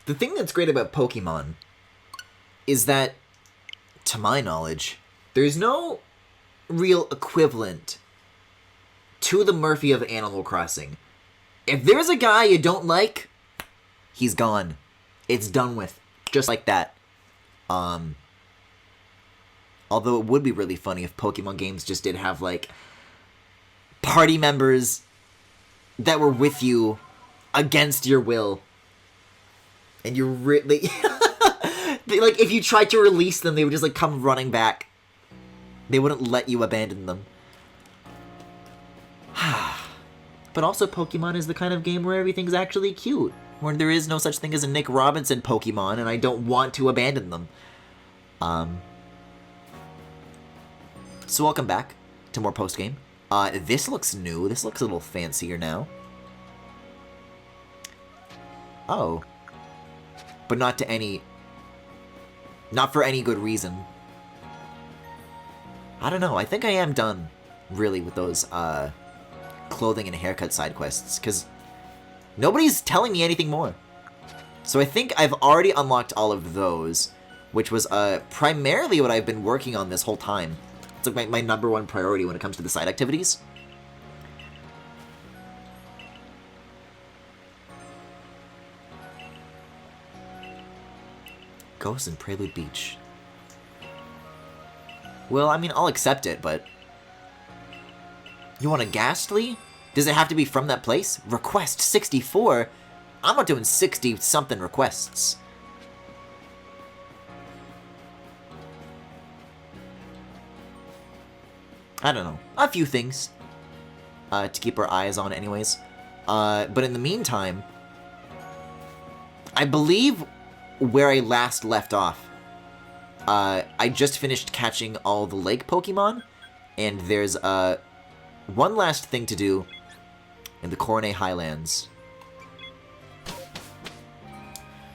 The thing that's great about Pokemon is that, to my knowledge, there's no real equivalent to the Murphy of Animal Crossing. If there's a guy you don't like, he's gone. It's done with. Just like that. Although it would be really funny if Pokemon games just did have, like, party members that were with you against your will. And you really... like, if you tried to release them, they would just, like, come running back. They wouldn't let you abandon them. But also, Pokemon is the kind of game where everything's actually cute. Where there is no such thing as a Nick Robinson Pokemon, and I don't want to abandon them. So welcome back to more post-game. This looks new. This looks a little fancier now. Oh. But not to any... Not for any good reason. I don't know. I think I am done, really, with those, clothing and haircut side quests, because nobody's telling me anything more. So I think I've already unlocked all of those, which was, primarily what I've been working on this whole time. It's like my number one priority when it comes to the side activities. Ghost and Prelude Beach. Well, I mean, I'll accept it, but... You want a Ghastly? Does it have to be from that place? Request 64? I'm not doing 60-something requests. I don't know. A few things. To keep our eyes on anyways. But in the meantime... I believe where I last left off. I just finished catching all the lake Pokemon. And there's, one last thing to do in the Corne Highlands.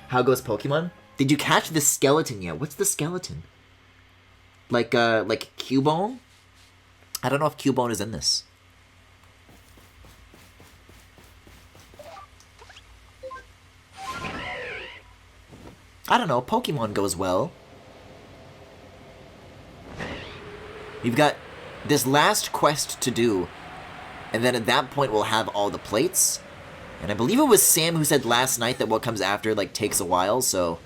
How goes Pokemon? Did you catch the skeleton yet? What's the skeleton? Like Cubone? I don't know if Cubone is in this. I don't know. Pokemon goes well. We've got this last quest to do, and then at that point we'll have all the plates. And I believe it was Sam who said last night that what comes after, like, takes a while, so...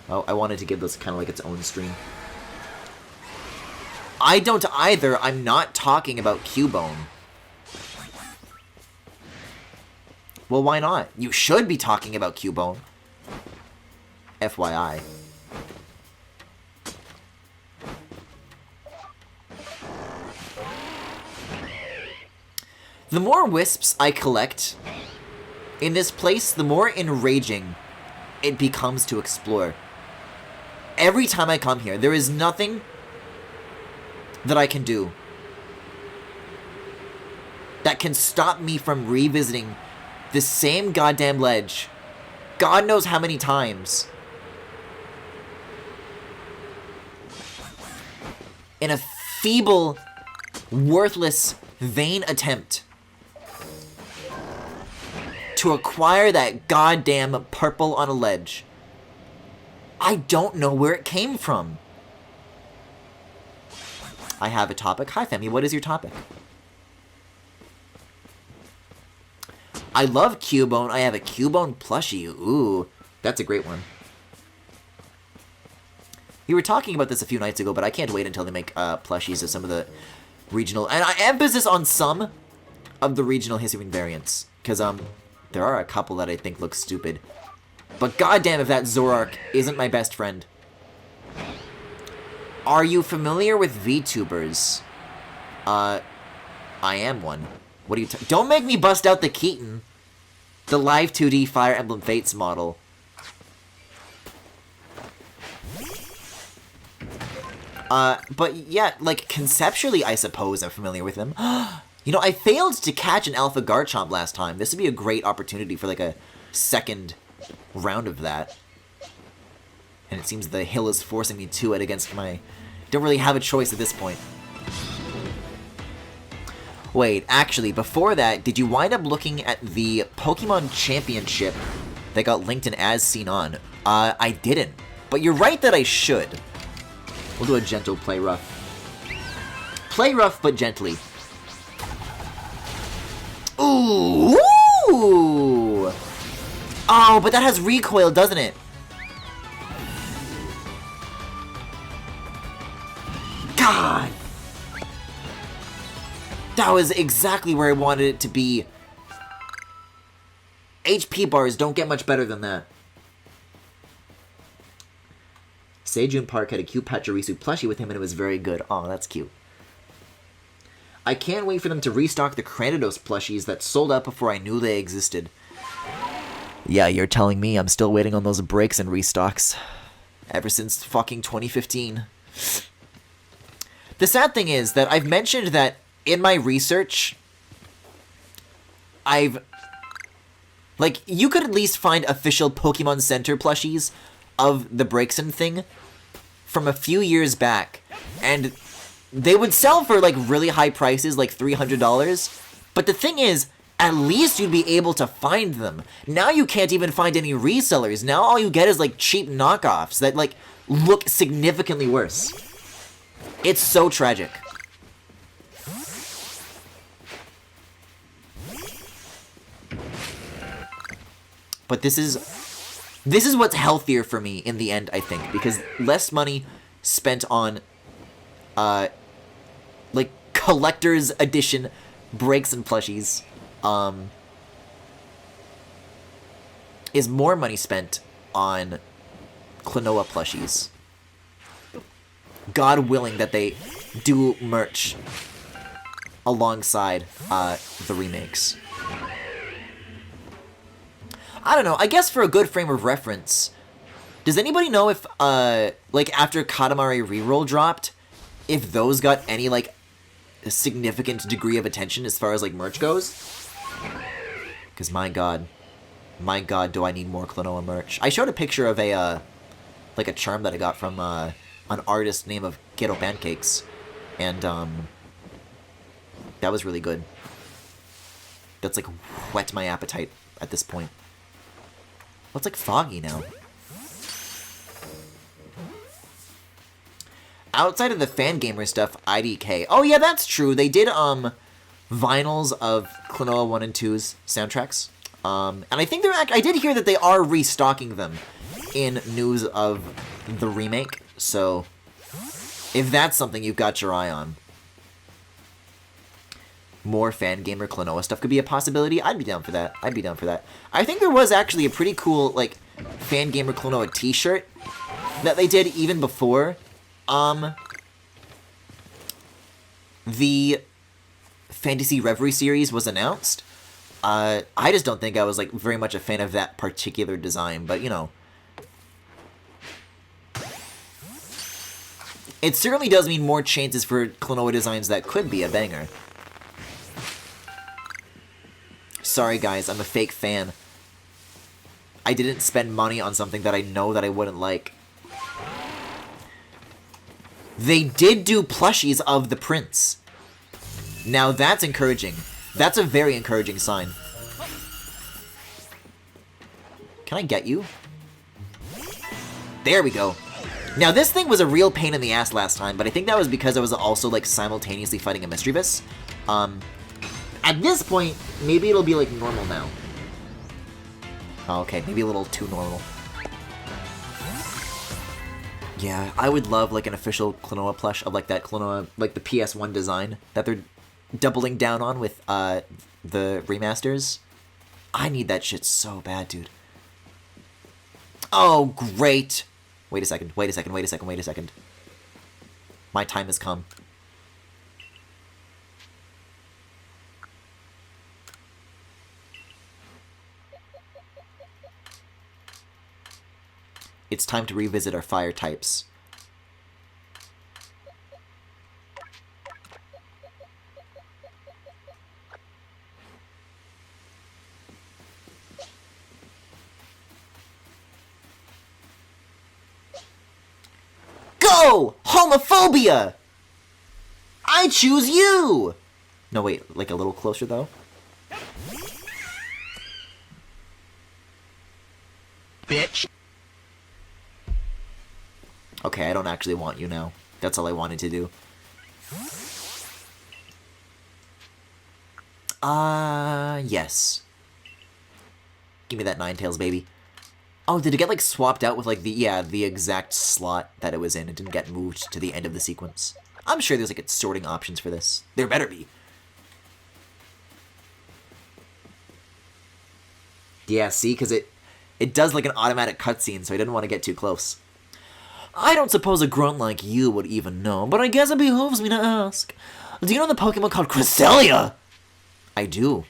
Oh, I wanted to give this kind of like its own stream. I don't either. I'm not talking about Cubone. Well, why not? You should be talking about Cubone. FYI. The more wisps I collect in this place, the more enraging it becomes to explore. Every time I come here, there is nothing that I can do that can stop me from revisiting the same goddamn ledge God knows how many times in a feeble, worthless, vain attempt to acquire that goddamn purple on a ledge. I don't know where it came from. I have a topic. Hi, Femi. What is your topic? I love Cubone. I have a Cubone plushie. Ooh, that's a great one. We were talking about this a few nights ago, but I can't wait until they make plushies of some of the regional... And I emphasis on some of the regional Hisuian variants, because there are a couple that I think look stupid. But goddamn if that Zoroark isn't my best friend. Are you familiar with VTubers? I am one. What are you don't make me bust out the Keaton. The live 2D Fire Emblem Fates model. But yeah, like, conceptually, I suppose I'm familiar with them. You know, I failed to catch an Alpha Garchomp last time. This would be a great opportunity for, like, a second round of that. And it seems the hill is forcing me to it against my... Don't really have a choice at this point. Wait, actually, before that, did you wind up looking at the Pokemon Championship that got linked in as seen on. I didn't. But you're right that I should. We'll do a gentle play rough. Play rough, but gently. Ooh! Ooh! Oh, but that has recoil, doesn't it? God! That was exactly where I wanted it to be. HP bars don't get much better than that. Sejun Park had a cute Pachirisu plushie with him and it was very good. Aw, that's cute. I can't wait for them to restock the Cranidos plushies that sold out before I knew they existed. Yeah, you're telling me I'm still waiting on those breaks and restocks. Ever since fucking 2015. The sad thing is that I've mentioned that in my research, like, you could at least find official Pokemon Center plushies of the Braixen thing from a few years back, and they would sell for, like, really high prices, like $300, but the thing is, at least you'd be able to find them. Now you can't even find any resellers. Now all you get is, like, cheap knockoffs that, like, look significantly worse. It's so tragic. But this is what's healthier for me in the end, I think, because less money spent on, like, collector's edition breaks and plushies, is more money spent on Klonoa plushies. God willing that they do merch alongside the remakes. I don't know, I guess for a good frame of reference, does anybody know if, like, after Katamari Reroll dropped, if those got any, like, a significant degree of attention as far as, like, merch goes? Because, my god, do I need more Klonoa merch. I showed a picture of a, like, a charm that I got from, an artist named of Ghetto Pancakes, and, that was really good. That's, like, whet my appetite at this point. Well, it's, like, foggy now. Outside of the Fangamer stuff, IDK. Oh, yeah, that's true. They did, vinyls of Klonoa 1 and 2's soundtracks. And I think I did hear that they are restocking them in news of the remake. So, if that's something you've got your eye on, more Fangamer Klonoa stuff could be a possibility. I'd be down for that. I think there was actually a pretty cool, like, Fangamer Klonoa t-shirt that they did even before, the Fantasy Reverie series was announced. I just don't think I was, like, very much a fan of that particular design, but, you know. It certainly does mean more chances for Klonoa designs that could be a banger. Sorry guys, I'm a fake fan. I didn't spend money on something that I know that I wouldn't like. They did do plushies of the prince. Now that's encouraging. That's a very encouraging sign. Can I get you? There we go. Now this thing was a real pain in the ass last time, but I think that was because I was also, like, simultaneously fighting a Mischievous. At this point, maybe it'll be, like, normal now. Oh, okay, maybe a little too normal. Yeah, I would love, like, an official Klonoa plush of, like, that Klonoa, like, the PS1 design that they're doubling down on with, the remasters. I need that shit so bad, dude. Oh, great! Wait a second. My time has come. It's time to revisit our fire types. Go! Homophobia! I choose you! No, wait, like a little closer, though? bitch. Okay, I don't actually want you now. That's all I wanted to do. Yes. Give me that Ninetales, baby. Oh, did it get, like, swapped out with, like, the exact slot that it was in? It didn't get moved to the end of the sequence. I'm sure there's, like, sorting options for this. There better be. Yeah, see? Because it does, like, an automatic cutscene, so I didn't want to get too close. I don't suppose a grunt like you would even know, but I guess it behooves me to ask. Do you know the Pokemon called Cresselia? I do.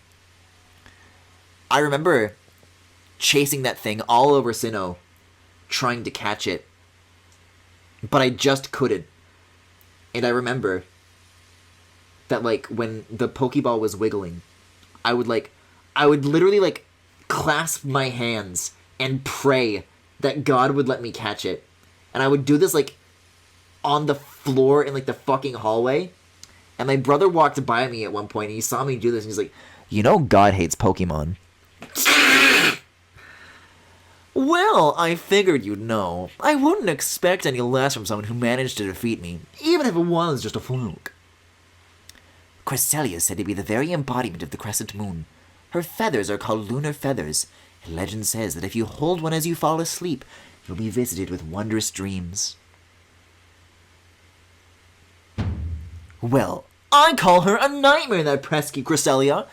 I remember chasing that thing all over Sinnoh, trying to catch it, but I just couldn't. And I remember that, like, when the Pokeball was wiggling, I would literally, like, clasp my hands and pray that God would let me catch it. And I would do this, like, on the floor in, like, the fucking hallway. And my brother walked by me at one point, and he saw me do this, and he's like, you know God hates Pokemon. Well, I figured you'd know. I wouldn't expect any less from someone who managed to defeat me, even if it was just a fluke. Cresselia is said to be the very embodiment of the crescent moon. Her feathers are called lunar feathers. Legend says that if you hold one as you fall asleep, you'll be visited with wondrous dreams. Well, I call her a nightmare, that pesky Cresselia,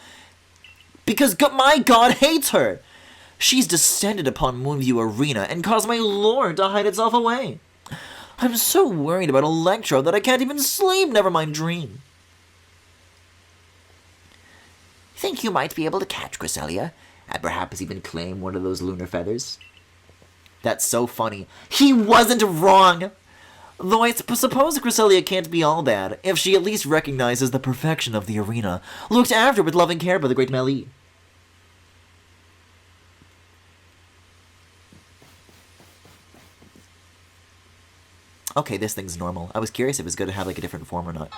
because my God hates her. She's descended upon Moonview Arena and caused my lore to hide itself away. I'm so worried about Electro that I can't even sleep, never mind dream. Think you might be able to catch Cresselia, and perhaps even claim one of those lunar feathers? That's so funny. He wasn't wrong! Though I suppose Cresselia can't be all bad, if she at least recognizes the perfection of the arena, looked after with loving care by the great Melee. Okay, this thing's normal. I was curious if it was going to have, like, a different form or not.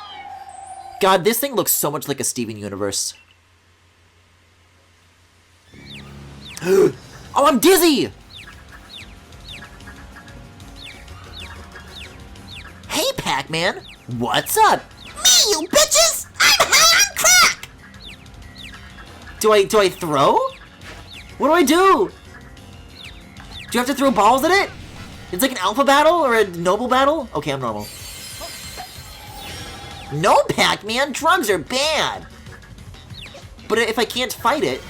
God, this thing looks so much like a Steven Universe. Oh, I'm dizzy! Hey, Pac-Man! What's up? Me, you bitches! I'm high on crack! Do I throw? What do I do? Do you have to throw balls at it? It's like an alpha battle or a noble battle? Okay, I'm normal. No, Pac-Man! Drugs are bad! But if I can't fight it...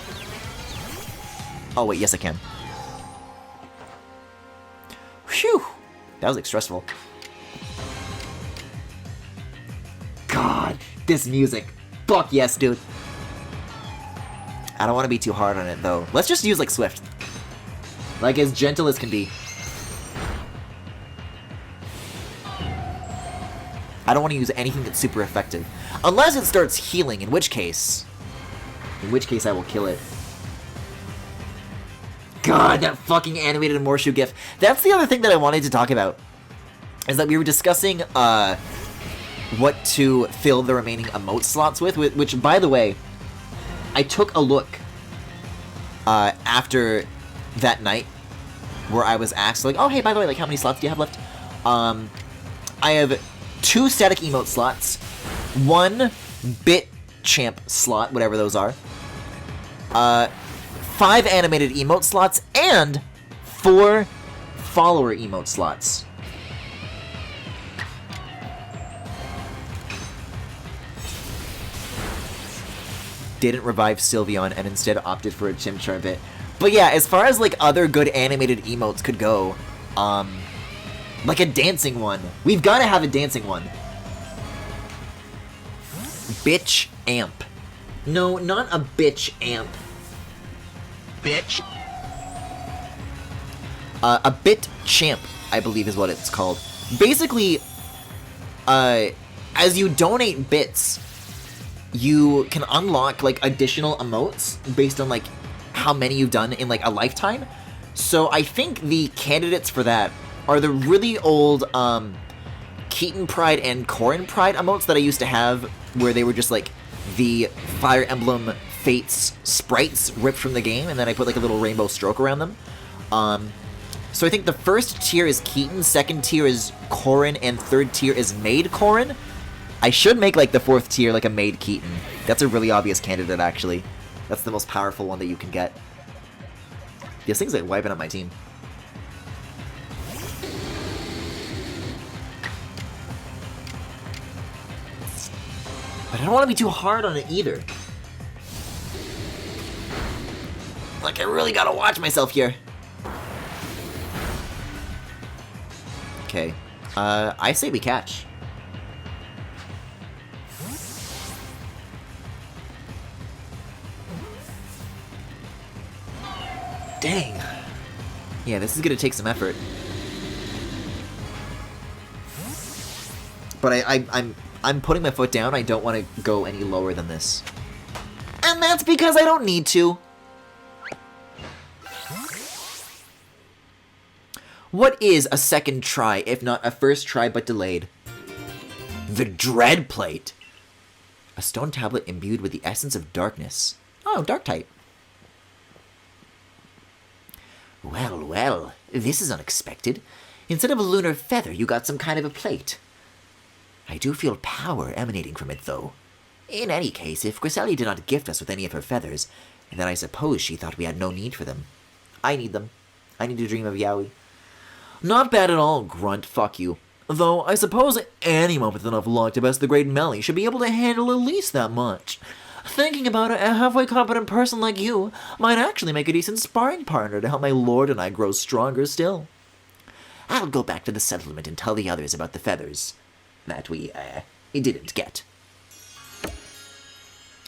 Oh, wait, yes I can. Phew! That was, like, stressful. God, this music. Fuck yes, dude. I don't want to be too hard on it, though. Let's just use, like, Swift. Like, as gentle as can be. I don't want to use anything that's super effective. Unless it starts healing, in which case I will kill it. God, that fucking animated Morshu gif. That's the other thing that I wanted to talk about. Is that we were discussing, what to fill the remaining emote slots with, which, by the way, I took a look, after that night, where I was asked, like, oh, hey, by the way, like, how many slots do you have left? I have 2 static emote slots, 1 bit champ slot, whatever those are, 5 animated emote slots, and 4 follower emote slots. Didn't revive Sylveon and instead opted for a Chimchar bit. But yeah, as far as like other good animated emotes could go, like a dancing one. We've got to have a dancing one. Bitch amp. No, not a bitch amp. Bitch. A bit champ, I believe is what it's called. Basically, as you donate bits, you can unlock like additional emotes based on like how many you've done in like a lifetime. So I think the candidates for that are the really old Keaton Pride and Corrin Pride emotes that I used to have, where they were just like the Fire Emblem Fates sprites ripped from the game, and then I put like a little rainbow stroke around them. So I think the first tier is Keaton, second tier is Corrin, and third tier is Maid Corrin. I should make, like, the fourth tier, like, a Maid Keaton. That's a really obvious candidate, actually. That's the most powerful one that you can get. This thing's, like, wiping up my team. But I don't want to be too hard on it either. Like, I really gotta watch myself here. Okay. I say we catch. Dang. Yeah, this is gonna take some effort. But I'm putting my foot down. I don't want to go any lower than this. And that's because I don't need to. What is a second try, if not a first try but delayed? The Dread Plate. A stone tablet imbued with the essence of darkness. Oh, dark type. Well, well, this is unexpected. Instead of a lunar feather, you got some kind of a plate. I do feel power emanating from it, though. In any case, if Griselli did not gift us with any of her feathers, then I suppose she thought we had no need for them. I need them. I need to dream of Yowie. Not bad at all, Grunt, fuck you. Though, I suppose anyone with enough luck to best the Great Melly should be able to handle at least that much. Thinking about it, a halfway competent person like you might actually make a decent sparring partner to help my lord and I grow stronger still. I'll go back to the settlement and tell the others about the feathers that we didn't get.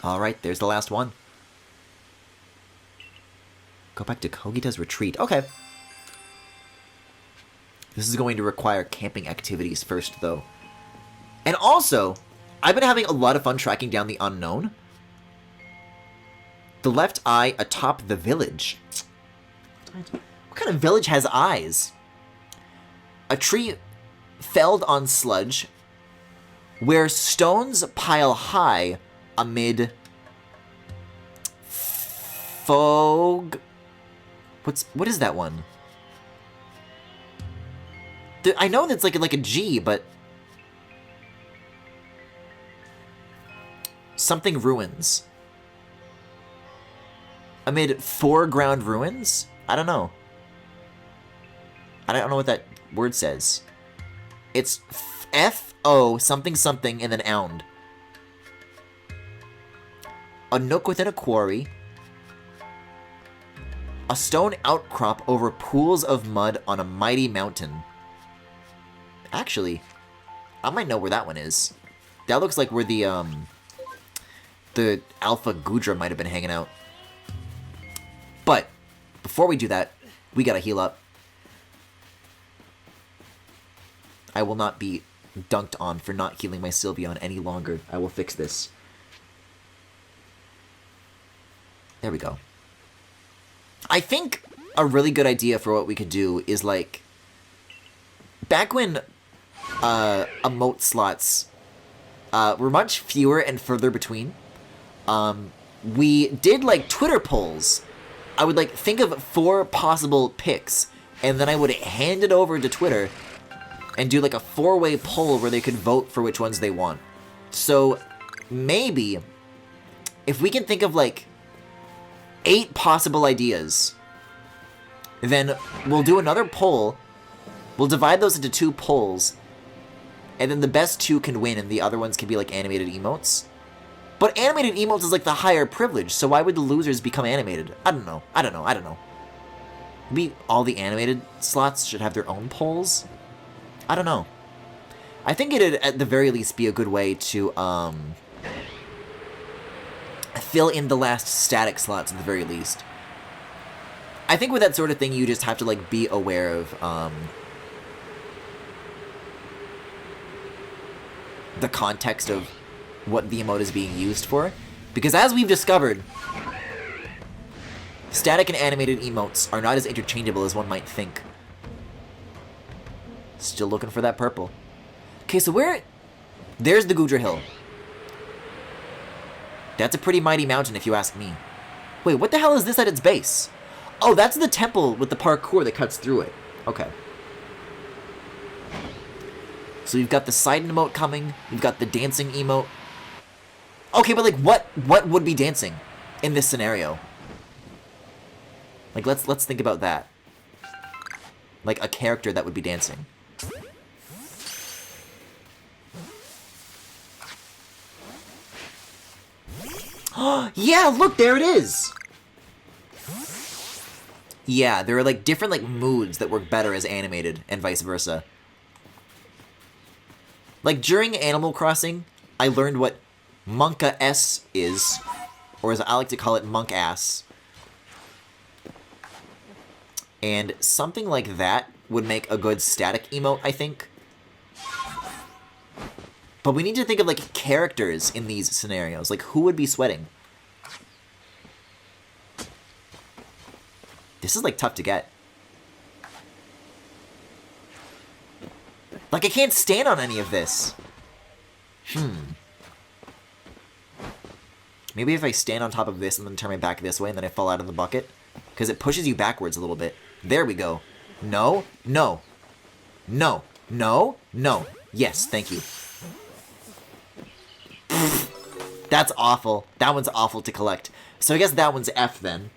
Alright, there's the last one. Go back to Kogita's retreat. Okay. This is going to require camping activities first, though. And also, I've been having a lot of fun tracking down the unknown. The left eye atop the village. What kind of village has eyes? A tree felled on sludge, where stones pile high amid fog. What is that one? I know that's like a G, but something ruins. Amid foreground ruins? I don't know. I don't know what that word says. It's F-O something something and then ound. A nook within a quarry. A stone outcrop over pools of mud on a mighty mountain. Actually, I might know where that one is. That looks like where the Alpha Gudra might have been hanging out. But, before we do that, we gotta heal up. I will not be dunked on for not healing my Sylveon any longer. I will fix this. There we go. I think a really good idea for what we could do is, like, back when emote slots were much fewer and further between, we did, like, Twitter polls. I would, like, think of 4 possible picks, and then I would hand it over to Twitter and do, like, a 4-way poll where they could vote for which ones they want. So, maybe, if we can think of, like, 8 possible ideas, then we'll do another poll. We'll divide those into 2 polls, and then the best 2 can win, and the other ones can be, like, animated emotes. But animated emotes is, like, the higher privilege, so why would the losers become animated? I don't know. Maybe all the animated slots should have their own polls? I don't know. I think it'd, at the very least, be a good way to, fill in the last static slots at the very least. I think with that sort of thing, you just have to, like, be aware of, the context of what the emote is being used for. Because as we've discovered, static and animated emotes are not as interchangeable as one might think. Still looking for that purple. Okay, so there's the Gudra Hill. That's a pretty mighty mountain if you ask me. Wait, what the hell is this at its base? Oh, that's the temple with the parkour that cuts through it. Okay. So you've got the side emote coming. You've got the dancing emote. Okay, but like, what would be dancing in this scenario? Like, let's think about that. Like a character that would be dancing. Yeah, look, there it is. Yeah, there are like different like moods that work better as animated and vice versa. Like during Animal Crossing, I learned what Monka S is, or as I like to call it, Monk Ass. And something like that would make a good static emote, I think. But we need to think of like characters in these scenarios. Like who would be sweating? This is like tough to get. Like I can't stand on any of this. Maybe if I stand on top of this and then turn my back this way and then I fall out of the bucket. Because it pushes you backwards a little bit. There we go. No, no. No, no, no. Yes, thank you. That's awful. That one's awful to collect. So I guess that one's F then.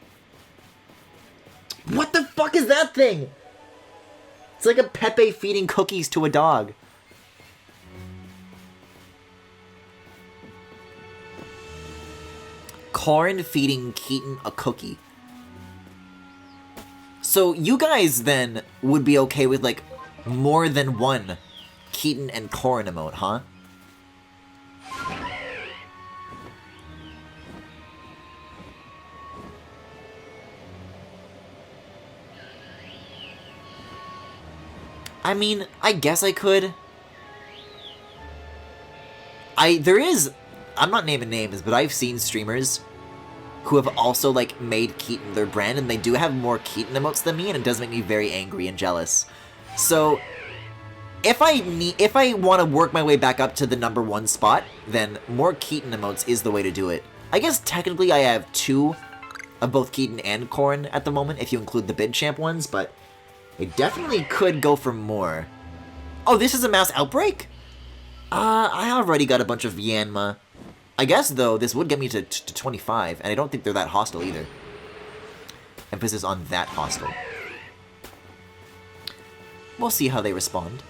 What the fuck is that thing? It's like a Pepe feeding cookies to a dog. Corrin feeding Keaton a cookie. So you guys then would be okay with like more than one Keaton and Corrin emote, huh? I mean, I guess I could. I'm not naming names, but I've seen streamers who have also, like, made Keaton their brand, and they do have more Keaton emotes than me, and it does make me very angry and jealous. So, if I want to work my way back up to the #1 spot, then more Keaton emotes is the way to do it. I guess technically I have 2 of both Keaton and Corrin at the moment, if you include the Bid Champ ones, but I definitely could go for more. Oh, this is a mass outbreak? I already got a bunch of Yanma. I guess, though, this would get me to 25, and I don't think they're that hostile either. Emphasis on that hostile. We'll see how they respond.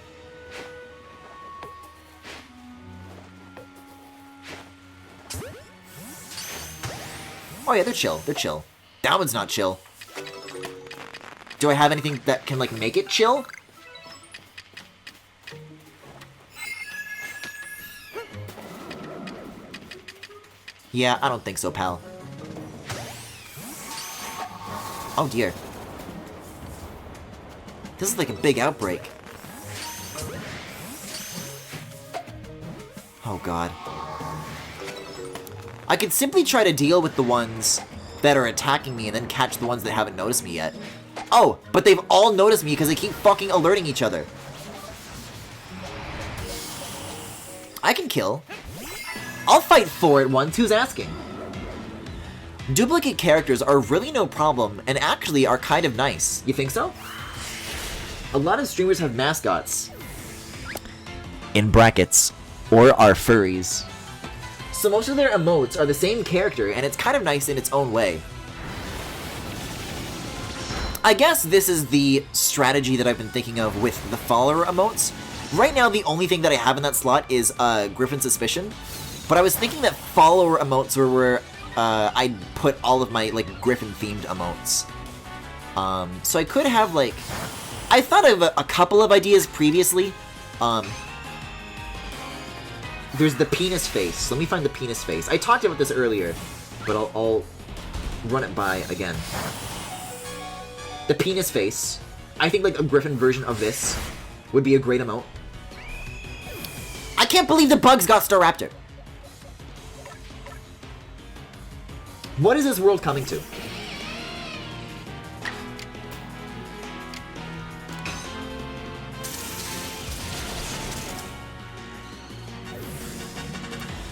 Oh yeah, they're chill. They're chill. That one's not chill. Do I have anything that can, like, make it chill? Yeah, I don't think so, pal. Oh, dear. This is like a big outbreak. Oh, God. I could simply try to deal with the ones that are attacking me and then catch the ones that haven't noticed me yet. Oh, but they've all noticed me because they keep fucking alerting each other. I can kill. I'll fight 4 at once, who's asking? Duplicate characters are really no problem, and actually are kind of nice. You think so? A lot of streamers have mascots. In brackets. Or are furries. So most of their emotes are the same character, and it's kind of nice in its own way. I guess this is the strategy that I've been thinking of with the follower emotes. Right now, the only thing that I have in that slot is Griffin Suspicion. But I was thinking that follower emotes were where I'd put all of my, like, Griffin-themed emotes. So I could have, like... I thought of a couple of ideas previously. There's the penis face. Let me find the penis face. I talked about this earlier, but I'll run it by again. The penis face. I think, like, a Griffin version of this would be a great emote. I can't believe the bugs got Staraptor! What is this world coming to?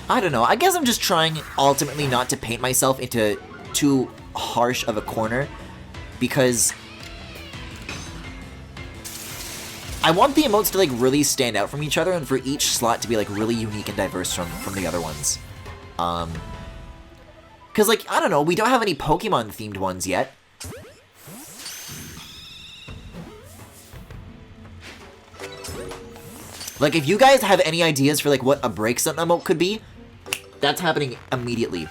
I don't know. I guess I'm just trying ultimately not to paint myself into too harsh of a corner, because I want the emotes to, like, really stand out from each other and for each slot to be, like, really unique and diverse from the other ones. Because, like, I don't know, we don't have any Pokemon-themed ones yet. Like, if you guys have any ideas for, like, what a break something emote could be, that's happening immediately.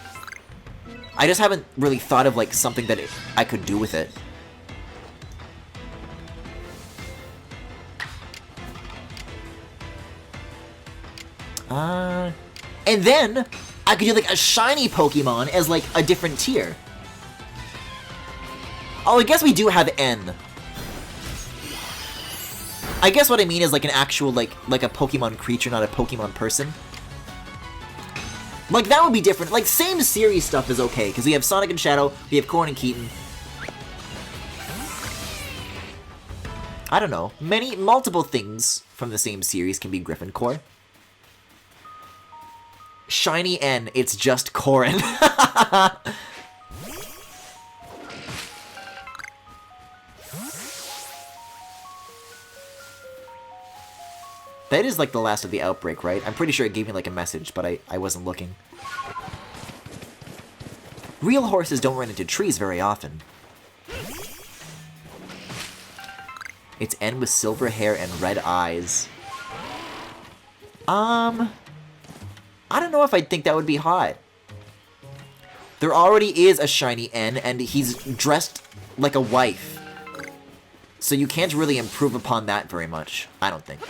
I just haven't really thought of, like, something that I could do with it. And then, I could do, like, a shiny Pokemon as, like, a different tier. Oh, I guess we do have N. I guess what I mean is, like, an actual, like a Pokemon creature, not a Pokemon person. Like, that would be different. Like, same series stuff is okay, because we have Sonic and Shadow, we have Corn and Keaton. I don't know. Multiple things from the same series can be Griffin Core. Shiny N, it's just Corrin. That is, like, the last of the outbreak, right? I'm pretty sure it gave me, like, a message, but I wasn't looking. Real horses don't run into trees very often. It's N with silver hair and red eyes. I don't know if I'd think that would be hot. There already is a shiny N, and he's dressed like a wife. So you can't really improve upon that very much, I don't think.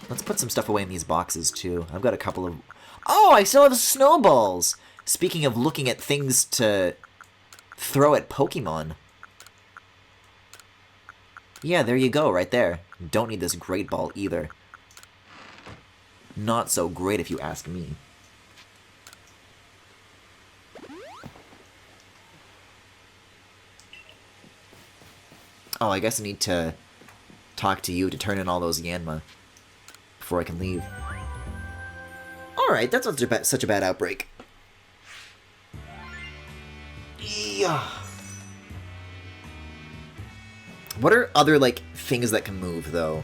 Let's put some stuff away in these boxes, too. I've got a couple of... Oh, I still have snowballs! Speaking of looking at things to throw at Pokemon. Yeah, there you go, right there. Don't need this Great Ball, either. Not so great, if you ask me. Oh, I guess I need to talk to you to turn in all those Yanma before I can leave. Alright, that's not such a bad outbreak. Yeah. What are other, like, things that can move, though?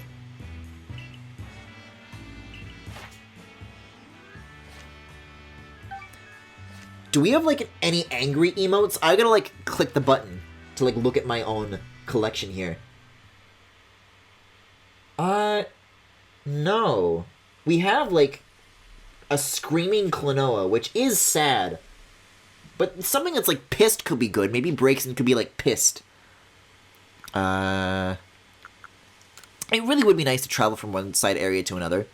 Do we have, like, any angry emotes? I gotta, like, click the button to, like, look at my own collection here. No. We have, like, a screaming Klonoa, which is sad. But something that's, like, pissed could be good. Maybe Braixen could be, like, pissed. It really would be nice to travel from one side area to another,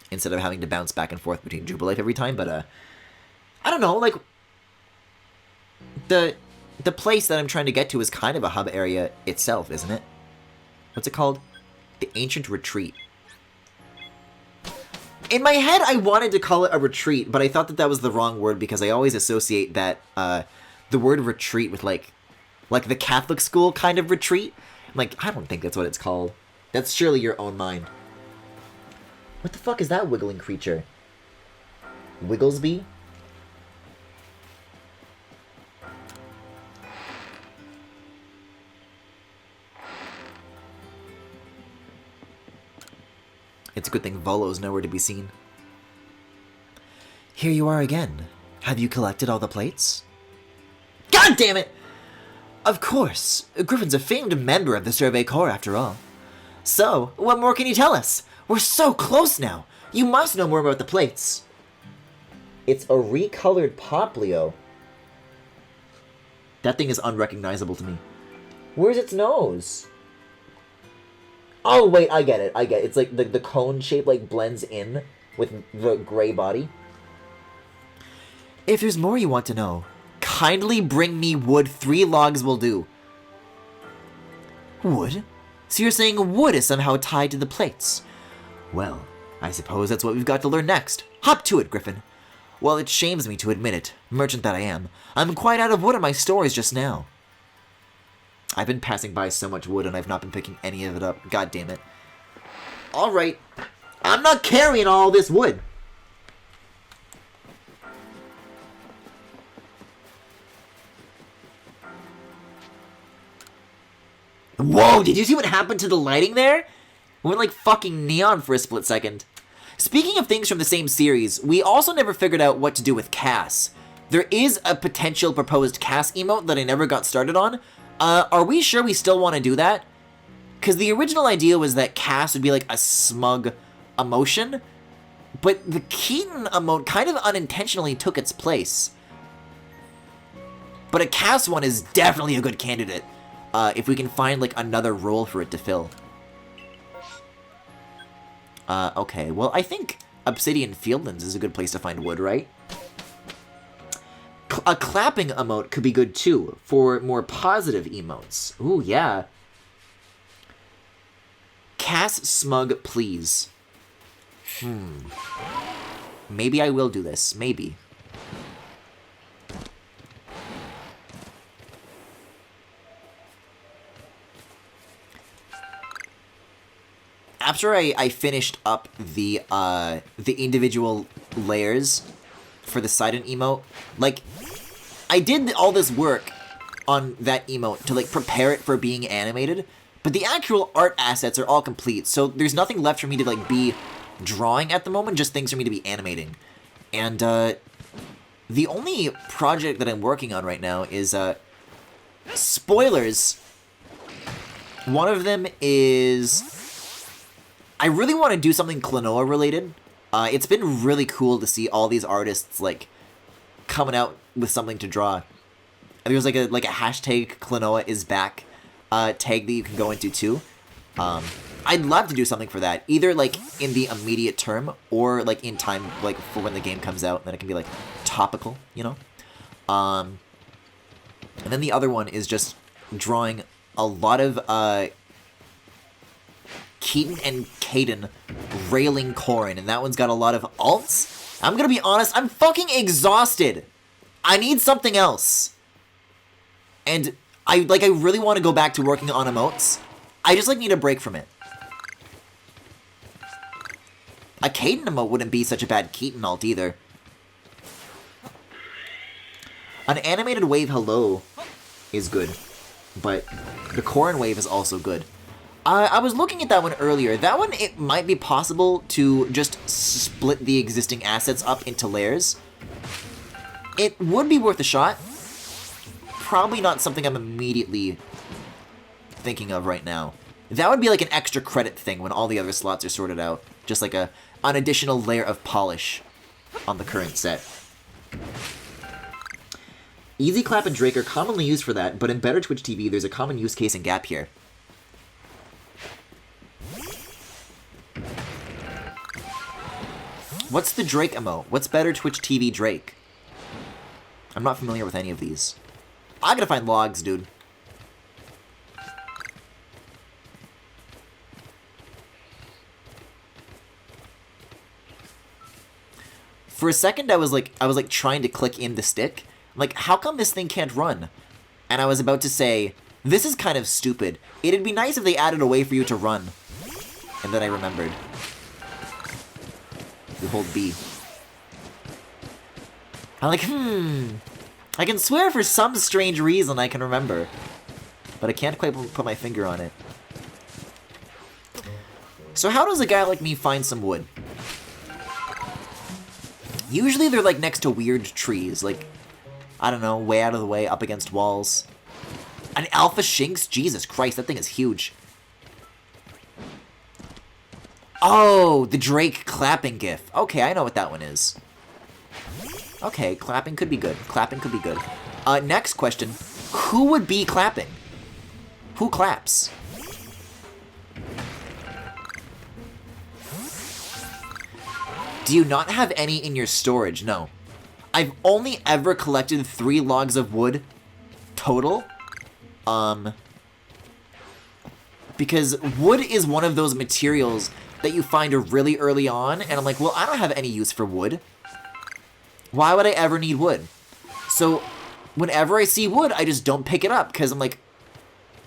instead of having to bounce back and forth between Jubilife every time, but, I don't know, like, the place that I'm trying to get to is kind of a hub area itself, isn't it? What's it called? The Ancient Retreat. In my head, I wanted to call it a retreat, but I thought that that was the wrong word because I always associate that, the word retreat with, like the Catholic school kind of retreat. Like, I don't think that's what it's called. That's surely your own mind. What the fuck is that wiggling creature? Wigglesby? It's a good thing Volo's nowhere to be seen. Here you are again. Have you collected all the plates? God damn it! Of course. Griffin's a famed member of the Survey Corps, after all. So, what more can you tell us? We're so close now. You must know more about the plates. It's a recolored Poplio. That thing is unrecognizable to me. Where's its nose? Oh, wait, I get it. It's like the cone shape like blends in with the gray body. If there's more you want to know, kindly bring me wood. 3 logs will do. Wood? So you're saying wood is somehow tied to the plates? Well, I suppose that's what we've got to learn next. Hop to it, Griffin. Well, it shames me to admit it, merchant that I am. I'm quite out of wood in my stores just now. I've been passing by so much wood and I've not been picking any of it up. God damn it. Alright. I'm not carrying all this wood. Whoa, did you see what happened to the lighting there? It went like fucking neon for a split second. Speaking of things from the same series, we also never figured out what to do with Cass. There is a potential proposed Cass emote that I never got started on. Are we sure we still want to do that? Because the original idea was that Cass would be like a smug emotion, but the Keaton emote kind of unintentionally took its place. But a Cass one is definitely a good candidate, if we can find like another role for it to fill. Okay, well, I think Obsidian Fieldlands is a good place to find wood, right? A clapping emote could be good, too, for more positive emotes. Ooh, yeah. Cass Smug, please. Maybe I will do this. Maybe. After I finished up the individual layers for the Sidon emote, like, I did all this work on that emote to, like, prepare it for being animated, but the actual art assets are all complete, so there's nothing left for me to, like, be drawing at the moment, just things for me to be animating. And, the only project that I'm working on right now is, spoilers. One of them is... I really want to do something Klonoa related. It's been really cool to see all these artists, like, coming out with something to draw. There's like a hashtag Klonoa is back tag that you can go into too. I'd love to do something for that, either like in the immediate term or like in time, like for when the game comes out, and then it can be like topical, you know. And then the other one is just drawing a lot of Keaton and Caden railing Corrin, and that one's got a lot of alts. I'm gonna be honest, I'm fucking exhausted. I need something else. And I really want to go back to working on emotes. I just, like, need a break from it. A Caden emote wouldn't be such a bad Keaton alt either. An animated wave hello is good, but the Corrin wave is also good. I was looking at that one earlier. That one, it might be possible to just split the existing assets up into layers. It would be worth a shot. Probably not something I'm immediately thinking of right now. That would be like an extra credit thing when all the other slots are sorted out. Just like an additional layer of polish on the current set. Easy Clap and Drake are commonly used for that, but in Better Twitch TV, there's a common use case and gap here. What's the Drake emote? What's Better Twitch TV Drake? I'm not familiar with any of these. I gotta find logs, dude. For a second, I was like trying to click in the stick. I'm like, how come this thing can't run? And I was about to say, this is kind of stupid. It'd be nice if they added a way for you to run. And then I remembered. You hold B. I'm like, I can swear for some strange reason I can remember. But I can't quite put my finger on it. So how does a guy like me find some wood? Usually they're like next to weird trees, like, I don't know, way out of the way, up against walls. An alpha shinx? Jesus Christ, that thing is huge. Oh, the Drake clapping gif. Okay, I know what that one is. Okay, clapping could be good. Clapping could be good. Next question. Who would be clapping? Who claps? Do you not have any in your storage? No. I've only ever collected 3 logs of wood total. Because wood is one of those materials that you find really early on, and I'm like, well, I don't have any use for wood. Why would I ever need wood? So, whenever I see wood, I just don't pick it up, because I'm like,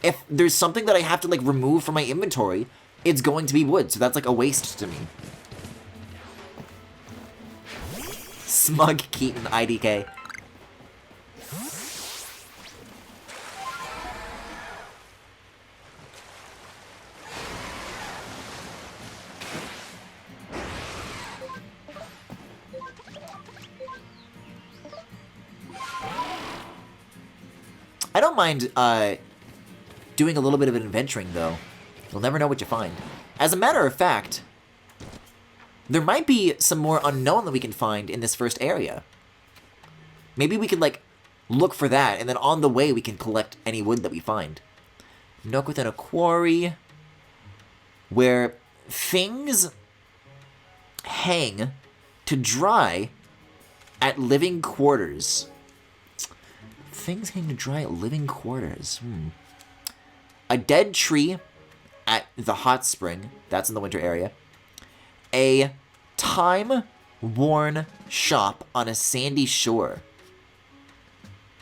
if there's something that I have to, like, remove from my inventory, it's going to be wood, so that's, like, a waste to me. Smug Keaton IDK. I don't mind doing a little bit of adventuring, though. You'll never know what you find. As a matter of fact, there might be some more unknown that we can find in this first area. Maybe we could, like, look for that, and then on the way we can collect any wood that we find. Nook within a quarry, where things hang to dry at living quarters. Things hang to dry at living quarters. A dead tree at the hot spring. That's in the winter area. A time-worn shop on a sandy shore.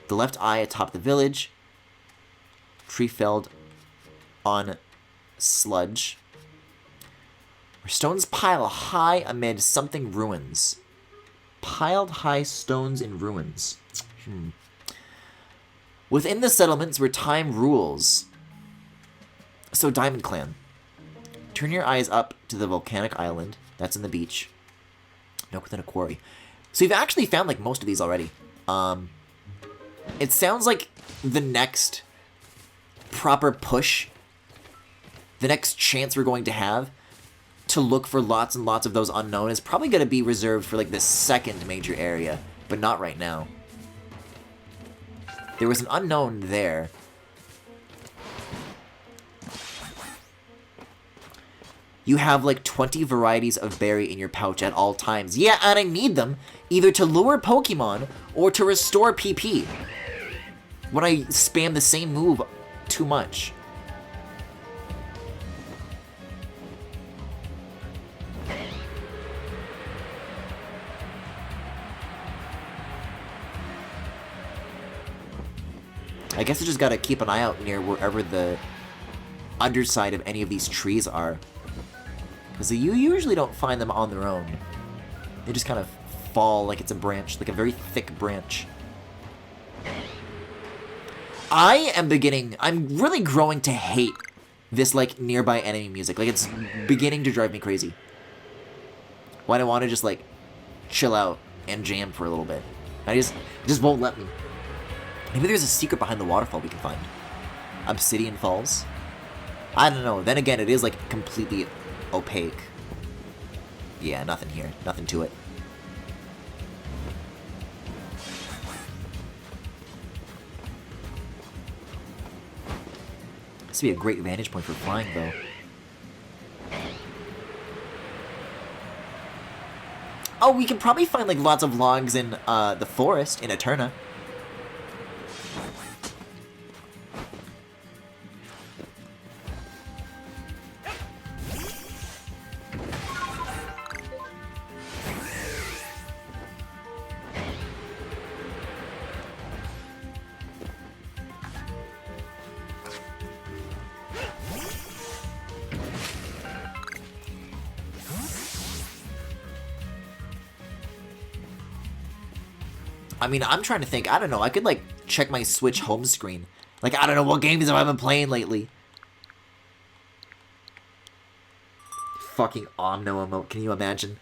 The left eye atop the village. Tree felled on sludge. Where stones pile high amid something ruins. Piled high stones in ruins. Within the settlements where time rules. So, Diamond Clan. Turn your eyes up to the volcanic island. That's in the beach. Nook within a quarry. So you've actually found, like, most of these already. It sounds like the next proper push, the next chance we're going to have to look for lots and lots of those unknown is probably going to be reserved for, like, the second major area, but not right now. There was an unknown there. You have like 20 varieties of berry in your pouch at all times. Yeah, and I need them either to lure Pokemon or to restore PP when I spam the same move too much. I guess I just gotta keep an eye out near wherever the underside of any of these trees are. Because you usually don't find them on their own. They just kind of fall like it's a branch, like a very thick branch. I'm really growing to hate this, like, nearby enemy music. Like, it's beginning to drive me crazy. When I want to just, like, chill out and jam for a little bit. It just won't let me. Maybe there's a secret behind the waterfall we can find. Obsidian Falls? I don't know. Then again, it is, like, completely opaque. Yeah, nothing here. Nothing to it. This would be a great vantage point for flying, though. Oh, we can probably find, like, lots of logs in the forest in Eterna. I mean, I'm trying to think. I don't know. I could, like, check my Switch home screen. Like, I don't know what games have I been playing lately. Fucking Omno emote. Can you imagine?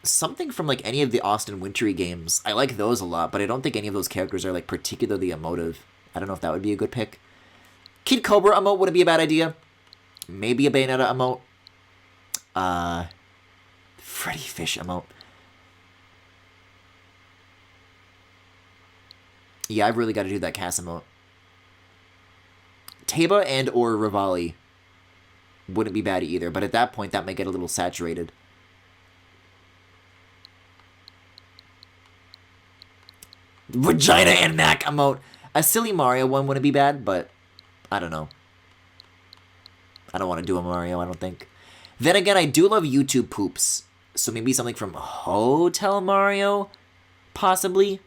Something from, like, any of the Austin Wintory games. I like those a lot, but I don't think any of those characters are, like, particularly emotive. I don't know if that would be a good pick. Kid Cobra emote wouldn't be a bad idea. Maybe a Bayonetta emote. Freddy Fish emote. Yeah, I've really got to do that Cass emote. Teba and or Rivali wouldn't be bad either, but at that point that might get a little saturated. Vagina and Mac emote. A silly Mario one wouldn't be bad, but I don't know. I don't want to do a Mario, I don't think. Then again, I do love YouTube poops. So maybe something from Hotel Mario, possibly.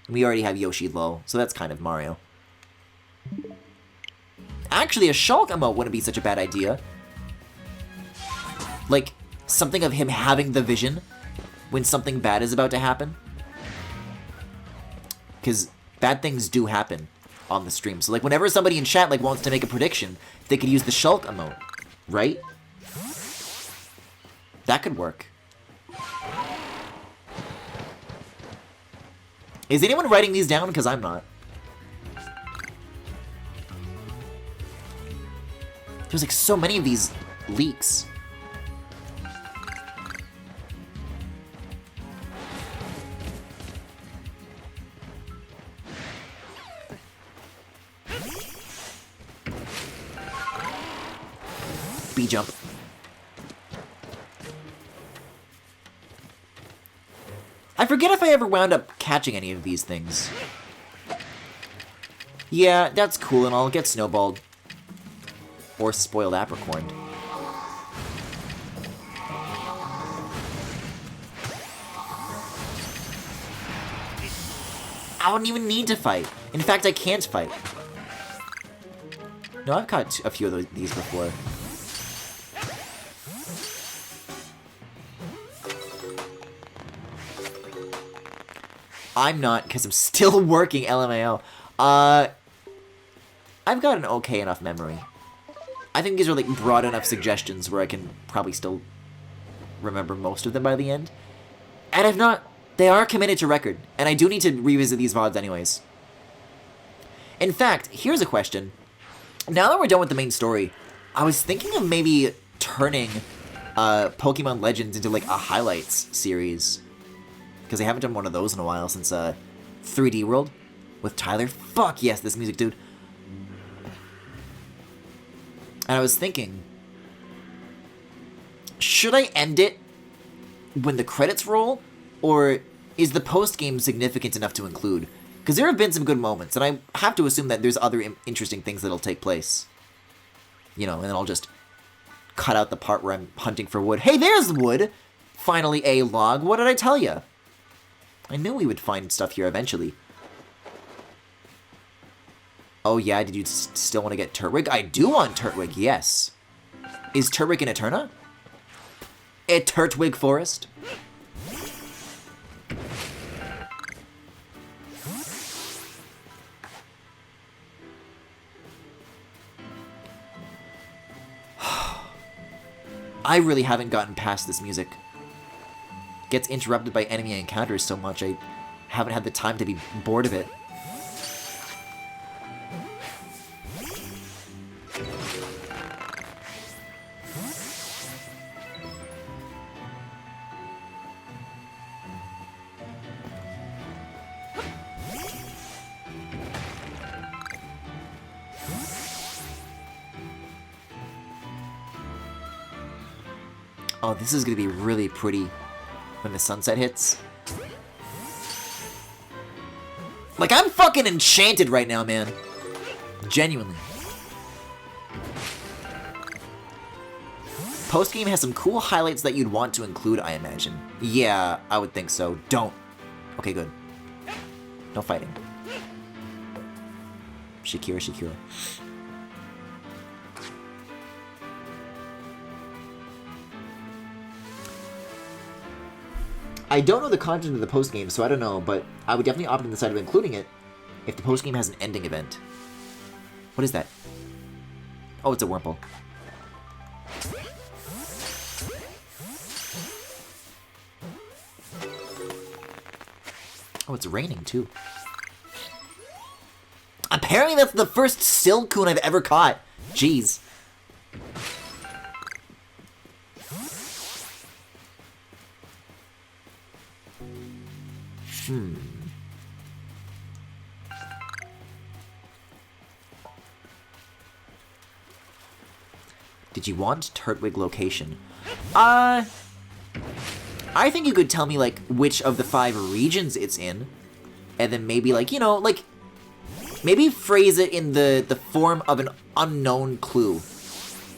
We already have Yoshi Low, so that's kind of Mario. Actually, a Shulk emote wouldn't be such a bad idea. Like, something of him having the vision when something bad is about to happen. Because bad things do happen on the stream. So, like, whenever somebody in chat, like, wants to make a prediction, they could use the Shulk emote, right? That could work. Is anyone writing these down? Because I'm not. There's like so many of these leaks. B-jump. I forget if I ever wound up catching any of these things. Yeah, that's cool and I'll get snowballed. Or spoiled apricorned. I don't even need to fight. In fact, I can't fight. No, I've caught a few of these before. I'm not, because I'm still working LMAO. I've got an okay enough memory. I think these are like broad enough suggestions where I can probably still remember most of them by the end. And if not, they are committed to record, and I do need to revisit these VODs anyways. In fact, here's a question. Now that we're done with the main story, I was thinking of maybe turning Pokemon Legends into like a highlights series. Because I haven't done one of those in a while since 3D World with Tyler. Fuck yes, this music, dude. And I was thinking, should I end it when the credits roll? Or is the post-game significant enough to include? Because there have been some good moments, and I have to assume that there's other interesting things that'll take place. You know, and then I'll just cut out the part where I'm hunting for wood. Hey, there's wood! Finally a log. What did I tell you? I knew we would find stuff here eventually. Oh yeah, did you still want to get Turtwig? I do want Turtwig, yes. Is Turtwig in Eterna? A Turtwig forest? I really haven't gotten past this music. Gets interrupted by enemy encounters so much I haven't had the time to be bored of it. Oh, this is gonna be really pretty when the sunset hits. Like, I'm fucking enchanted right now, man. Genuinely. Post-game has some cool highlights that you'd want to include, I imagine. Yeah, I would think so. Don't. Okay, good. No fighting. Shakira, Shakira. I don't know the content of the post-game, so I don't know, but I would definitely opt in the side of including it if the post-game has an ending event. What is that? Oh, it's a Wurmple. Oh, it's raining, too. Apparently that's the first Silcoon I've ever caught. Jeez. Did you want Turtwig location? I think you could tell me, like, which of the 5 regions it's in. And then maybe, like, you know, like, maybe phrase it in the form of an unknown clue.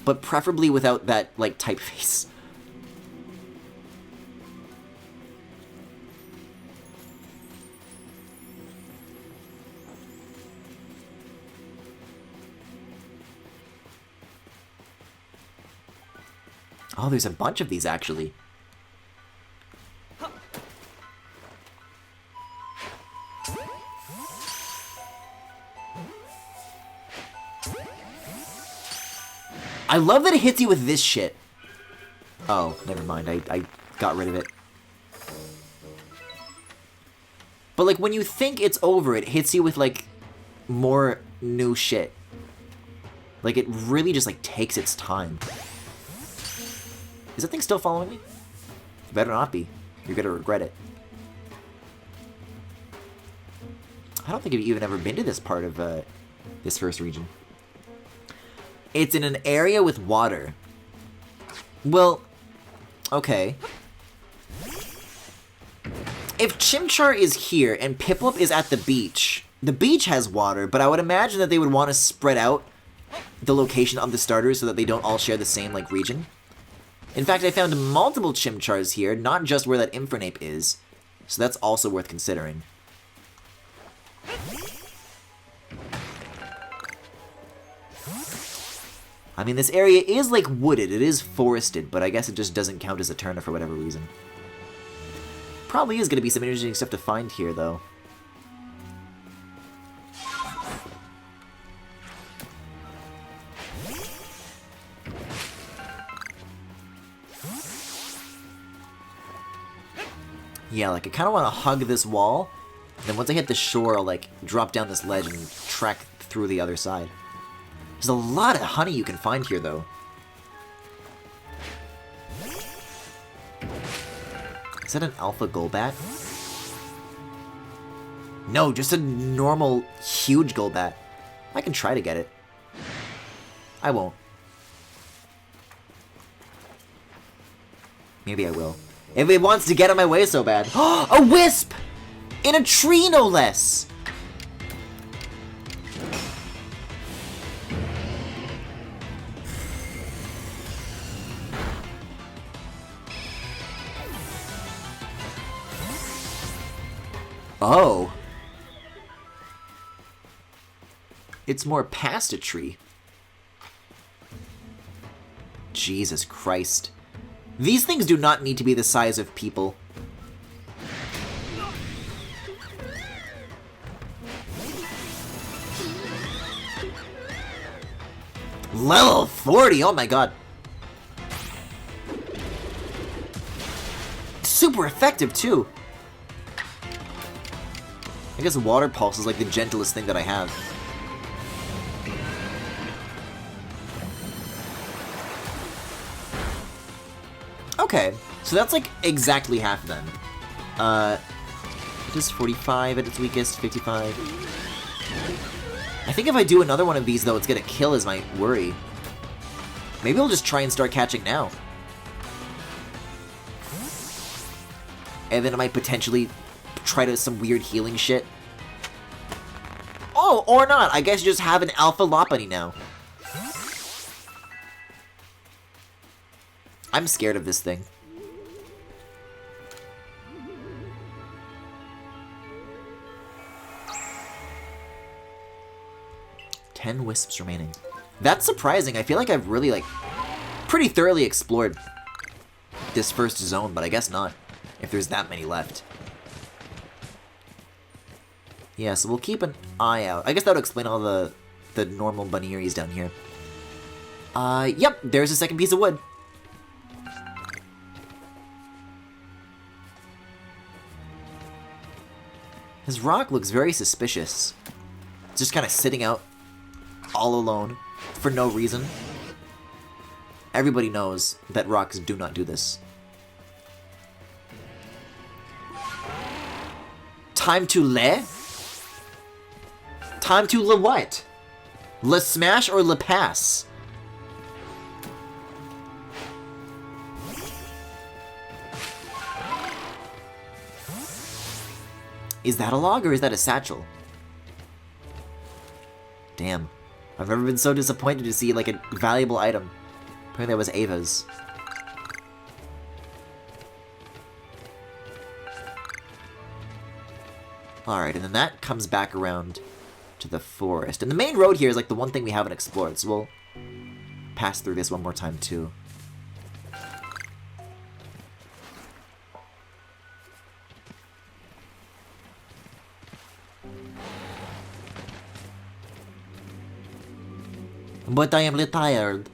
But preferably without that, like, typeface. Oh, there's a bunch of these, actually. I love that it hits you with this shit. Oh, never mind. I got rid of it. But, like, when you think it's over, it hits you with, like, more new shit. Like, it really just, like, takes its time. Is that thing still following me? You better not be. You're gonna regret it. I don't think I've even ever been to this part of, this first region. It's in an area with water. Well, okay. If Chimchar is here and Piplup is at the beach has water, but I would imagine that they would want to spread out the location of the starters so that they don't all share the same, like, region. In fact, I found multiple Chimchars here, not just where that Infernape is, so that's also worth considering. I mean, this area is, like, wooded, it is forested, but I guess it just doesn't count as a turnip for whatever reason. Probably is going to be some interesting stuff to find here, though. Yeah, like, I kind of want to hug this wall, and then once I hit the shore, I'll, like, drop down this ledge and trek through the other side. There's a lot of honey you can find here, though. Is that an alpha Golbat? No, just a normal, huge Golbat. I can try to get it. I won't. Maybe I will. If it wants to get in my way so bad. A Wisp! In a tree, no less! Oh. It's more past a tree. Jesus Christ. These things do not need to be the size of people. Level 40, oh my god. Super effective too. I guess Water Pulse is like the gentlest thing that I have. Okay, so that's like exactly half then. It is 45 at its weakest, 55. I think if I do another one of these though, it's gonna kill is my worry. Maybe I'll just try and start catching now. And then I might potentially try to some weird healing shit. Oh, or not. I guess you just have an Alpha Lopunny now. I'm scared of this thing. Ten wisps remaining. That's surprising. I feel like I've really, like, pretty thoroughly explored this first zone, but I guess not, if there's that many left. Yeah, so we'll keep an eye out. I guess that would explain all the normal Bunearys down here. Yep, there's a second piece of wood. His rock looks very suspicious. It's just kind of sitting out all alone for no reason. Everybody knows that rocks do not do this. Time to le? Time to le what? Le smash or le pass? Is that a log or is that a satchel? Damn. I've never been so disappointed to see like a valuable item. Apparently that was Ava's. Alright, and then that comes back around to the forest. And the main road here is like the one thing we haven't explored, so we'll pass through this one more time too. But I am retired.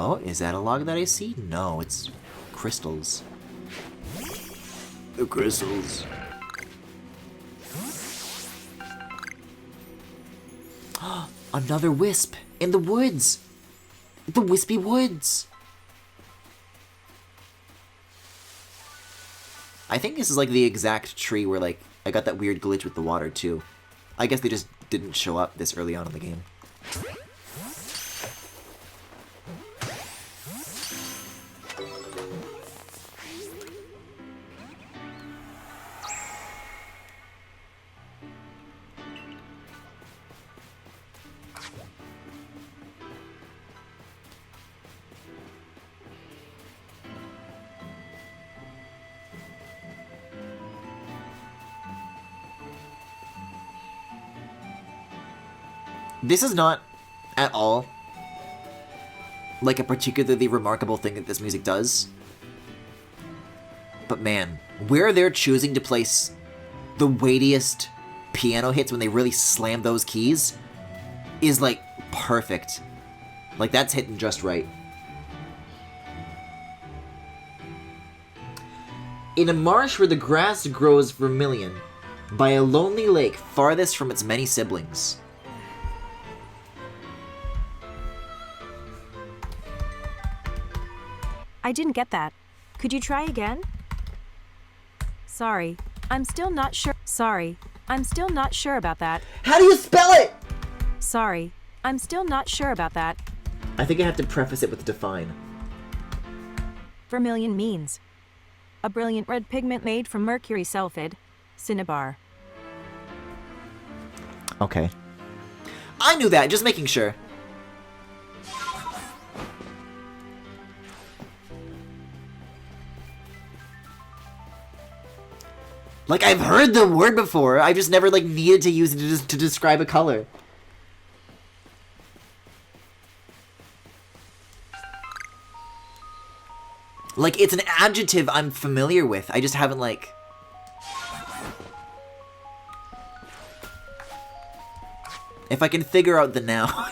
Oh, is that a log that I see? No, it's crystals. The crystals. Another wisp in the woods. The wispy woods. I think this is like the exact tree where like I got that weird glitch with the water too. I guess they just didn't show up this early on in the game. This is not at all like a particularly remarkable thing that this music does. But man, where they're choosing to place the weightiest piano hits when they really slam those keys is like perfect. Like that's hitting just right. In a marsh where the grass grows vermilion, by a lonely lake farthest from its many siblings. I didn't get that. Could you try again? Sorry, I'm still not sure. Sorry, I'm still not sure about that. How do you spell it? Sorry, I'm still not sure about that. I think I have to preface it with define. Vermilion means a brilliant red pigment made from mercury sulfide, cinnabar. Okay. I knew that, just making sure. Like, I've heard the word before, I just never, like, needed to use it to describe a color. Like, it's an adjective I'm familiar with, I just haven't, like... If I can figure out the noun.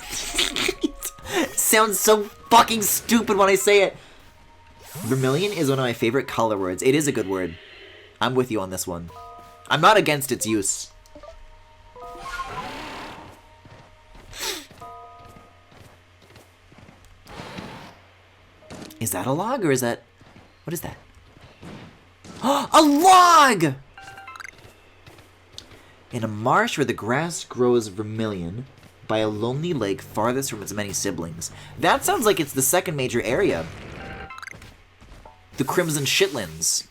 Sounds so fucking stupid when I say it. Vermilion is one of my favorite color words. It is a good word. I'm with you on this one. I'm not against its use. Is that a log or is that... What is that? A log! In a marsh where the grass grows vermilion, by a lonely lake farthest from its many siblings. That sounds like it's the second major area. The Crimson Shitlands.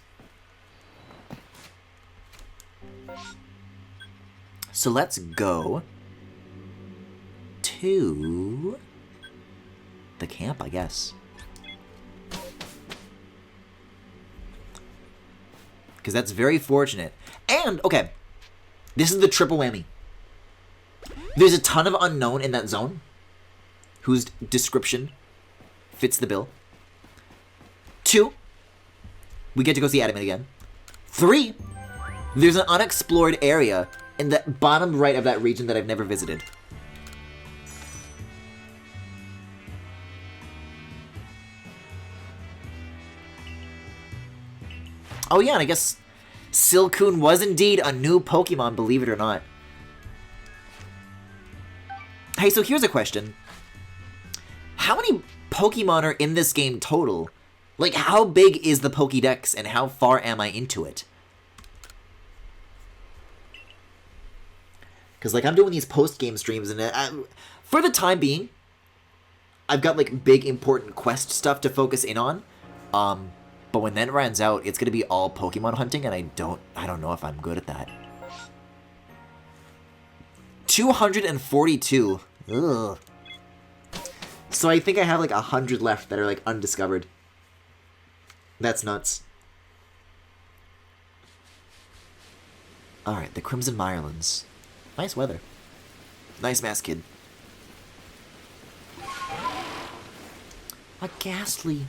So let's go to the camp, I guess. Because that's very fortunate. And, okay, this is the triple whammy. There's a ton of unknown in that zone, whose description fits the bill. 2, we get to go see Adamant again. 3, there's an unexplored area in the bottom right of that region that I've never visited. Oh yeah, and I guess Silcoon was indeed a new Pokemon, believe it or not. Hey, so here's a question. How many Pokemon are in this game total? Like, how big is the Pokédex, and how far am I into it? Because, like, I'm doing these post-game streams, and for the time being, I've got, like, big, important quest stuff to focus in on. But when that runs out, it's going to be all Pokemon hunting, and I don't know if I'm good at that. 242. Ugh. So I think I have, like, 100 left that are, like, undiscovered. That's nuts. Alright, the Crimson Mirelands. Nice weather. Nice mask, kid. A Ghastly.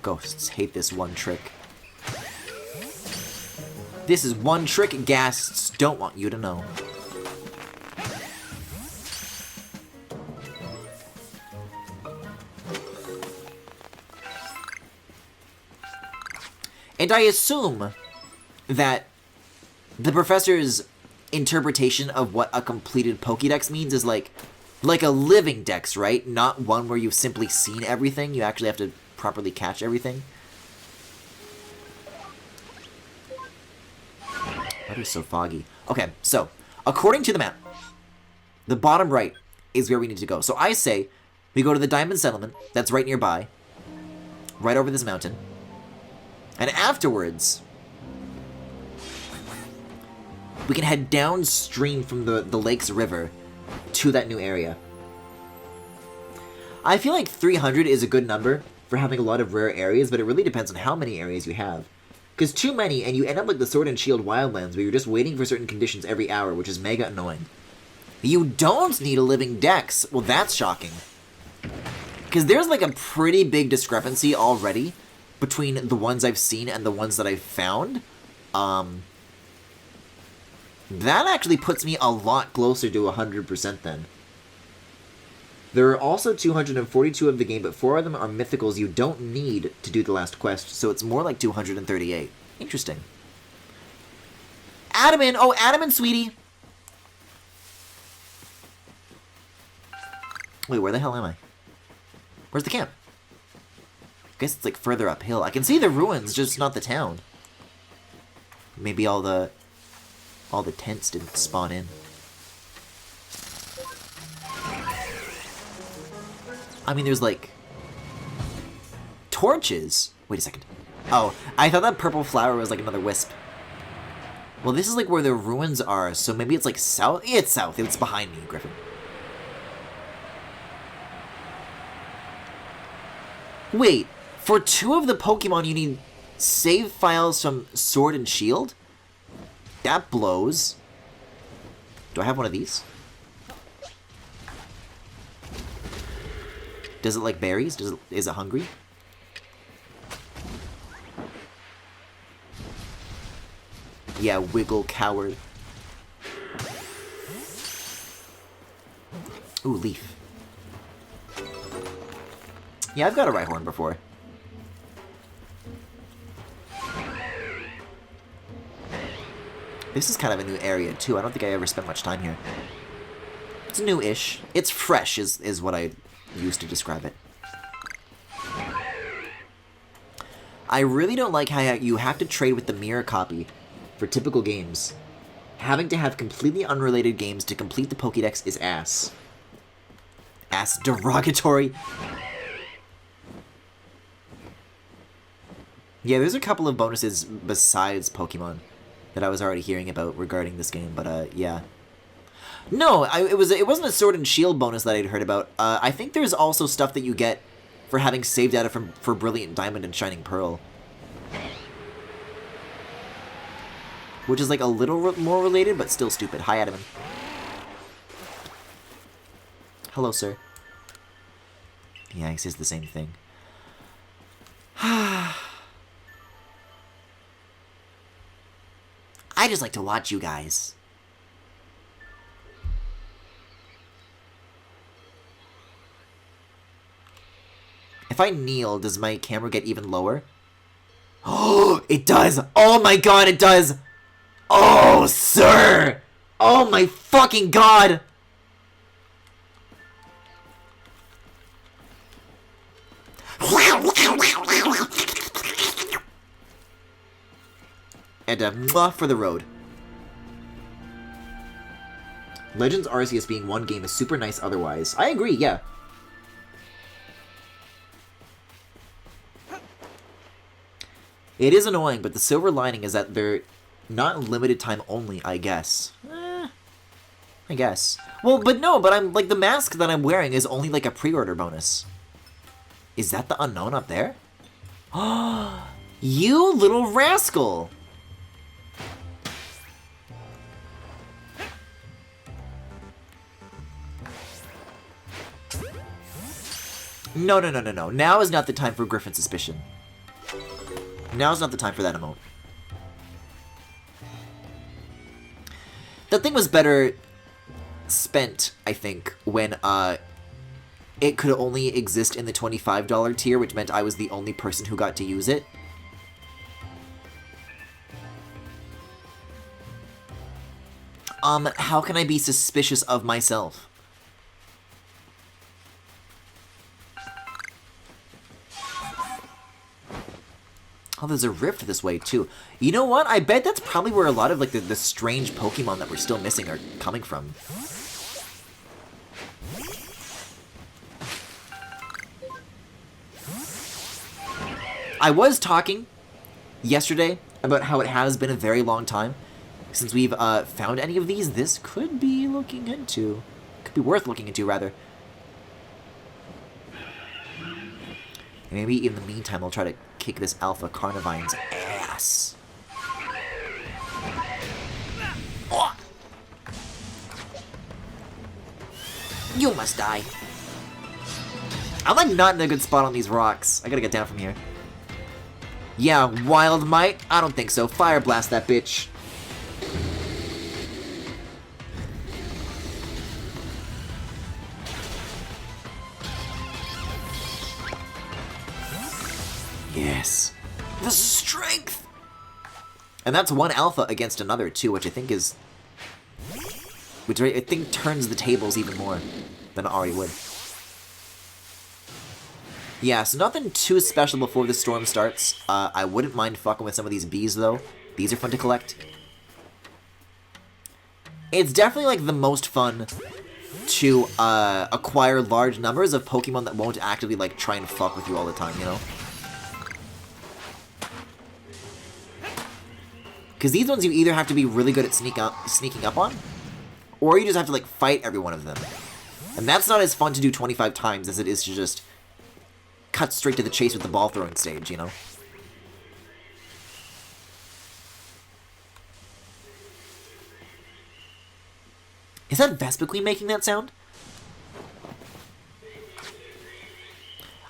Ghosts hate this one trick. This is one trick guests don't want you to know. And I assume that the professor's interpretation of what a completed Pokédex means is like a living dex, right? Not one where you've simply seen everything. You actually have to properly catch everything. Why is it so foggy? Okay, so, according to the map, the bottom right is where we need to go. So I say we go to the Diamond Settlement that's right nearby, right over this mountain. And afterwards, we can head downstream from the lake's river to that new area. I feel like 300 is a good number for having a lot of rare areas, but it really depends on how many areas you have. Because too many, and you end up like the Sword and Shield Wildlands, where you're just waiting for certain conditions every hour, which is mega annoying. You don't need a living dex. Well, that's shocking. Because there's like a pretty big discrepancy already between the ones I've seen and the ones that I've found. That actually puts me a lot closer to 100% then. There are also 242 of the game, but 4 of them are mythicals you don't need to do the last quest, so it's more like 238. Interesting. Adaman! Oh, Adaman, sweetie! Wait, where the hell am I? Where's the camp? I guess it's like further uphill. I can see the ruins, just not the town. Maybe all the tents didn't spawn in. I mean, there's like torches. Wait a second. Oh, I thought that purple flower was like another wisp. Well, this is like where the ruins are, so maybe it's like south. Yeah, it's south. It's behind me, Griffin. Wait, for 2 of the Pokemon, you need save files from Sword and Shield? That blows. Do I have one of these? Does it like berries? Is it hungry? Yeah, wiggle, coward. Ooh, leaf. Yeah, I've got a Rhyhorn before. This is kind of a new area, too. I don't think I ever spent much time here. It's new-ish. It's fresh, is what I used to describe it. I really don't like how you have to trade with the mirror copy for typical games. Having to have completely unrelated games to complete the Pokédex is ass. Ass derogatory. Yeah, there's a couple of bonuses besides Pokemon that I was already hearing about regarding this game, but yeah. No, it wasn't a Sword and Shield bonus that I'd heard about. I think there's also stuff that you get for having saved data for Brilliant Diamond and Shining Pearl. Which is like a little more related, but still stupid. Hi, Adam. Hello, sir. Yeah, he says the same thing. I just like to watch you guys. If I kneel, does my camera get even lower? Oh, it does! Oh my god, it does! Oh, sir! Oh my fucking god! And a mwah for the road. Legends Arceus being one game is super nice otherwise. I agree, yeah. It is annoying, but the silver lining is that they're not limited time only, I guess. I guess. Well, but no, but I'm like the mask that I'm wearing is only like a pre-order bonus. Is that the unknown up there? Oh, you little rascal! No, no, no, no, no. Now is not the time for Griffin Suspicion. Now's not the time for that emote. The thing was better spent, I think, when it could only exist in the $25 tier, which meant I was the only person who got to use it. How can I be suspicious of myself? Oh, there's a rift this way, too. You know what? I bet that's probably where a lot of, like, the strange Pokemon that we're still missing are coming from. I was talking yesterday about how it has been a very long time since we've found any of these. This could be looking into. Could be worth looking into, rather. Maybe in the meantime, I'll try to kick this Alpha Carnivine's ass. Oh! You must die. I'm like not in a good spot on these rocks. I gotta get down from here. Yeah, Wild Might? I don't think so. Fire blast that bitch. Yes. The strength! And that's one Alpha against another, too, which I think is... which I think turns the tables even more than it already would. Yeah, so nothing too special before the storm starts. I wouldn't mind fucking with some of these bees, though. These are fun to collect. It's definitely, like, the most fun to acquire large numbers of Pokemon that won't actively, like, try and fuck with you all the time, you know? Because these ones you either have to be really good at sneaking up on, or you just have to, like, fight every one of them. And that's not as fun to do 25 times as it is to just cut straight to the chase with the ball throwing stage, you know? Is that Vespiquen making that sound?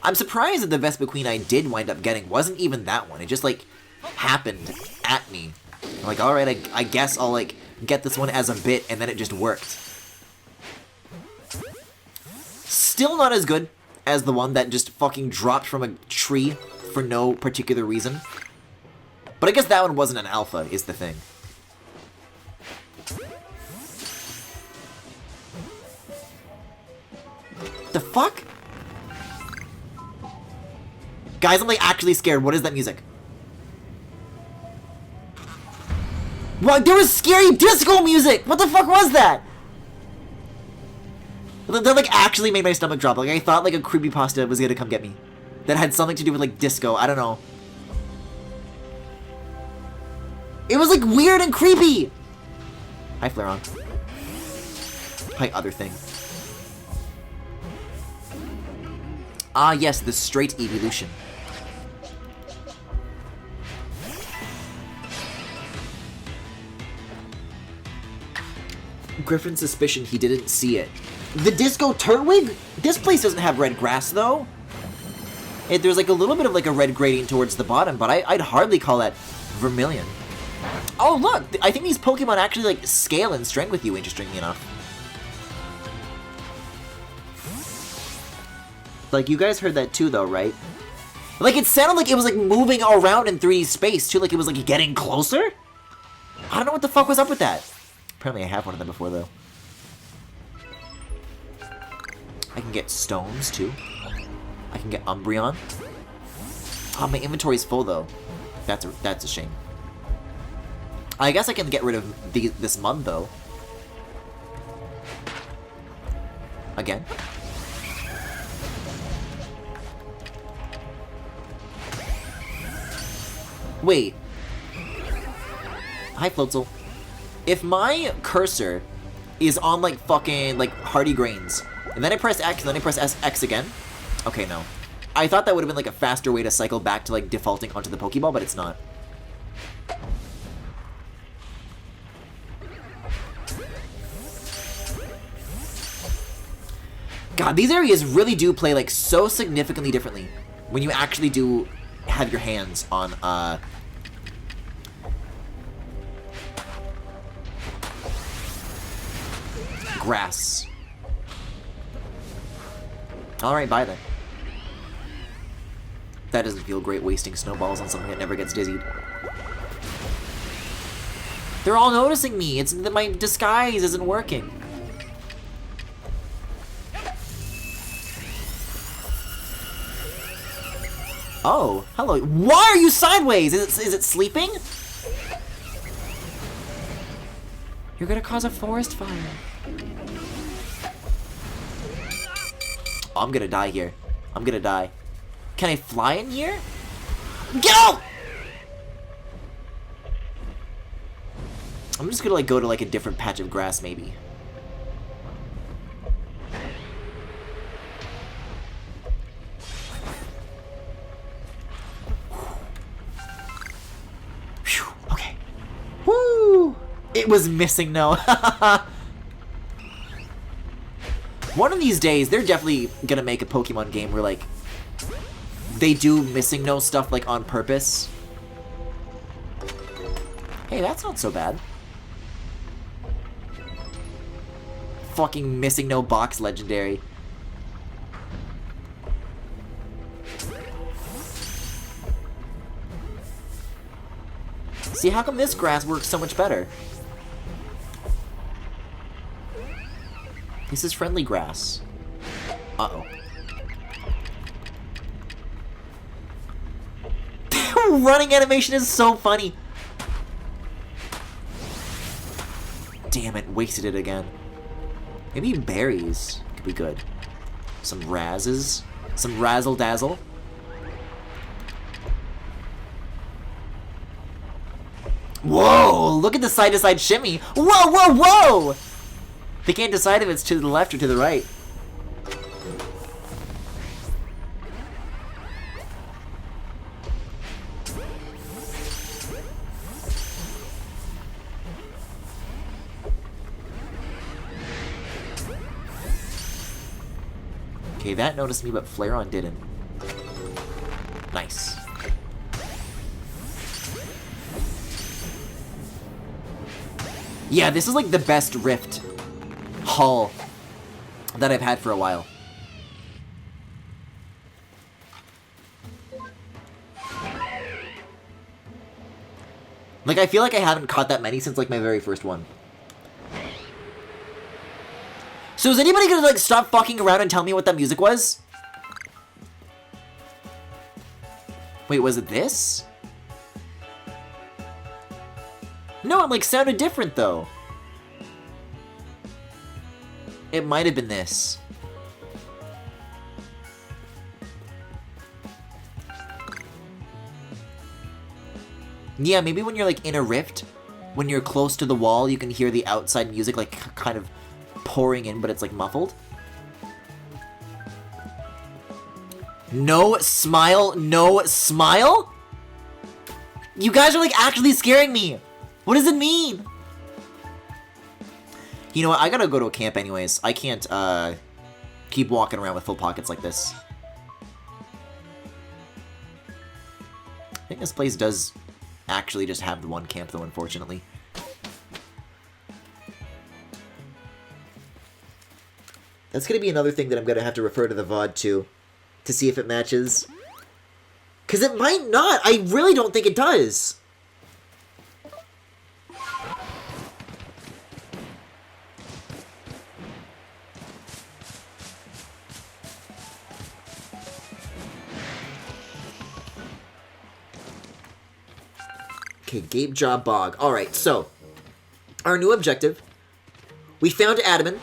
I'm surprised that the Vespiquen I did wind up getting wasn't even that one. It just, like, happened at me. I'm like, alright, I guess I'll, like, get this one as a bit, and then it just worked. Still not as good as the one that just fucking dropped from a tree for no particular reason. But I guess that one wasn't an alpha, is the thing. The fuck? Guys, I'm like actually scared. What is that music? What? There was scary disco music! What the fuck was that? That like actually made my stomach drop. Like I thought like a creepypasta was gonna come get me. That had something to do with like disco. I don't know. It was like weird and creepy! Hi, Flareon. Hi, other thing. Ah, yes, the straight evolution. Griffin's suspicion he didn't see it. The Disco Turtwig? This place doesn't have red grass, though. There's like a little bit of like a red gradient towards the bottom, but I'd hardly call that vermilion. Oh, look! I think these Pokemon actually like scale in strength with you, interestingly enough. Like, you guys heard that too, though, right? Like, it sounded like it was, like, moving around in 3D space, too. Like, it was, like, getting closer? I don't know what the fuck was up with that. Apparently, I have one of them before, though. I can get stones, too. I can get Umbreon. Oh, my inventory's full, though. That's a shame. I guess I can get rid of this mud, though. Again. Wait. Hi, Floatzel. If my cursor is on, like, fucking, like, Hardy Grains, and then I press X, and then I press X again... Okay, no. I thought that would have been, like, a faster way to cycle back to, like, defaulting onto the Pokeball, but it's not. God, these areas really do play, like, so significantly differently when you actually do have your hands on, Grass. Alright, bye then. That doesn't feel great, wasting snowballs on something that never gets dizzied. They're all noticing me. It's that my disguise isn't working. Oh, hello. Why are you sideways? Is it sleeping? You're gonna cause a forest fire. Oh, I'm gonna die here. I'm gonna die. Can I fly in here? Go! I'm just gonna like go to like a different patch of grass maybe. Whew, okay. Woo! It was missing no. One of these days, they're definitely gonna make a Pokemon game where like they do missing no stuff like on purpose. Hey, that's not so bad. Fucking missing no box legendary. See, how come this grass works so much better? This is friendly grass. Uh-oh. Running animation is so funny. Damn it, wasted it again. Maybe berries could be good. Some razzes. Some razzle-dazzle. Whoa! Look at the side-to-side shimmy. Whoa, whoa, whoa! They can't decide if it's to the left or to the right. Okay, that noticed me, but Flareon didn't. Nice. Yeah, this is like the best Rift haul that I've had for a while. Like, I feel like I haven't caught that many since like my very first one. So is anybody gonna like stop fucking around and tell me what that music was? Wait, was it this? No, it like sounded different though. It might have been this. Yeah, maybe when you're like in a rift, when you're close to the wall, you can hear the outside music like kind of pouring in, but it's like muffled. No smile, no smile? You guys are like actually scaring me. What does it mean? You know what, I gotta go to a camp anyways. I can't keep walking around with full pockets like this. I think this place does actually just have the one camp though, unfortunately. That's gonna be another thing that I'm gonna have to refer to the VOD to see if it matches. Cause it might not! I really don't think it does! Okay, Gabe Jaw Bog. Alright, so, our new objective. We found Adaman.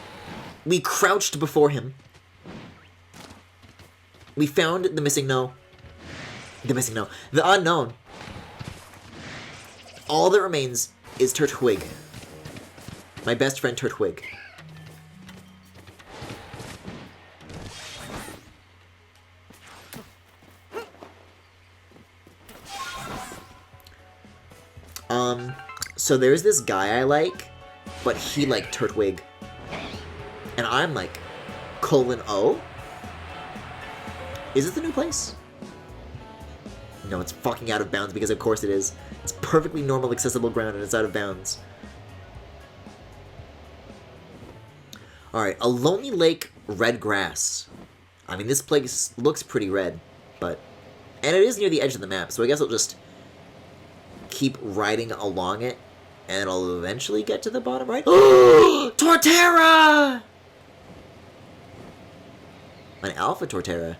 We crouched before him. We found the missing no. The unknown. All that remains is Turtwig. My best friend Turtwig. So there's this guy I like, but he liked Turtwig. And I'm like, :O? Is this the new place? No, it's fucking out of bounds because of course it is. It's perfectly normal, accessible ground and it's out of bounds. Alright, a lonely lake, red grass. I mean, this place looks pretty red, but... And it is near the edge of the map, so I guess I'll just keep riding along it, and I'll eventually get to the bottom right. Torterra! An alpha Torterra.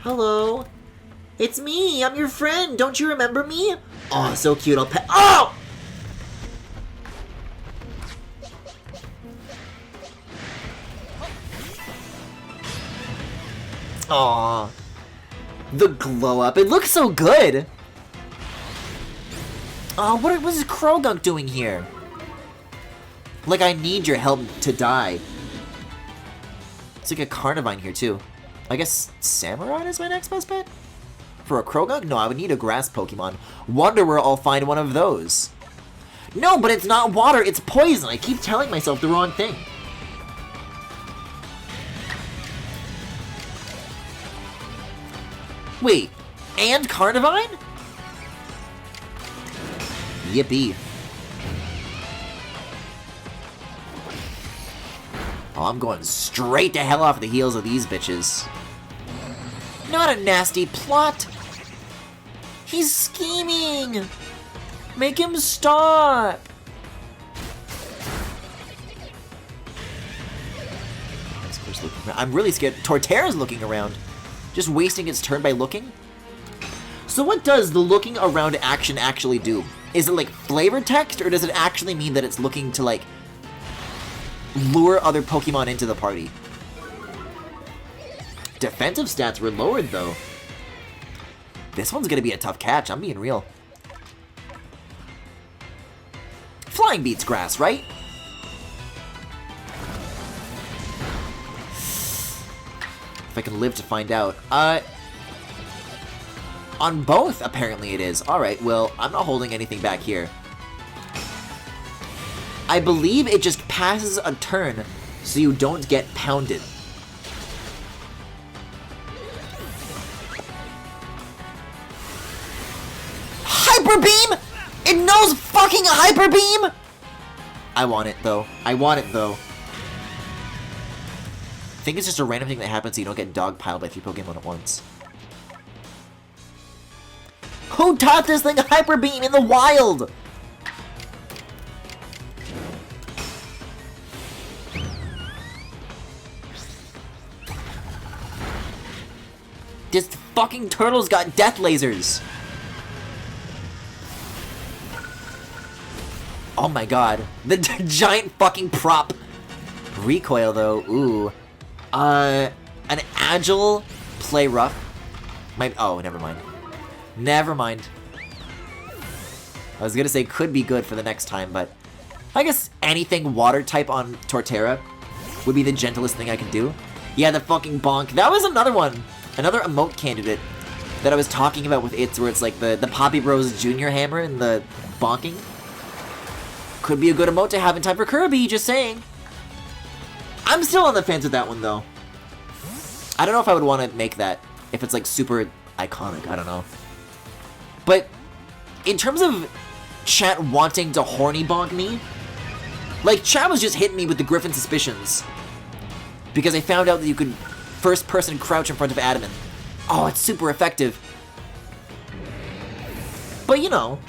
Hello. It's me, I'm your friend, don't you remember me? Oh, so cute, I'll pet- Oh! Aww. The glow up. It looks so good! Oh, what was Krogunk doing here? Like, I need your help to die. It's like a Carnivine here, too. I guess Samurott is my next best bet? For a Krogunk? No, I would need a grass Pokemon. Wonder where I'll find one of those. No, but it's not water, it's poison! I keep telling myself the wrong thing. Wait, and Carnivine? Yippee. Oh, I'm going straight to hell off the heels of these bitches. Not a nasty plot. He's scheming. Make him stop. I'm really scared. Torterra's looking around. Just wasting its turn by looking? So what does the looking around action actually do? Is it like flavor text, or does it actually mean that it's looking to like lure other Pokemon into the party? Defensive stats were lowered though. This one's gonna be a tough catch, I'm being real. Flying beats grass, right? If I can live to find out. On both, apparently it is. Alright, well, I'm not holding anything back here. I believe it just passes a turn so you don't get pounded. Hyper Beam! It knows fucking Hyper Beam! I want it, though. I want it, though. I think it's just a random thing that happens so you don't get dogpiled by 3 Pokemon at once. Who taught this thing Hyper Beam in the wild? This fucking turtle's got death lasers. Oh my god. The giant fucking prop. Recoil though, ooh. An agile play rough. Oh, never mind. Never mind. I was gonna say could be good for the next time, but I guess anything water type on Torterra would be the gentlest thing I could do. Yeah, the fucking bonk. That was another one. Another emote candidate that I was talking about with it, where it's like the Poppy Bros Junior hammer and the bonking. Could be a good emote to have in time for Kirby, just saying. I'm still on the fence with that one, though. I don't know if I would want to make that, if it's, like, super iconic. I don't know. But, in terms of chat wanting to horny bonk me, like, chat was just hitting me with the Griffin suspicions. Because I found out that you could first-person crouch in front of Adamant. Oh, it's super effective. But, you know.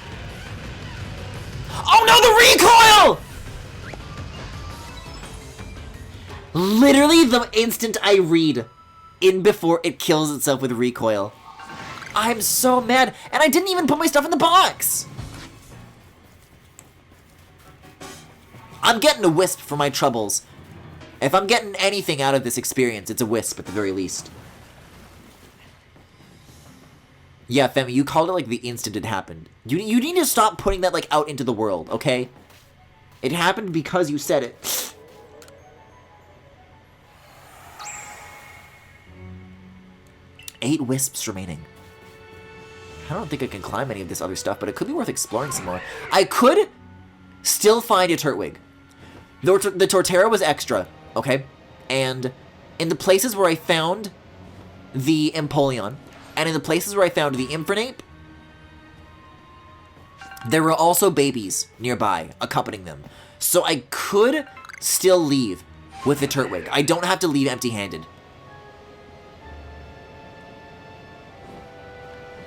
Oh no, the recoil! Literally the instant I read in before it kills itself with recoil. I'm so mad, and I didn't even put my stuff in the box! I'm getting a wisp for my troubles. If I'm getting anything out of this experience, it's a wisp at the very least. Yeah, Femi, you called it like the instant it happened. You need to stop putting that like out into the world, okay? It happened because you said it. 8 wisps remaining. I don't think I can climb any of this other stuff, but it could be worth exploring some more. I could still find a Turtwig. The Torterra was extra, okay? And in the places where I found the Empoleon, and in the places where I found the Infernape, There were also babies nearby accompanying them. So I could still leave with the Turtwig. I don't have to leave empty-handed.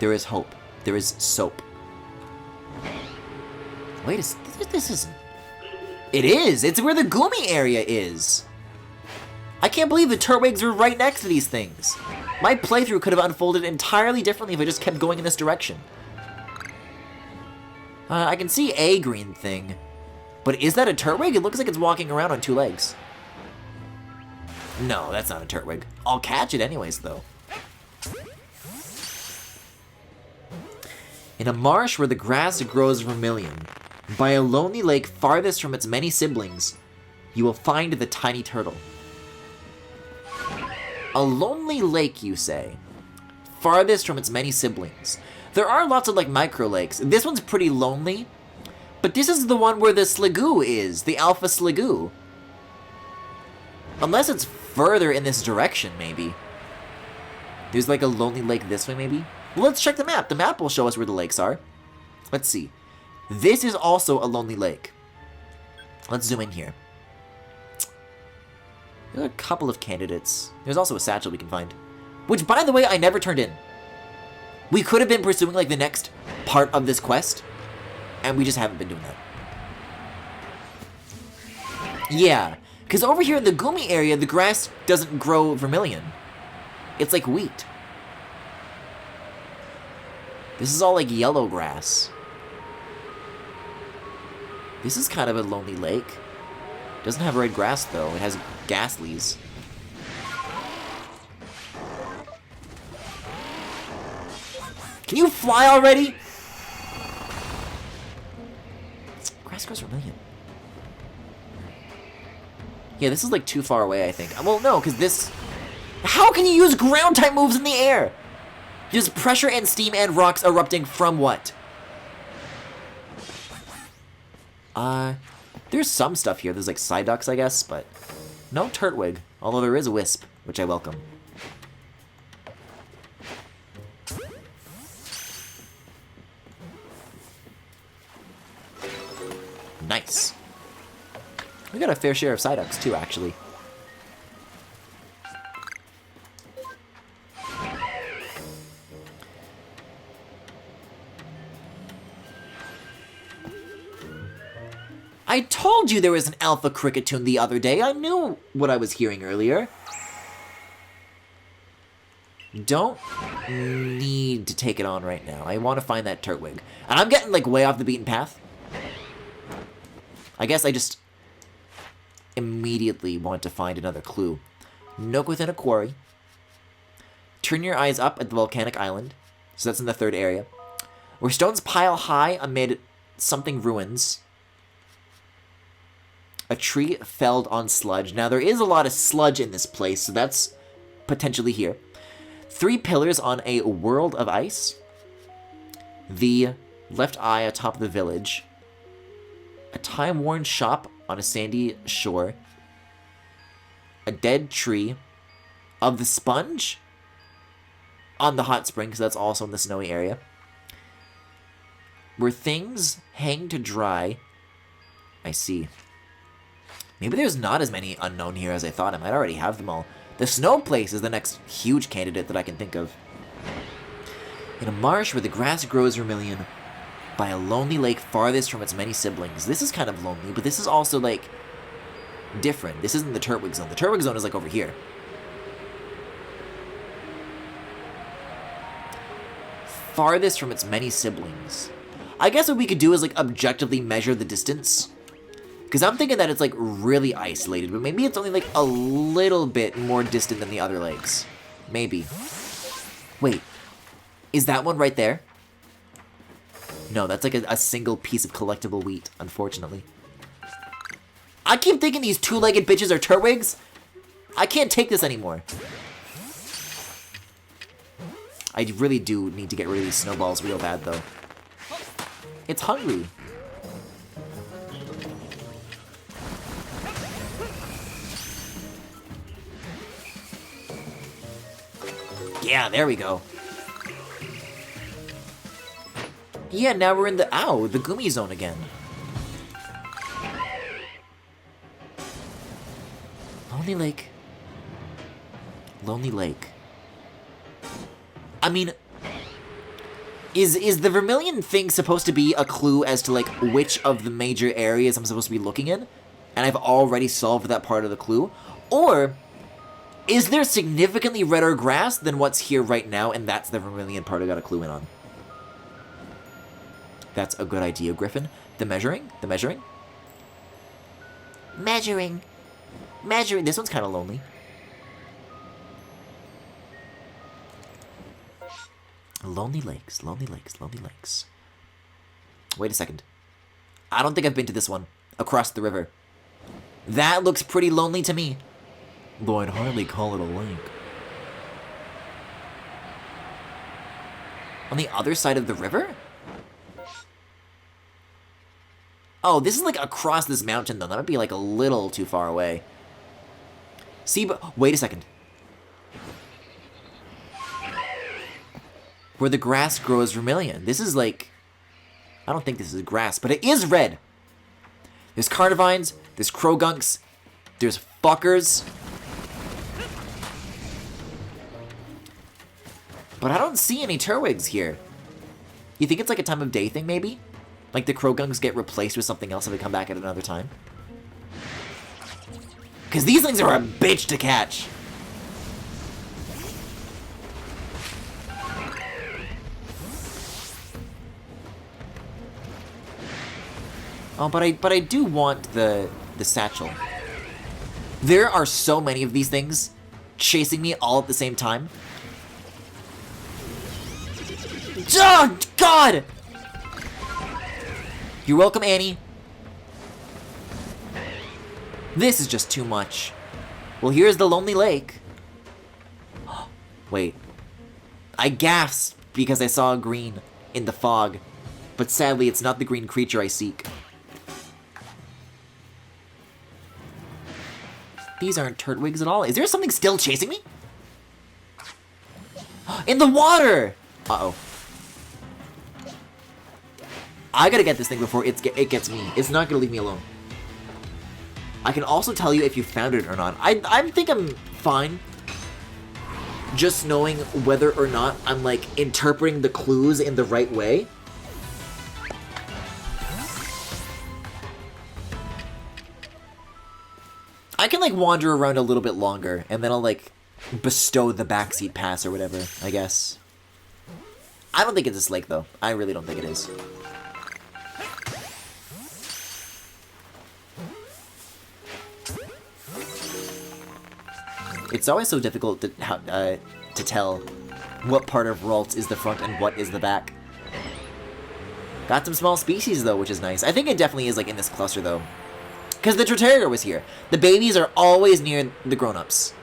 There is hope. There is soap. Wait, this isn't... It is! It's where the Goomy area is! I can't believe the Turtwigs were right next to these things. My playthrough could have unfolded entirely differently if I just kept going in this direction. I can see a green thing. But is that a Turtwig? It looks like it's walking around on 2 legs. No, that's not a Turtwig. I'll catch it anyways, though. In a marsh where the grass grows vermilion, by a lonely lake farthest from its many siblings, you will find the tiny turtle. A lonely lake, you say? Farthest from its many siblings. There are lots of, like, micro lakes. This one's pretty lonely, but this is the one where the Sligoo is, the Alpha Sligoo. Unless it's further in this direction, maybe. There's, like, a lonely lake this way, maybe? Well, let's check the map. The map will show us where the lakes are. Let's see. This is also a lonely lake. Let's zoom in here. There are a couple of candidates. There's also a satchel we can find. Which, by the way, I never turned in. We could have been pursuing, like, the next part of this quest. And we just haven't been doing that. Yeah. Because over here in the Goomy area, the grass doesn't grow vermilion. It's like wheat. This is all like yellow grass. This is kind of a lonely lake. Doesn't have red grass, though. It has Ghastlies. Can you fly already? Grass grows vermilion. Yeah, this is like too far away, I think. Well, no, because this... How can you use ground-type moves in the air? Just pressure and steam and rocks erupting from what? There's some stuff here. There's like Psyducks, I guess, but no Turtwig. Although there is a Wisp, which I welcome. Nice. We got a fair share of Psyducks too, actually. I told you there was an Alpha Cricketune the other day. I knew what I was hearing earlier. Don't need to take it on right now. I want to find that Turtwig. And I'm getting, like, way off the beaten path. I guess I just immediately want to find another clue. Nook within a quarry. Turn your eyes up at the volcanic island. So that's in the 3rd area. Where stones pile high amid something ruins. A tree felled on sludge. Now, there is a lot of sludge in this place, so that's potentially here. 3 pillars on a world of ice. The left eye atop the village. A time-worn shop on a sandy shore. A dead tree. Of the sponge on the hot spring, because that's also in the snowy area. Where things hang to dry. I see. Maybe there's not as many unknown here as I thought. I might already have them all. The snow place is the next huge candidate that I can think of. In a marsh where the grass grows vermilion, by a lonely lake farthest from its many siblings. This is kind of lonely, but this is also, like, different. This isn't the Turtwig Zone. The Turtwig Zone is, like, over here. Farthest from its many siblings. I guess what we could do is, like, objectively measure the distance. Because I'm thinking that it's, like, really isolated, but maybe it's only, like, a little bit more distant than the other lakes. Maybe. Wait. Is that one right there? No, that's, like, a single piece of collectible wheat, unfortunately. I keep thinking these 2-legged bitches are Turtwigs. I can't take this anymore. I really do need to get rid of these snowballs real bad, though. It's hungry. Yeah, there we go. Yeah, now we're in the Gumi zone again. Lonely Lake. Lonely Lake. I mean, is the Vermilion thing supposed to be a clue as to, like, which of the major areas I'm supposed to be looking in? And I've already solved that part of the clue? Or is there significantly redder grass than what's here right now, and that's the Vermilion part I got a clue in on? That's a good idea, Griffin. The measuring? The measuring? Measuring. Measuring. This one's kind of lonely. Lonely lakes, lonely lakes, lonely lakes. Wait a second. I don't think I've been to this one. Across the river. That looks pretty lonely to me. Though I'd hardly call it a lake. On the other side of the river? Oh, this is like across this mountain though. That would be like a little too far away. See, but wait a second. Where the grass grows vermilion. This is like, I don't think this is grass, but it is red. There's carnivines, there's crogunks, there's fuckers. But I don't see any turtwigs here. You think it's like a time of day thing, maybe? Like the crogunks get replaced with something else and they come back at another time? Because these things are a bitch to catch. Oh, but I do want the satchel. There are so many of these things chasing me all at the same time. Oh, God! You're welcome, Annie. This is just too much. Well, here's the Lonely Lake. Wait. I gasped because I saw a green in the fog. But sadly, it's not the green creature I seek. These aren't turtwigs at all. Is there something still chasing me? In the water! Uh-oh. I gotta get this thing before it gets me. It's not gonna leave me alone. I can also tell you if you found it or not. I think I'm fine. Just knowing whether or not I'm, like, interpreting the clues in the right way. I can, like, wander around a little bit longer, and then I'll, like, bestow the backseat pass or whatever, I guess. I don't think it's this lake, though. I really don't think it is. It's always so difficult to tell what part of Ralts is the front and what is the back. Got some small species, though, which is nice. I think it definitely is, like, in this cluster, though. Because the Troterior was here. The babies are always near the grown-ups.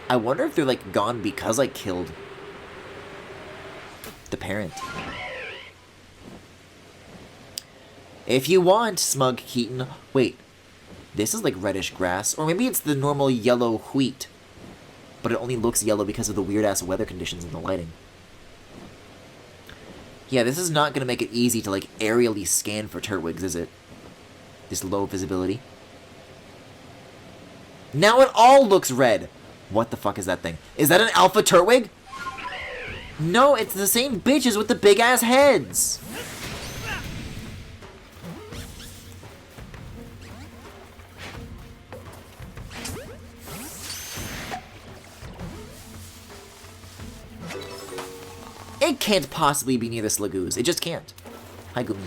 I wonder if they're, like, gone because I killed the parent. If you want, Smug Keaton. Wait. This is like reddish grass, or maybe it's the normal yellow wheat. But it only looks yellow because of the weird-ass weather conditions and the lighting. Yeah, this is not going to make it easy to, like, aerially scan for turtwigs, is it? This low visibility. Now it all looks red! What the fuck is that thing? Is that an alpha turtwig? No, it's the same bitches with the big-ass heads! It can't possibly be near this Lagoose. It just can't. Hi, Gumi.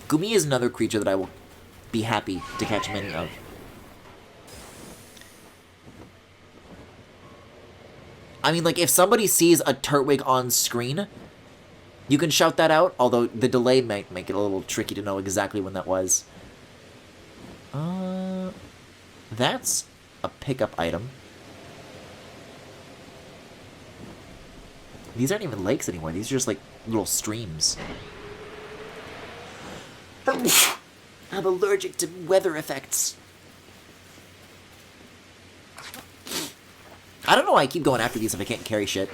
Gumi is another creature that I will be happy to catch many of. I mean, like, if somebody sees a turtwig on screen, you can shout that out, although the delay might make it a little tricky to know exactly when that was. That's a pickup item. These aren't even lakes anymore. These are just, like, little streams. I'm allergic to weather effects. I don't know why I keep going after these if I can't carry shit.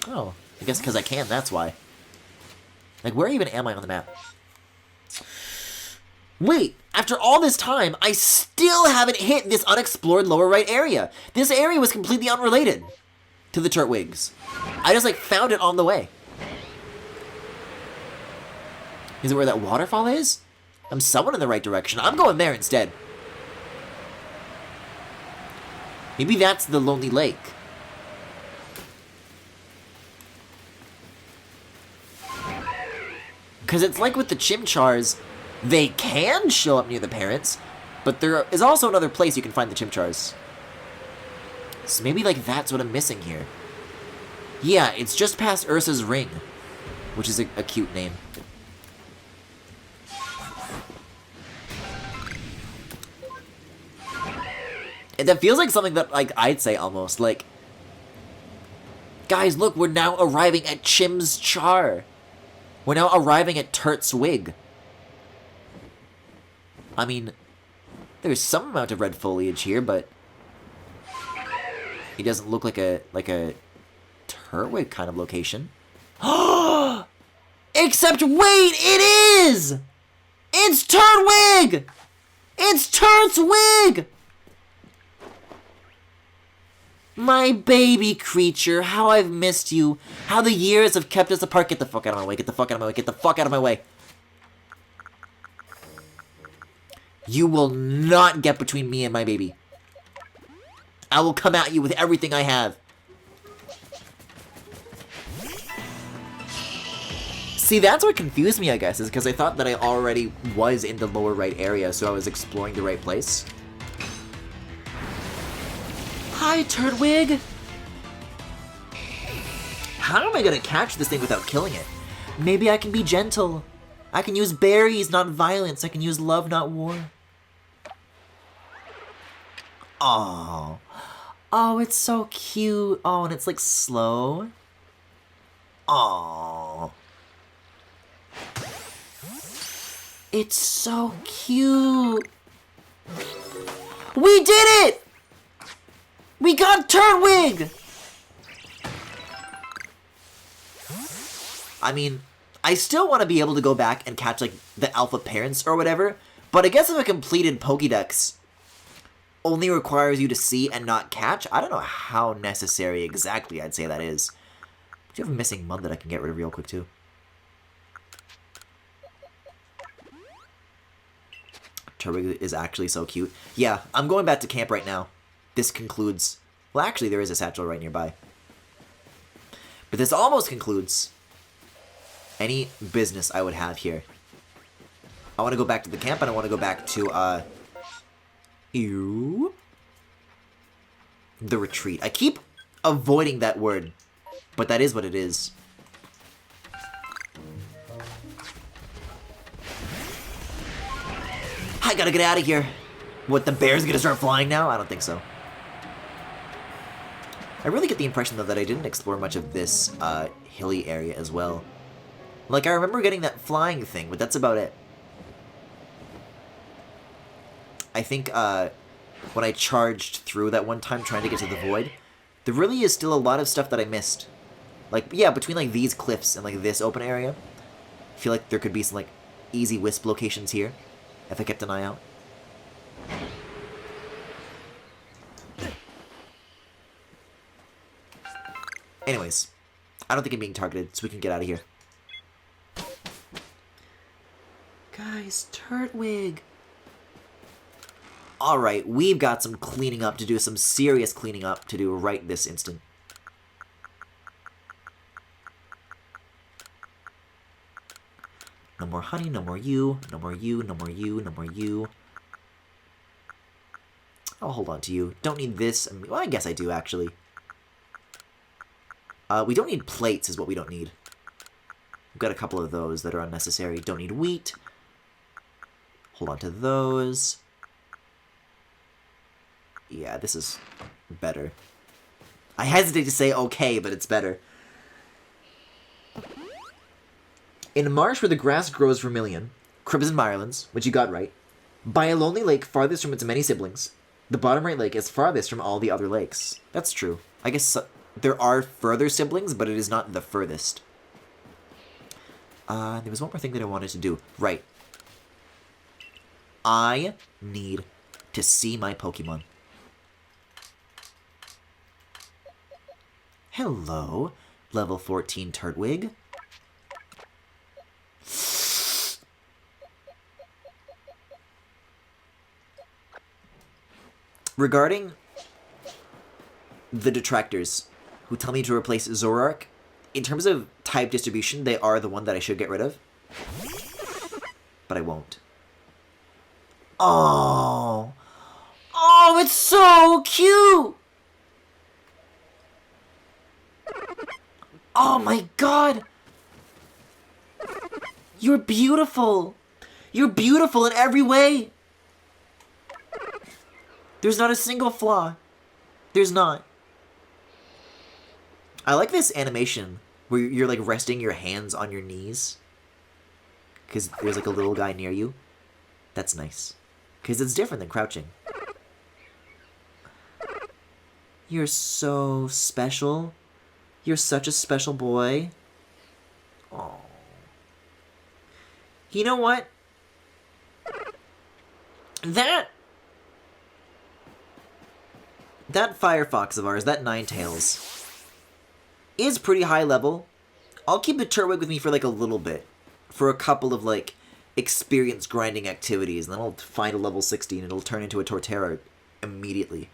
Oh, I guess because I can, that's why. Like, where even am I on the map? Wait, after all this time, I still haven't hit this unexplored lower right area. This area was completely unrelated to the Turtwigs. I just, like, found it on the way. Is it where that waterfall is? I'm somewhat in the right direction. I'm going there instead. Maybe that's the Lonely Lake. Because it's like with the Chimchars, they can show up near the parents, but there is also another place you can find the Chimchars. So maybe, like, that's what I'm missing here. Yeah, it's just past Ursa's Ring, which is a cute name. And that feels like something that, like, I'd say almost, like, guys, look, we're now arriving at Chim's Char. We're now arriving at Turt's Wig. I mean, there's some amount of red foliage here, but it doesn't look like a Turtwig kind of location. Except, wait, it is! It's Turtwig! It's Turt's Wig! My baby creature, how I've missed you. How the years have kept us apart. Get the fuck out of my way, get the fuck out of my way, get the fuck out of my way. You will not get between me and my baby. I will come at you with everything I have. See, that's what confused me, I guess, is because I thought that I already was in the lower right area, so I was exploring the right place. Hi, Turtwig! How am I gonna catch this thing without killing it? Maybe I can be gentle. I can use berries, not violence. I can use love, not war. Oh, oh, it's so cute. Oh, and it's like slow. Oh, it's so cute. We did it! We got Turtwig! I mean, I still want to be able to go back and catch, like, the alpha parents or whatever, but I guess if a completed Pokédex only requires you to see and not catch, I don't know how necessary exactly I'd say that is. Do you have a missing mud that I can get rid of real quick, too? Turtwig is actually so cute. Yeah, I'm going back to camp right now. This concludes... Well, actually, there is a satchel right nearby. But this almost concludes any business I would have here. I want to go back to the camp, and I want to go back to, the retreat. I keep avoiding that word, but that is what it is. I gotta get out of here. What, the bear's gonna start flying now? I don't think so. I really get the impression, though, that I didn't explore much of this hilly area as well. Like, I remember getting that flying thing, but that's about it. I think when I charged through that one time trying to get to the void, there really is still a lot of stuff that I missed. Like, yeah, between, like, these cliffs and, like, this open area, I feel like there could be some, like, easy wisp locations here, if I kept an eye out. Anyways, I don't think I'm being targeted, so we can get out of here. Guys, Turtwig! Alright, we've got some cleaning up to do, some serious cleaning up to do right this instant. No more honey, no more you, no more you, no more you, no more you. I'll hold on to you. Don't need this. Well, I guess I do, actually. We don't need plates is what we don't need. We've got a couple of those that are unnecessary. Don't need wheat. Hold on to those. Yeah, this is better. I hesitate to say okay, but it's better. In a marsh where the grass grows vermilion, Crimson Mirelands, which you got right, by a lonely lake farthest from its many siblings, the bottom right lake is farthest from all the other lakes. That's true. I guess There are further siblings, but it is not the furthest. There was one more thing that I wanted to do. Right. I need to see my Pokemon. Hello, level 14 Turtwig. Regarding the detractors who tell me to replace Zoroark, in terms of type distribution, they are the one that I should get rid of. But I won't. Oh. Oh, it's so cute! Oh my god! You're beautiful! You're beautiful in every way! There's not a single flaw. There's not. I like this animation where you're like resting your hands on your knees. Because there's like a little guy near you. That's nice. Because it's different than crouching. You're so special. You're such a special boy. Oh. You know what? That Firefox of ours, that Ninetales, is pretty high level. I'll keep a Turtwig with me for like a little bit. For a couple of like experience grinding activities. And then I'll find a level 60 and it'll turn into a Torterra immediately.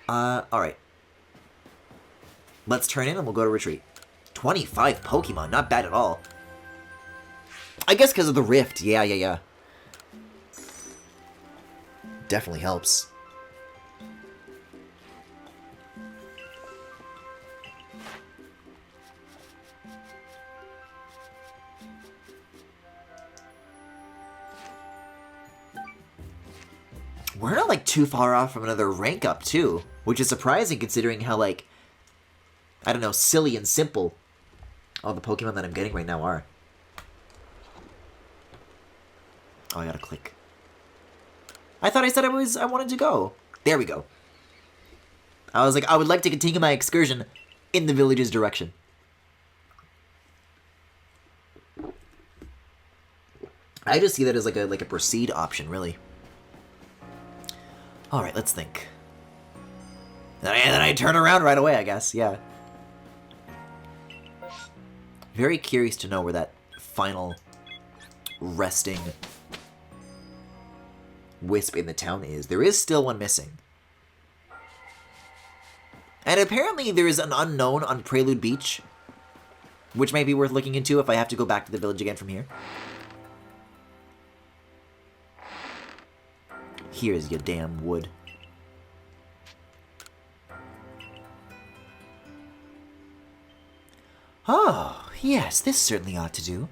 Alright. Let's turn in and we'll go to retreat. 25 Pokemon, not bad at all. I guess because of the Rift. Yeah. Definitely helps. We're not, like, too far off from another rank up, too. Which is surprising considering how, like, I don't know, silly and simple all the Pokemon that I'm getting right now are. Oh, I gotta click. I thought I said I wanted to go. There we go. I was like, I would like to continue my excursion in the village's direction. I just see that as like a proceed option, really. Alright, let's think. Then I turn around right away, I guess, yeah. Very curious to know where that final resting wisp in the town is. There is still one missing. And apparently there is an unknown on Prelude Beach, which might be worth looking into if I have to go back to the village again from here. Here's your damn wood. Oh, yes, this certainly ought to do.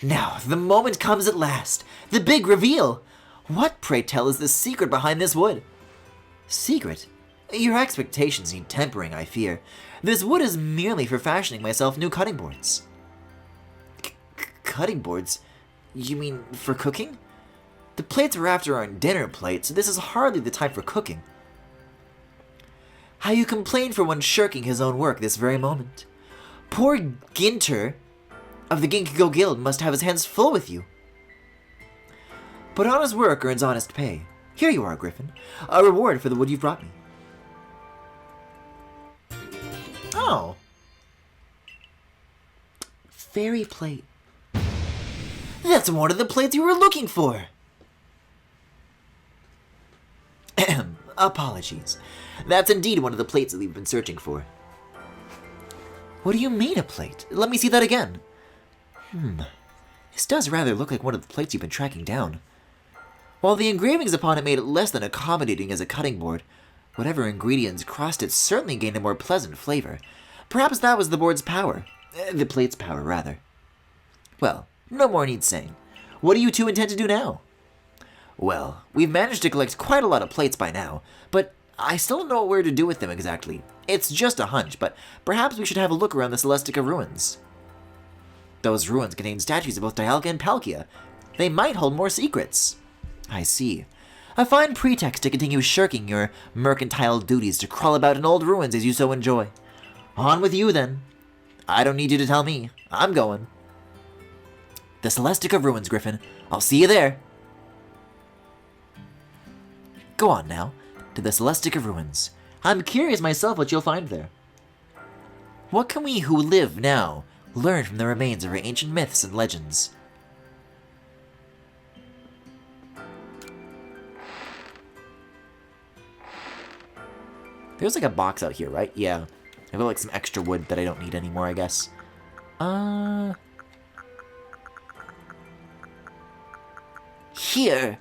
Now, the moment comes at last. The big reveal. What, pray tell, is the secret behind this wood? Secret? Your expectations need tempering, I fear. This wood is merely for fashioning myself new cutting boards. Cutting boards? You mean for cooking? The plates we're after aren't dinner plates, so this is hardly the time for cooking. How you complain for one shirking his own work this very moment. Poor Ginter of the Ginkgo Guild must have his hands full with you. But honest work earns honest pay. Here you are, Griffin. A reward for the wood you've brought me. Oh. Fairy plate. That's one of the plates you were looking for. Apologies. That's indeed one of the plates that we've been searching for. What do you mean, a plate? Let me see that again. This does rather look like one of the plates you've been tracking down. While the engravings upon it made it less than accommodating as a cutting board, whatever ingredients crossed it certainly gained a more pleasant flavor. Perhaps that was the board's power. The plate's power, rather. Well, no more needs saying. What do you two intend to do now? Well, we've managed to collect quite a lot of plates by now, but I still don't know where to do with them exactly. It's just a hunch, but perhaps we should have a look around the Celestica ruins. Those ruins contain statues of both Dialga and Palkia. They might hold more secrets. I see. A fine pretext to continue shirking your mercantile duties to crawl about in old ruins as you so enjoy. On with you, then. I don't need you to tell me. I'm going. The Celestica Ruins, Griffin. I'll see you there. Go on now, to the Celestica Ruins. I'm curious myself what you'll find there. What can we who live now learn from the remains of our ancient myths and legends? There's like a box out here, right? Yeah. I've got like some extra wood that I don't need anymore, I guess. Here.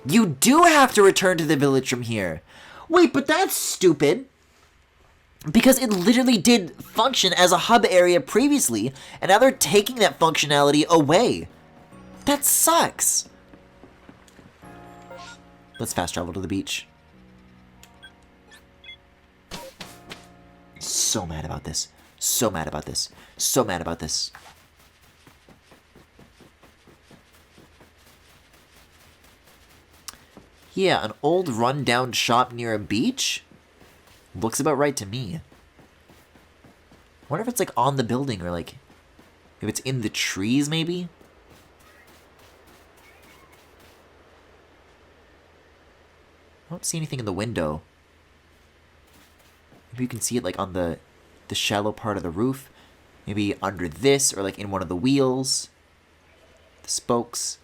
You do have to return to the village from here. Wait, but that's stupid. Because it literally did function as a hub area previously, and now they're taking that functionality away. That sucks. Let's fast travel to the beach. So mad about this. So mad about this. So mad about this. Yeah, an old run-down shop near a beach? Looks about right to me. Wonder if it's like on the building or like if it's in the trees maybe? I don't see anything in the window. Maybe you can see it like on the shallow part of the roof. Maybe under this or like in one of the wheels. The spokes.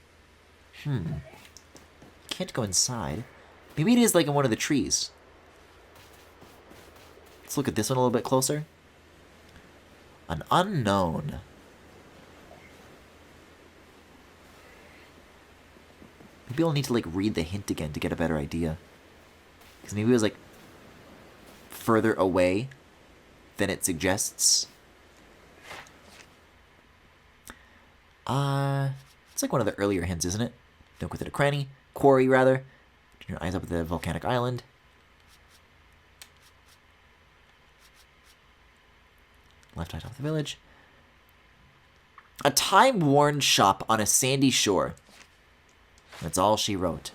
Can't go inside. Maybe it is like in one of the trees. Let's look at this one a little bit closer. An unknown. Maybe I'll need to like read the hint again to get a better idea. Because maybe it was like further away than it suggests. It's like one of the earlier hints, isn't it? Don't go through the cranny. Quarry, rather. Turn your eyes up at the volcanic island. Left eye top of the village. A time-worn shop on a sandy shore. That's all she wrote.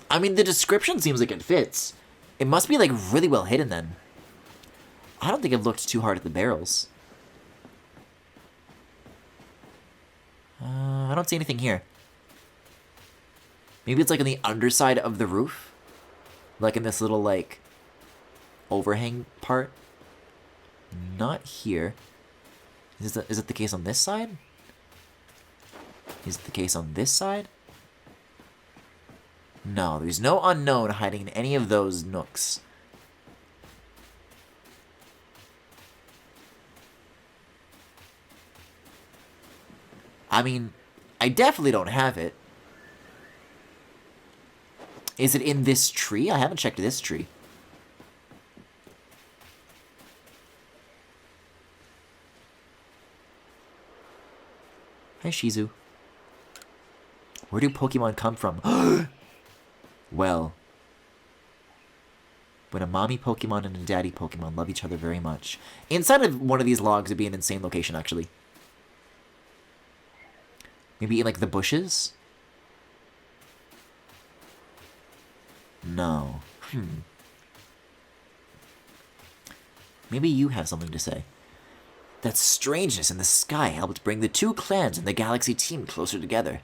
I mean, the description seems like it fits. It must be, like, really well hidden, then. I don't think I've looked too hard at the barrels. I don't see anything here. Maybe it's, like, on the underside of the roof? Like, in this little, like, overhang part? Not here. Is it the case on this side? Is it the case on this side? No, there's no unknown hiding in any of those nooks. I mean, I definitely don't have it. Is it in this tree? I haven't checked this tree. Hi, Shizu. Where do Pokemon come from? Well, when a mommy Pokemon and a daddy Pokemon love each other very much. Inside of one of these logs would be an insane location, actually. Maybe in, like, the bushes? No. Maybe you have something to say. That strangeness in the sky helped bring the two clans and the Galaxy team closer together.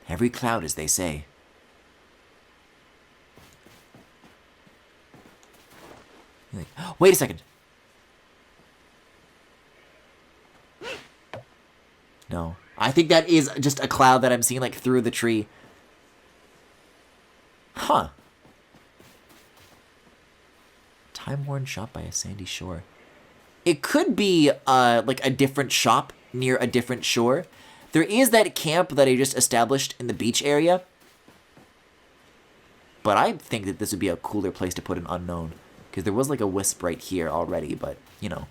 Every cloud, as they say. You're like, wait a second. No. I think that is just a cloud that I'm seeing, like, through the tree. Huh. Time-worn shop by a sandy shore. It could be, like, a different shop near a different shore. There is that camp that I just established in the beach area. But I think that this would be a cooler place to put an unknown. Because there was, like, a wisp right here already, but, you know.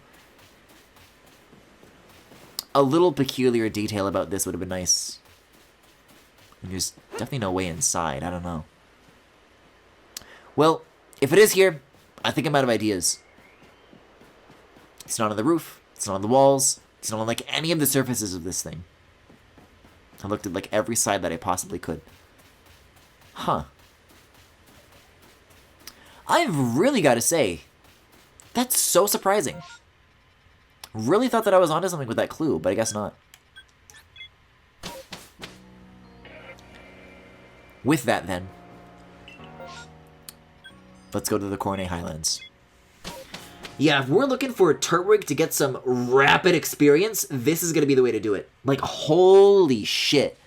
A little peculiar detail about this would have been nice. And there's definitely no way inside. I don't know. Well, if it is here, I think I'm out of ideas. It's not on the roof. It's not on the walls. It's not on, like, any of the surfaces of this thing. I looked at, like, every side that I possibly could. Huh. I've really got to say, that's so surprising. Really thought that I was onto something with that clue, but I guess not. With that, then, let's go to the Cornet Highlands. Yeah, if we're looking for a Turtwig to get some rapid experience, this is going to be the way to do it. Like, holy shit.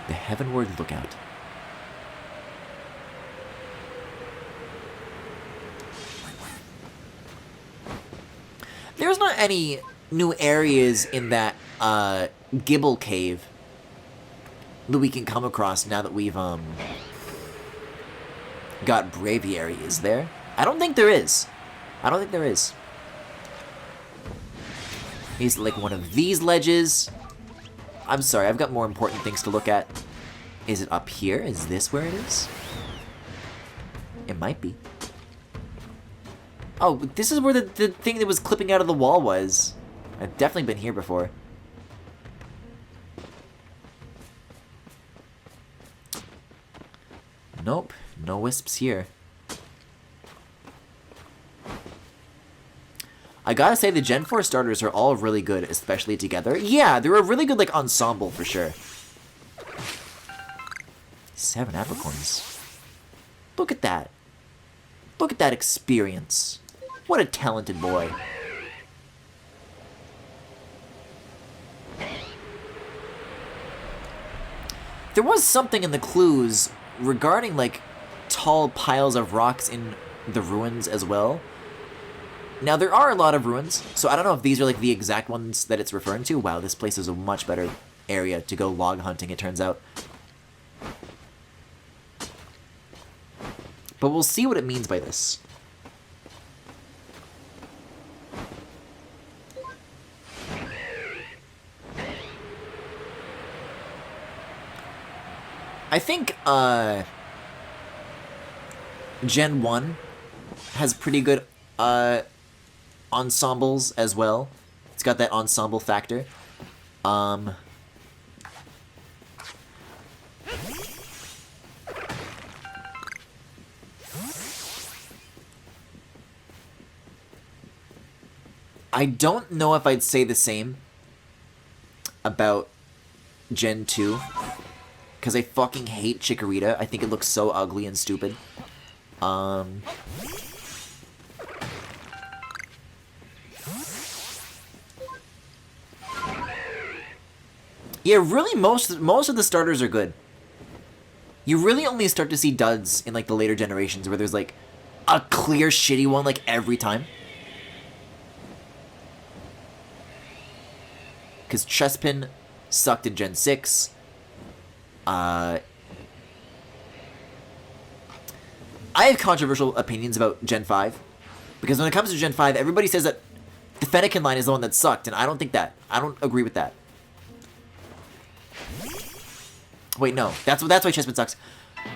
The Heavenward Lookout. There's not any new areas in that Gibble Cave that we can come across now that we've got Braviary, is there? I don't think there is. I don't think there is. He's like one of these ledges. I'm sorry, I've got more important things to look at. Is it up here? Is this where it is? It might be. Oh, this is where the thing that was clipping out of the wall was. I've definitely been here before. Nope, no wisps here. I gotta say, the Gen 4 starters are all really good, especially together. Yeah, they're a really good, like, ensemble, for sure. 7 apricorns. Look at that. Look at that experience. What a talented boy. There was something in the clues regarding, like, tall piles of rocks in the ruins as well. Now, there are a lot of ruins, so I don't know if these are, like, the exact ones that it's referring to. Wow, this place is a much better area to go log hunting, it turns out. But we'll see what it means by this. I think, Gen 1 has pretty good, ensembles as well. It's got that ensemble factor. I don't know if I'd say the same about Gen 2. Because I fucking hate Chikorita. I think it looks so ugly and stupid. Yeah, really, most of the starters are good. You really only start to see duds in, like, the later generations where there's, like, a clear shitty one, like, every time. Because Chespin sucked in Gen 6. I have controversial opinions about Gen 5. Because when it comes to Gen 5, everybody says that the Fennekin line is the one that sucked, and I don't think that. I don't agree with that. Wait, no. That's why Chespin sucks.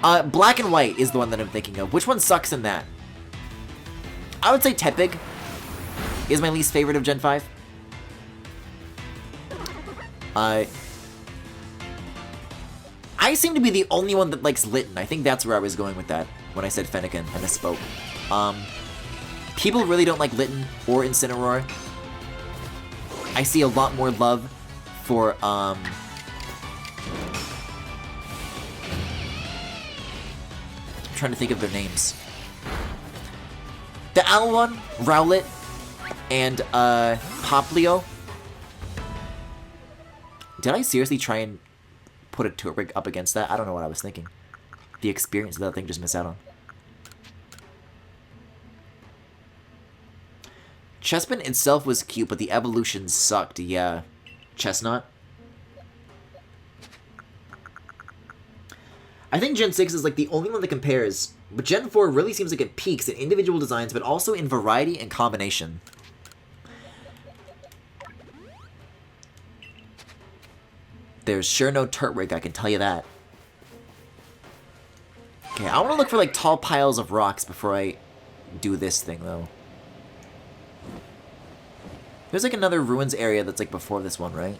Black and White is the one that I'm thinking of. Which one sucks in that? I would say Tepig is my least favorite of Gen 5. I seem to be the only one that likes Litten. I think that's where I was going with that when I said Fennekin. I misspoke. People really don't like Litten or Incineroar. I see a lot more love for, I'm trying to think of their names. The Owl one, Rowlet, and, Poplio. Did I seriously try and put a Turtwig up against that? I don't know what I was thinking. The experience that thing just missed out on. Chespin itself was cute, but the evolution sucked, yeah. Chestnut? I think Gen 6 is like the only one that compares, but Gen 4 really seems like it peaks in individual designs, but also in variety and combination. There's sure no Turtwig, I can tell you that. Okay, I want to look for, like, tall piles of rocks before I do this thing, though. There's, like, another ruins area that's, like, before this one, right?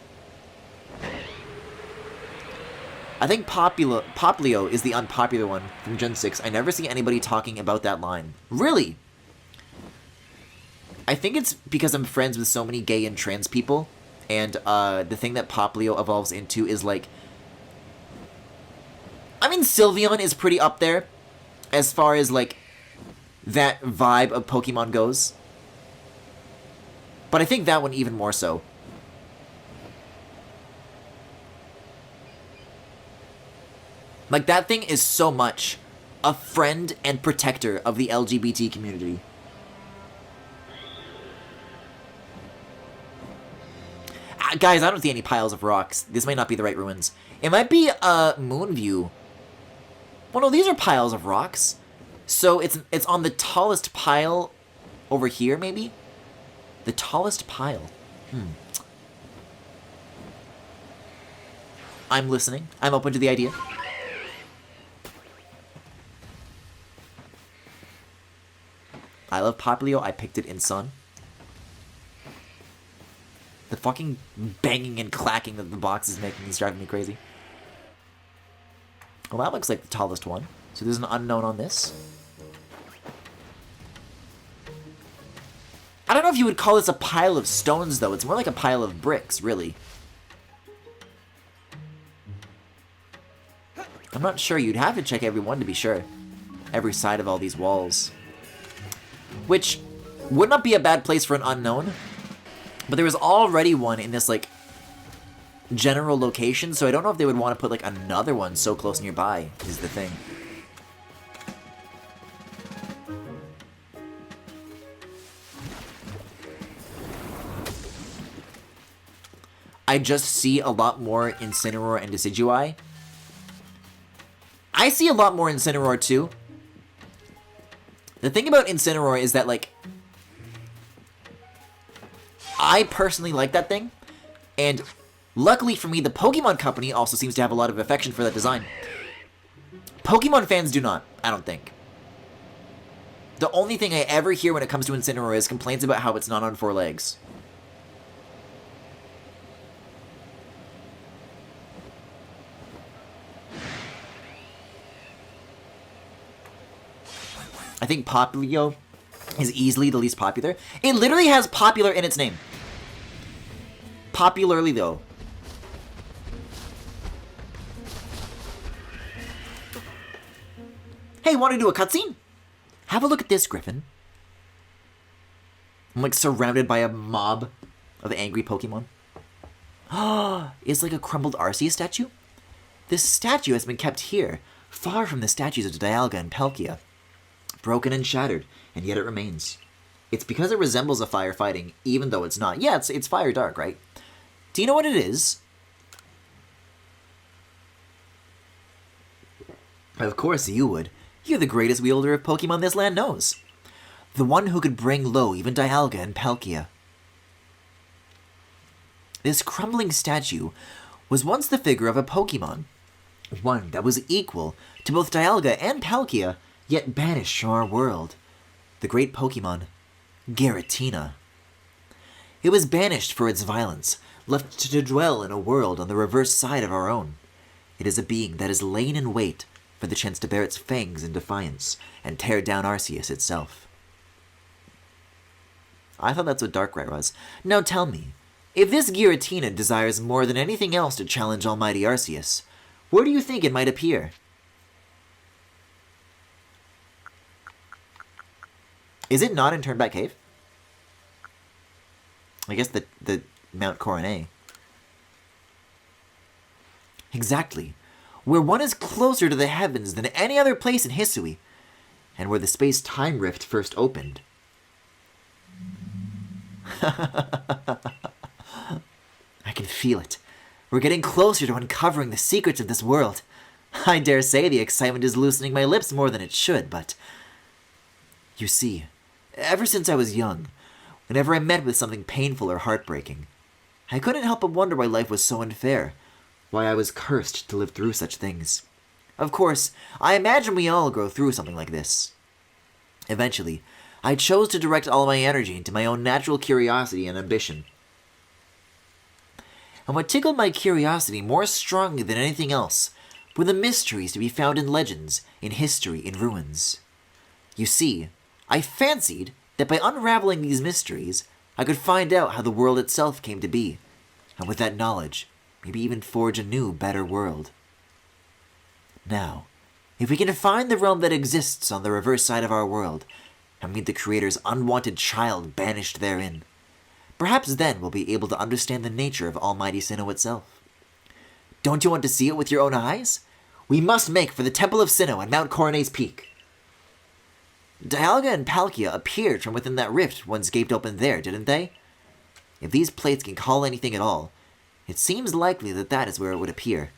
I think Poplio is the unpopular one from Gen 6. I never see anybody talking about that line. Really? I think it's because I'm friends with so many gay and trans people, and the thing that Poplio evolves into is, like... I mean, Sylveon is pretty up there, as far as, like, that vibe of Pokemon goes. But I think that one even more so. Like, that thing is so much a friend and protector of the LGBT community. Guys, I don't see any piles of rocks. This might not be the right ruins. It might be Moonview. Well, no, these are piles of rocks. So it's on the tallest pile over here, maybe? The tallest pile. I'm listening. I'm open to the idea. I love Poplio. I picked it in Sun. The fucking banging and clacking that the box is making is driving me crazy. Well, that looks like the tallest one. So there's an unknown on this. I don't know if you would call this a pile of stones, though. It's more like a pile of bricks, really. I'm not sure. You'd have to check every one to be sure. Every side of all these walls. Which would not be a bad place for an unknown. But there was already one in this, like, general location, so I don't know if they would want to put, like, another one so close nearby, is the thing. I just see a lot more Incineroar and Decidueye. I see a lot more Incineroar, too. The thing about Incineroar is that, like, I personally like that thing, and luckily for me, the Pokemon Company also seems to have a lot of affection for that design. Pokemon fans do not, I don't think. The only thing I ever hear when it comes to Incineroar is complaints about how it's not on 4 legs. I think Poplio is easily the least popular. It literally has popular in its name. Popularly, though. Hey, want to do a cutscene? Have a look at this, Griffin. I'm like surrounded by a mob of angry Pokemon. It's like a crumbled Arceus statue? This statue has been kept here, far from the statues of Dialga and Palkia. Broken and shattered, and yet it remains. It's because it resembles a fire fighting, even though it's not. Yeah, it's fire dark, right? Do you know what it is? Of course you would. You're the greatest wielder of Pokemon this land knows. The one who could bring low even Dialga and Palkia. This crumbling statue was once the figure of a Pokemon. One that was equal to both Dialga and Palkia, yet banished from our world. The great Pokemon, Giratina. It was banished for its violence, left to dwell in a world on the reverse side of our own. It is a being that has lain in wait for the chance to bare its fangs in defiance and tear down Arceus itself. I thought that's what Darkrai was. Now tell me, if this Giratina desires more than anything else to challenge Almighty Arceus, where do you think it might appear? Is it not in Turnback Cave? I guess the Mount Coronet. Exactly. Where one is closer to the heavens than any other place in Hisui, and where the space-time rift first opened. I can feel it. We're getting closer to uncovering the secrets of this world. I dare say the excitement is loosening my lips more than it should, but... You see, ever since I was young, whenever I met with something painful or heartbreaking, I couldn't help but wonder why life was so unfair, why I was cursed to live through such things. Of course, I imagine we all go through something like this. Eventually, I chose to direct all my energy into my own natural curiosity and ambition. And what tickled my curiosity more strongly than anything else were the mysteries to be found in legends, in history, in ruins. You see, I fancied that by unraveling these mysteries, I could find out how the world itself came to be, and with that knowledge, maybe even forge a new, better world. Now, if we can find the realm that exists on the reverse side of our world, and meet the Creator's unwanted child banished therein, perhaps then we'll be able to understand the nature of Almighty Sinnoh itself. Don't you want to see it with your own eyes? We must make for the Temple of Sinnoh at Mount Corone's Peak. Dialga and Palkia appeared from within that rift once gaped open there, didn't they? If these plates can call anything at all, it seems likely that that is where it would appear.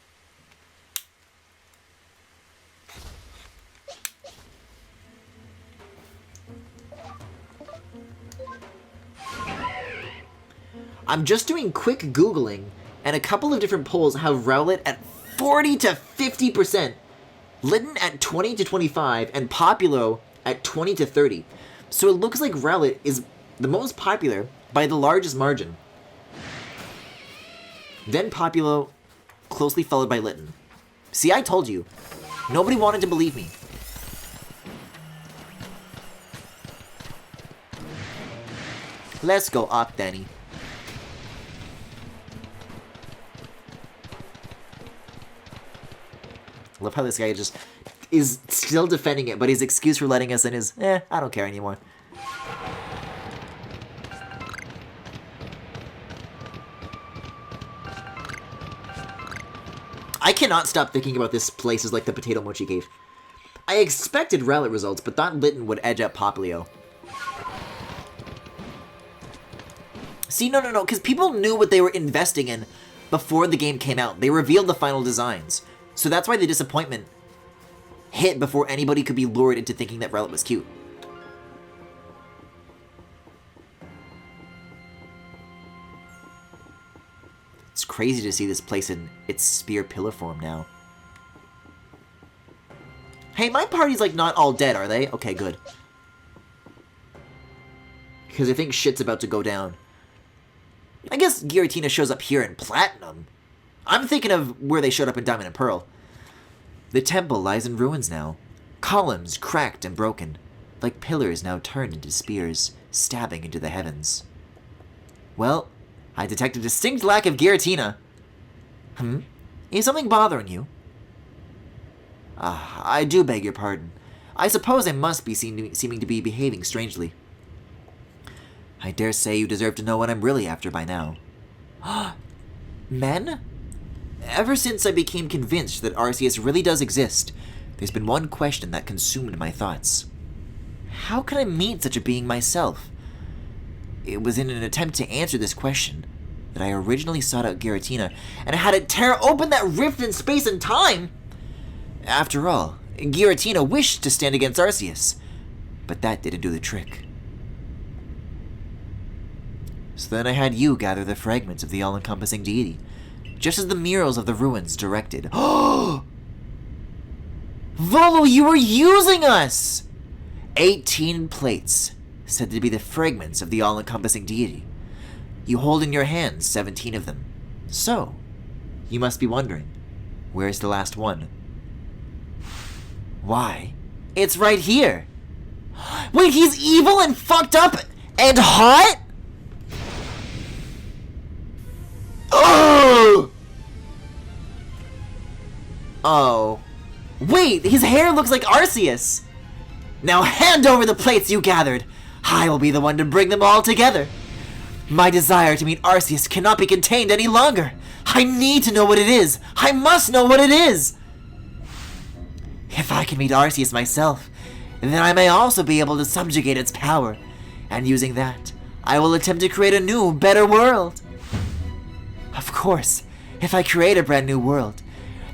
I'm just doing quick Googling, and a couple of different polls have Rowlet at 40 to 50%, Litten at 20 to 25, and Populo at 20 to 30. So it looks like Rowlet is the most popular by the largest margin. Then Populo, closely followed by Litten. See, I told you. Nobody wanted to believe me. Let's go up, Danny. Love how this guy just is still defending it, but his excuse for letting us in is, I don't care anymore. I cannot stop thinking about this place as like the Potato Mochi Cave. I expected Rowlet results, but thought Litten would edge up Popplio. See, no, because people knew what they were investing in before the game came out. They revealed the final designs. So that's why the disappointment hit before anybody could be lured into thinking that Rowlet was cute. It's crazy to see this place in its spear pillar form now. Hey, my party's like not all dead, are they? Okay, good. Because I think shit's about to go down. I guess Giratina shows up here in Platinum. I'm thinking of where they showed up in Diamond and Pearl. The temple lies in ruins now. Columns cracked and broken, like pillars now turned into spears, stabbing into the heavens. Well, I detect a distinct lack of Giratina. Is something bothering you? I do beg your pardon. I suppose I must be seeming to be behaving strangely. I dare say you deserve to know what I'm really after by now. Men? Ever since I became convinced that Arceus really does exist, there's been one question that consumed my thoughts. How could I meet such a being myself? It was in an attempt to answer this question that I originally sought out Giratina and had it tear open that rift in space and time! After all, Giratina wished to stand against Arceus, but that didn't do the trick. So then I had you gather the fragments of the all-encompassing deity, just as the murals of the ruins directed. Oh! Volo, you were using us! 18 plates, said to be the fragments of the all-encompassing deity. You hold in your hands 17 of them. So, you must be wondering, where's the last one? Why, it's right here! Wait, he's evil and fucked up and hot?! Oh! Oh. Wait, his hair looks like Arceus! Now hand over the plates you gathered! I will be the one to bring them all together! My desire to meet Arceus cannot be contained any longer! I need to know what it is! I must know what it is! If I can meet Arceus myself, then I may also be able to subjugate its power, and using that, I will attempt to create a new, better world! Of course, if I create a brand new world,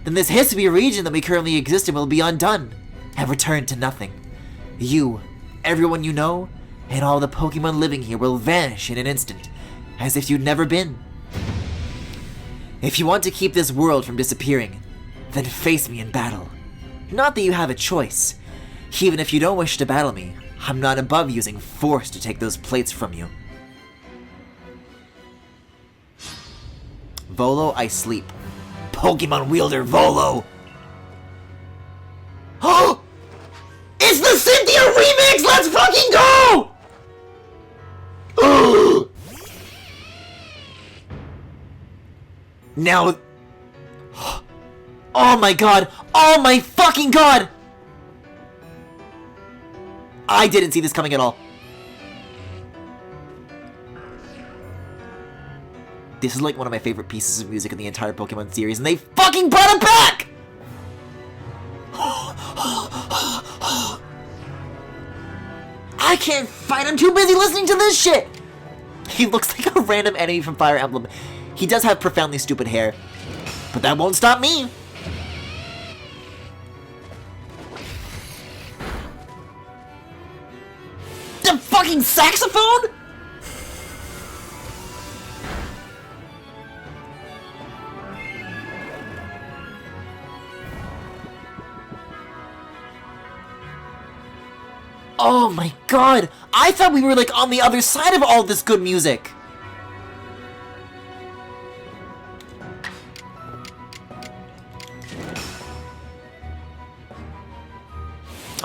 then this history region that we currently exist in will be undone, and return to nothing. You, everyone you know, and all the Pokémon living here will vanish in an instant, as if you'd never been. If you want to keep this world from disappearing, then face me in battle. Not that you have a choice. Even if you don't wish to battle me, I'm not above using force to take those plates from you. Volo, I sleep. Pokemon wielder Volo! Oh! It's the Cynthia remix! Let's fucking go! Now... Oh my god! Oh my fucking god! I didn't see this coming at all. This is like one of my favorite pieces of music in the entire Pokemon series, and they fucking brought it back! I can't fight, I'm too busy listening to this shit! He looks like a random enemy from Fire Emblem. He does have profoundly stupid hair, but that won't stop me! The fucking saxophone?! Oh my god! I thought we were like on the other side of all this good music!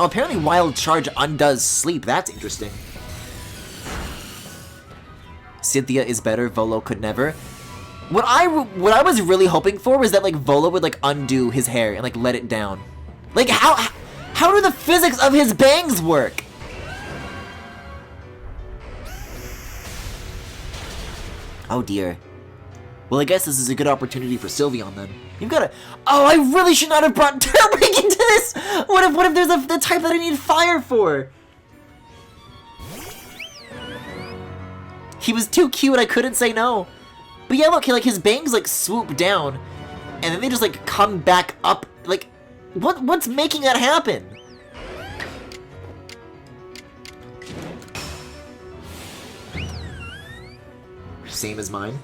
Oh, apparently Wild Charge undoes sleep. That's interesting. Cynthia is better. Volo could never. What I was really hoping for was that like Volo would like undo his hair and like let it down. Like how do the physics of his bangs work? Oh dear. Well, I guess this is a good opportunity for Sylveon then. You've got to. Oh, I really should not have brought Turtwig into this. What if there's the type that I need fire for? He was too cute. I couldn't say no. But yeah, look, like his bangs like swoop down, and then they just like come back up. Like, what's making that happen? Same as mine.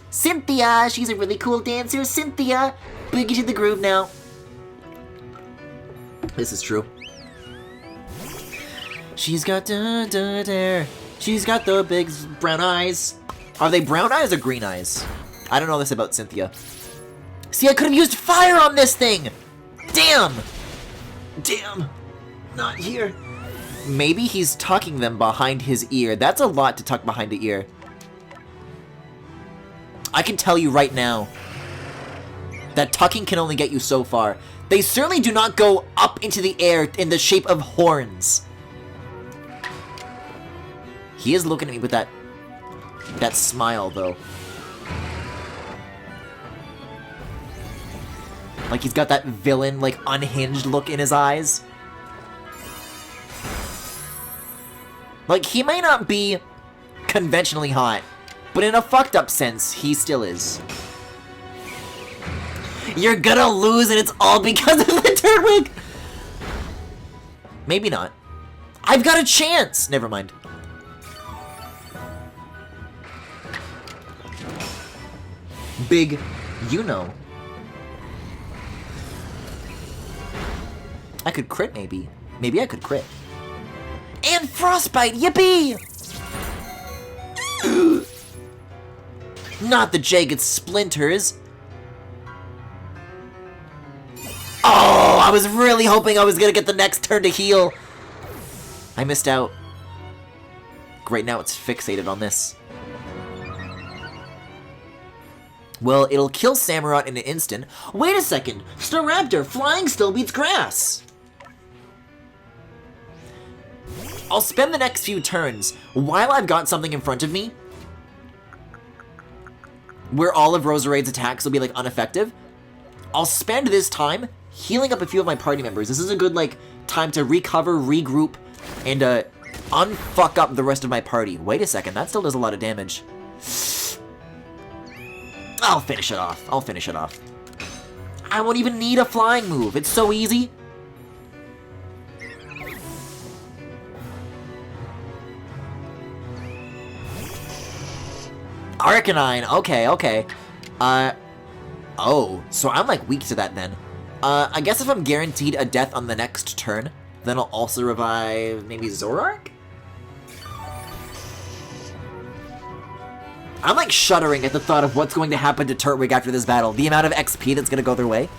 Cynthia! She's a really cool dancer, Cynthia! Boogie to the groove now. This is true. She's got hair. She's got the big brown eyes. Are they brown eyes or green eyes? I don't know this about Cynthia. See, I could have used fire on this thing! Damn! Damn! Not here. Maybe he's tucking them behind his ear. That's a lot to tuck behind the ear. I can tell you right now that tucking can only get you so far. They certainly do not go up into the air in the shape of horns. He is looking at me with that smile, though. Like he's got that villain, like, unhinged look in his eyes. Like, he may not be conventionally hot, but in a fucked up sense, he still is. You're gonna lose and it's all because of the Turtwig! Maybe not. I've got a chance! Never mind. Big, you know. I could crit, maybe. Maybe I could crit. And Frostbite, yippee! Not the jagged splinters. Oh, I was really hoping I was gonna get the next turn to heal. I missed out. Great, now it's fixated on this. Well, it'll kill Samurott in an instant. Wait a second! Staraptor, flying still beats grass! I'll spend the next few turns, while I've got something in front of me, where all of Roserade's attacks will be, like, ineffective. I'll spend this time healing up a few of my party members. This is a good, like, time to recover, regroup, and, unfuck up the rest of my party. Wait a second, that still does a lot of damage. I'll finish it off. I'll finish it off. I won't even need a flying move. It's so easy. Arcanine. Okay, okay. Oh, so I'm like weak to that then. I guess if I'm guaranteed a death on the next turn, then I'll also revive maybe Zoroark? I'm like shuddering at the thought of what's going to happen to Turtwig after this battle. The amount of XP that's gonna go their way.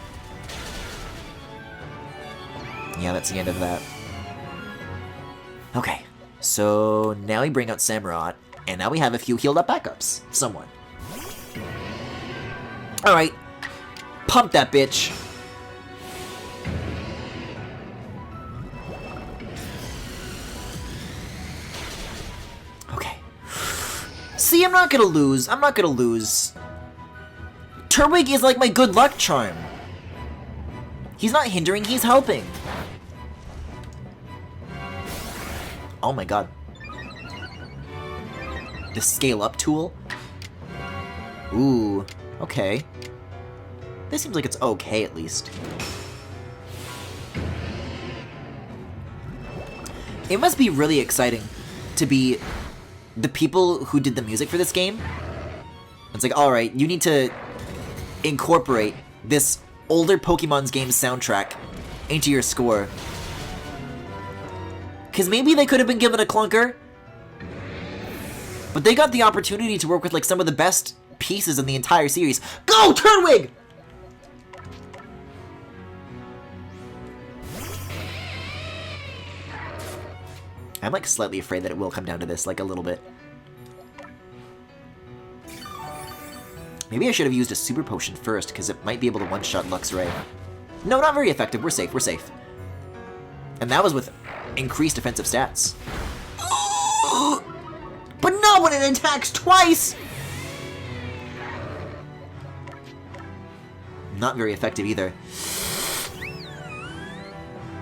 Yeah, that's the end of that. Okay, so now we bring out Samurott, and now we have a few healed up backups. Somewhat. Alright, pump that bitch. Okay. See, I'm not gonna lose. I'm not gonna lose. Turtwig is like my good luck charm. He's not hindering, he's helping. Oh my god. The scale up tool? Ooh, okay. This seems like it's okay at least. It must be really exciting to be the people who did the music for this game. It's like, alright, you need to incorporate this older Pokemon's game soundtrack into your score. Because maybe they could have been given a clunker, but they got the opportunity to work with like some of the best pieces in the entire series. Go, Turtwig! I'm like slightly afraid that it will come down to this, like a little bit. Maybe I should have used a super potion first, because it might be able to one-shot Luxray. No, not very effective. We're safe, we're safe. And that was with increased defensive stats. But not when it attacks twice! Not very effective either.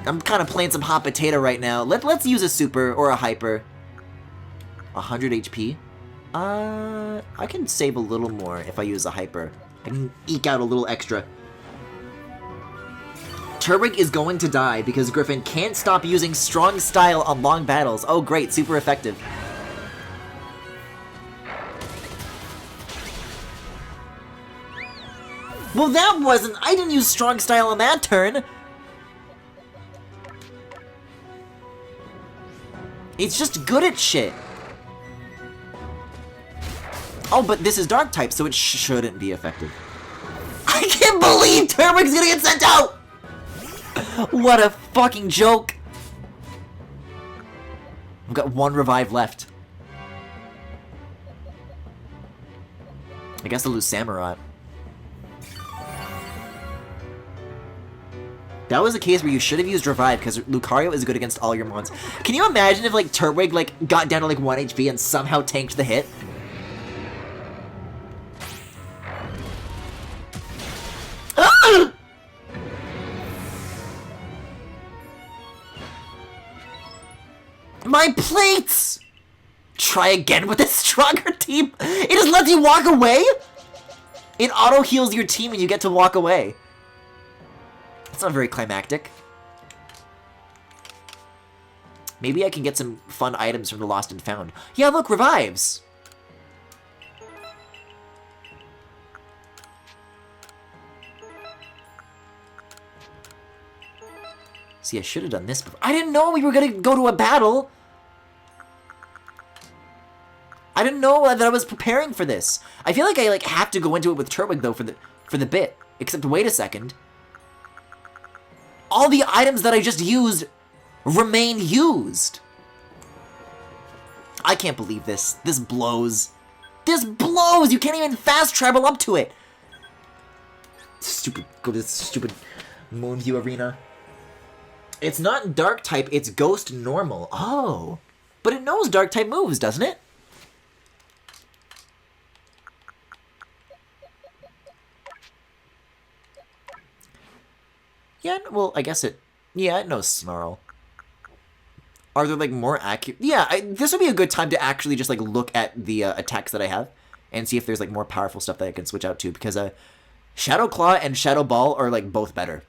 I'm kind of playing some hot potato right now. Let's use a super or a hyper. 100 HP. I can save a little more if I use a hyper. I can eke out a little extra. Turtwig is going to die because Griffin can't stop using strong style on long battles. Oh great, super effective. Well that wasn't, I didn't use strong style on that turn. It's just good at shit. Oh, but this is dark type, so it shouldn't be effective. I can't believe Turtwig's gonna get sent out! What a fucking joke. I've got one revive left. I guess I'll lose Samurott. That was a case where you should have used revive because Lucario is good against all your mons. Can you imagine if like Turtwig like got down to like 1 HP and somehow tanked the hit? Ah! My plates! Try again with a stronger team. It just lets you walk away? It auto heals your team and you get to walk away. That's not very climactic. Maybe I can get some fun items from the Lost and Found. Yeah, look, revives! See, I should have done this before. I didn't know we were gonna go to a battle! I didn't know that I was preparing for this. I feel like I like have to go into it with Turtwig though for the bit. Except wait a second. All the items that I just used remain used. I can't believe this. This blows. This blows! You can't even fast travel up to it! Stupid, go to this stupid Moonview Arena. It's not Dark type, it's Ghost normal. Oh. But it knows Dark type moves, doesn't it? Yeah, well, I guess it... Yeah, it knows Snarl. Are there, like, more accurate... Yeah, this would be a good time to actually just, like, look at the attacks that I have and see if there's, like, more powerful stuff that I can switch out to, because Shadow Claw and Shadow Ball are, like, both better.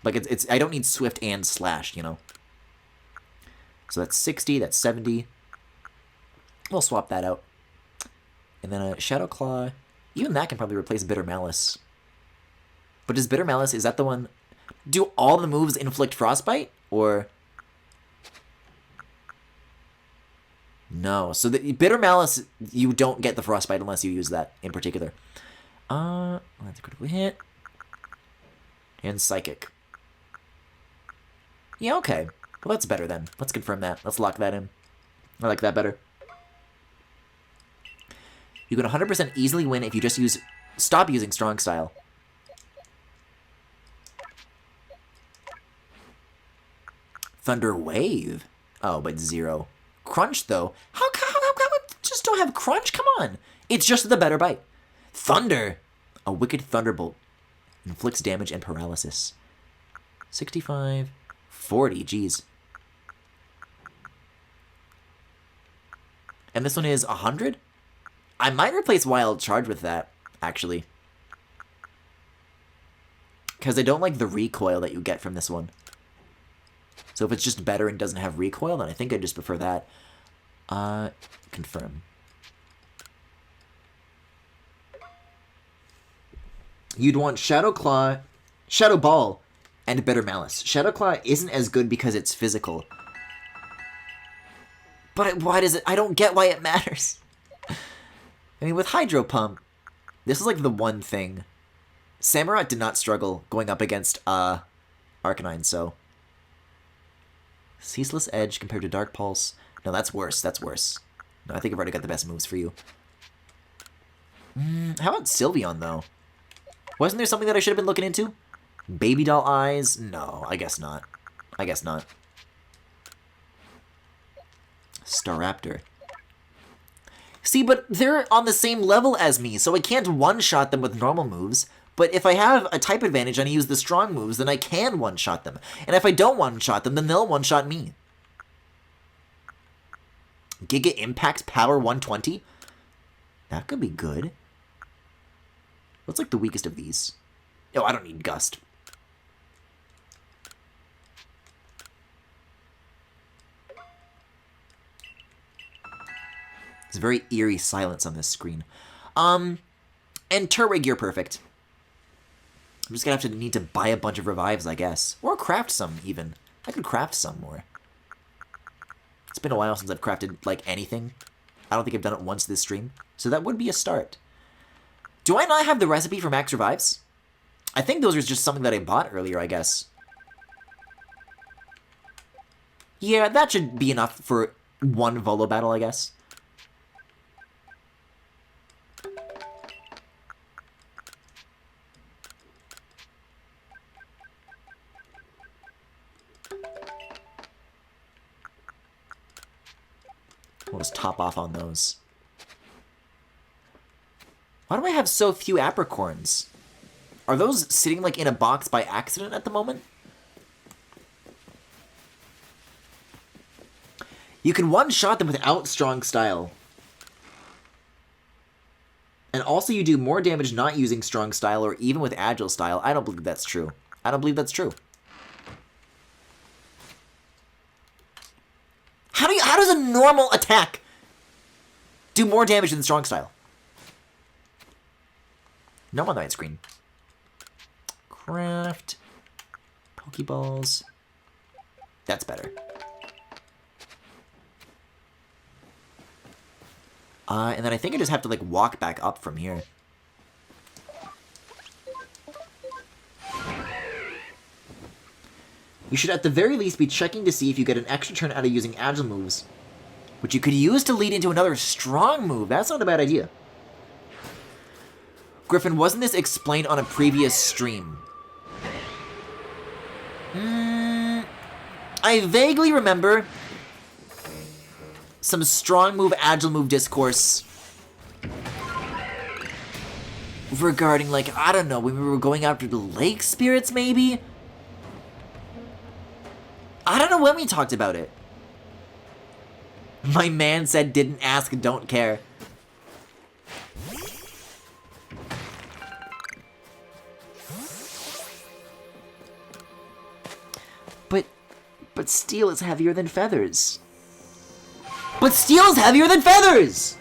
Like, it's I don't need Swift and Slash, you know? So that's 60, that's 70. We'll swap that out. And then a Shadow Claw. Even that can probably replace Bitter Malice. But is Bitter Malice, is that the one... Do all the moves inflict Frostbite? Or... No. So the Bitter Malice, you don't get the Frostbite unless you use that in particular. That's a critical hit. And Psychic. Yeah, okay. Well, that's better then. Let's confirm that. Let's lock that in. I like that better. You can 100% easily win if you just stop using Strong Style. Thunder Wave? Oh, but 0. Crunch, though? How just don't have Crunch? Come on. It's just the better bite. Thunder! A Wicked Thunderbolt. Inflicts damage and paralysis. 65... 40, geez. And this one is 100? I might replace Wild Charge with that, actually. Because I don't like the recoil that you get from this one. So if it's just better and doesn't have recoil, then I think I just prefer that. Confirm. You'd want Shadow Claw, Shadow Ball, and Bitter Malice. Shadow Claw isn't as good because it's physical. But why does it... I don't get why it matters. I mean, with Hydro Pump, this is like the one thing. Samurott did not struggle going up against Arcanine, so... Ceaseless Edge compared to Dark Pulse. No, that's worse. That's worse. No, I think I've already got the best moves for you. How about Sylveon, though? Wasn't there something that I should have been looking into? Baby Doll Eyes? No, I guess not. I guess not. Staraptor. See, but they're on the same level as me, so I can't one-shot them with normal moves. But if I have a type advantage and I use the strong moves, then I can one-shot them. And if I don't one-shot them, then they'll one-shot me. Giga Impact Power 120? That could be good. What's like the weakest of these? Oh, I don't need Gust. It's a very eerie silence on this screen. And Turtwig, you're perfect. I'm just gonna need to buy a bunch of revives, I guess. Or craft some, even. I could craft some more. It's been a while since I've crafted, like, anything. I don't think I've done it once this stream. So that would be a start. Do I not have the recipe for max revives? I think those are just something that I bought earlier, I guess. Yeah, that should be enough for one Volo battle, I guess. We'll just top off on those. Why do I have so few apricorns? Are those sitting like in a box by accident at the moment? You can one-shot them without strong style. And also you do more damage not using strong style or even with agile style. I don't believe that's true. I don't believe that's true. How does a normal attack do more damage than strong style? No on the right screen. Craft. Pokeballs. That's better. And then I think I just have to, like, walk back up from here. You should at the very least be checking to see if you get an extra turn out of using agile moves, which you could use to lead into another strong move. That's not a bad idea. Griffin, wasn't this explained on a previous stream? I vaguely remember some strong move, agile move discourse regarding, like, I don't know, when we were going after the lake spirits, maybe? I don't know when we talked about it. My man said didn't ask, don't care. But steel is heavier than feathers. But steel's heavier than feathers!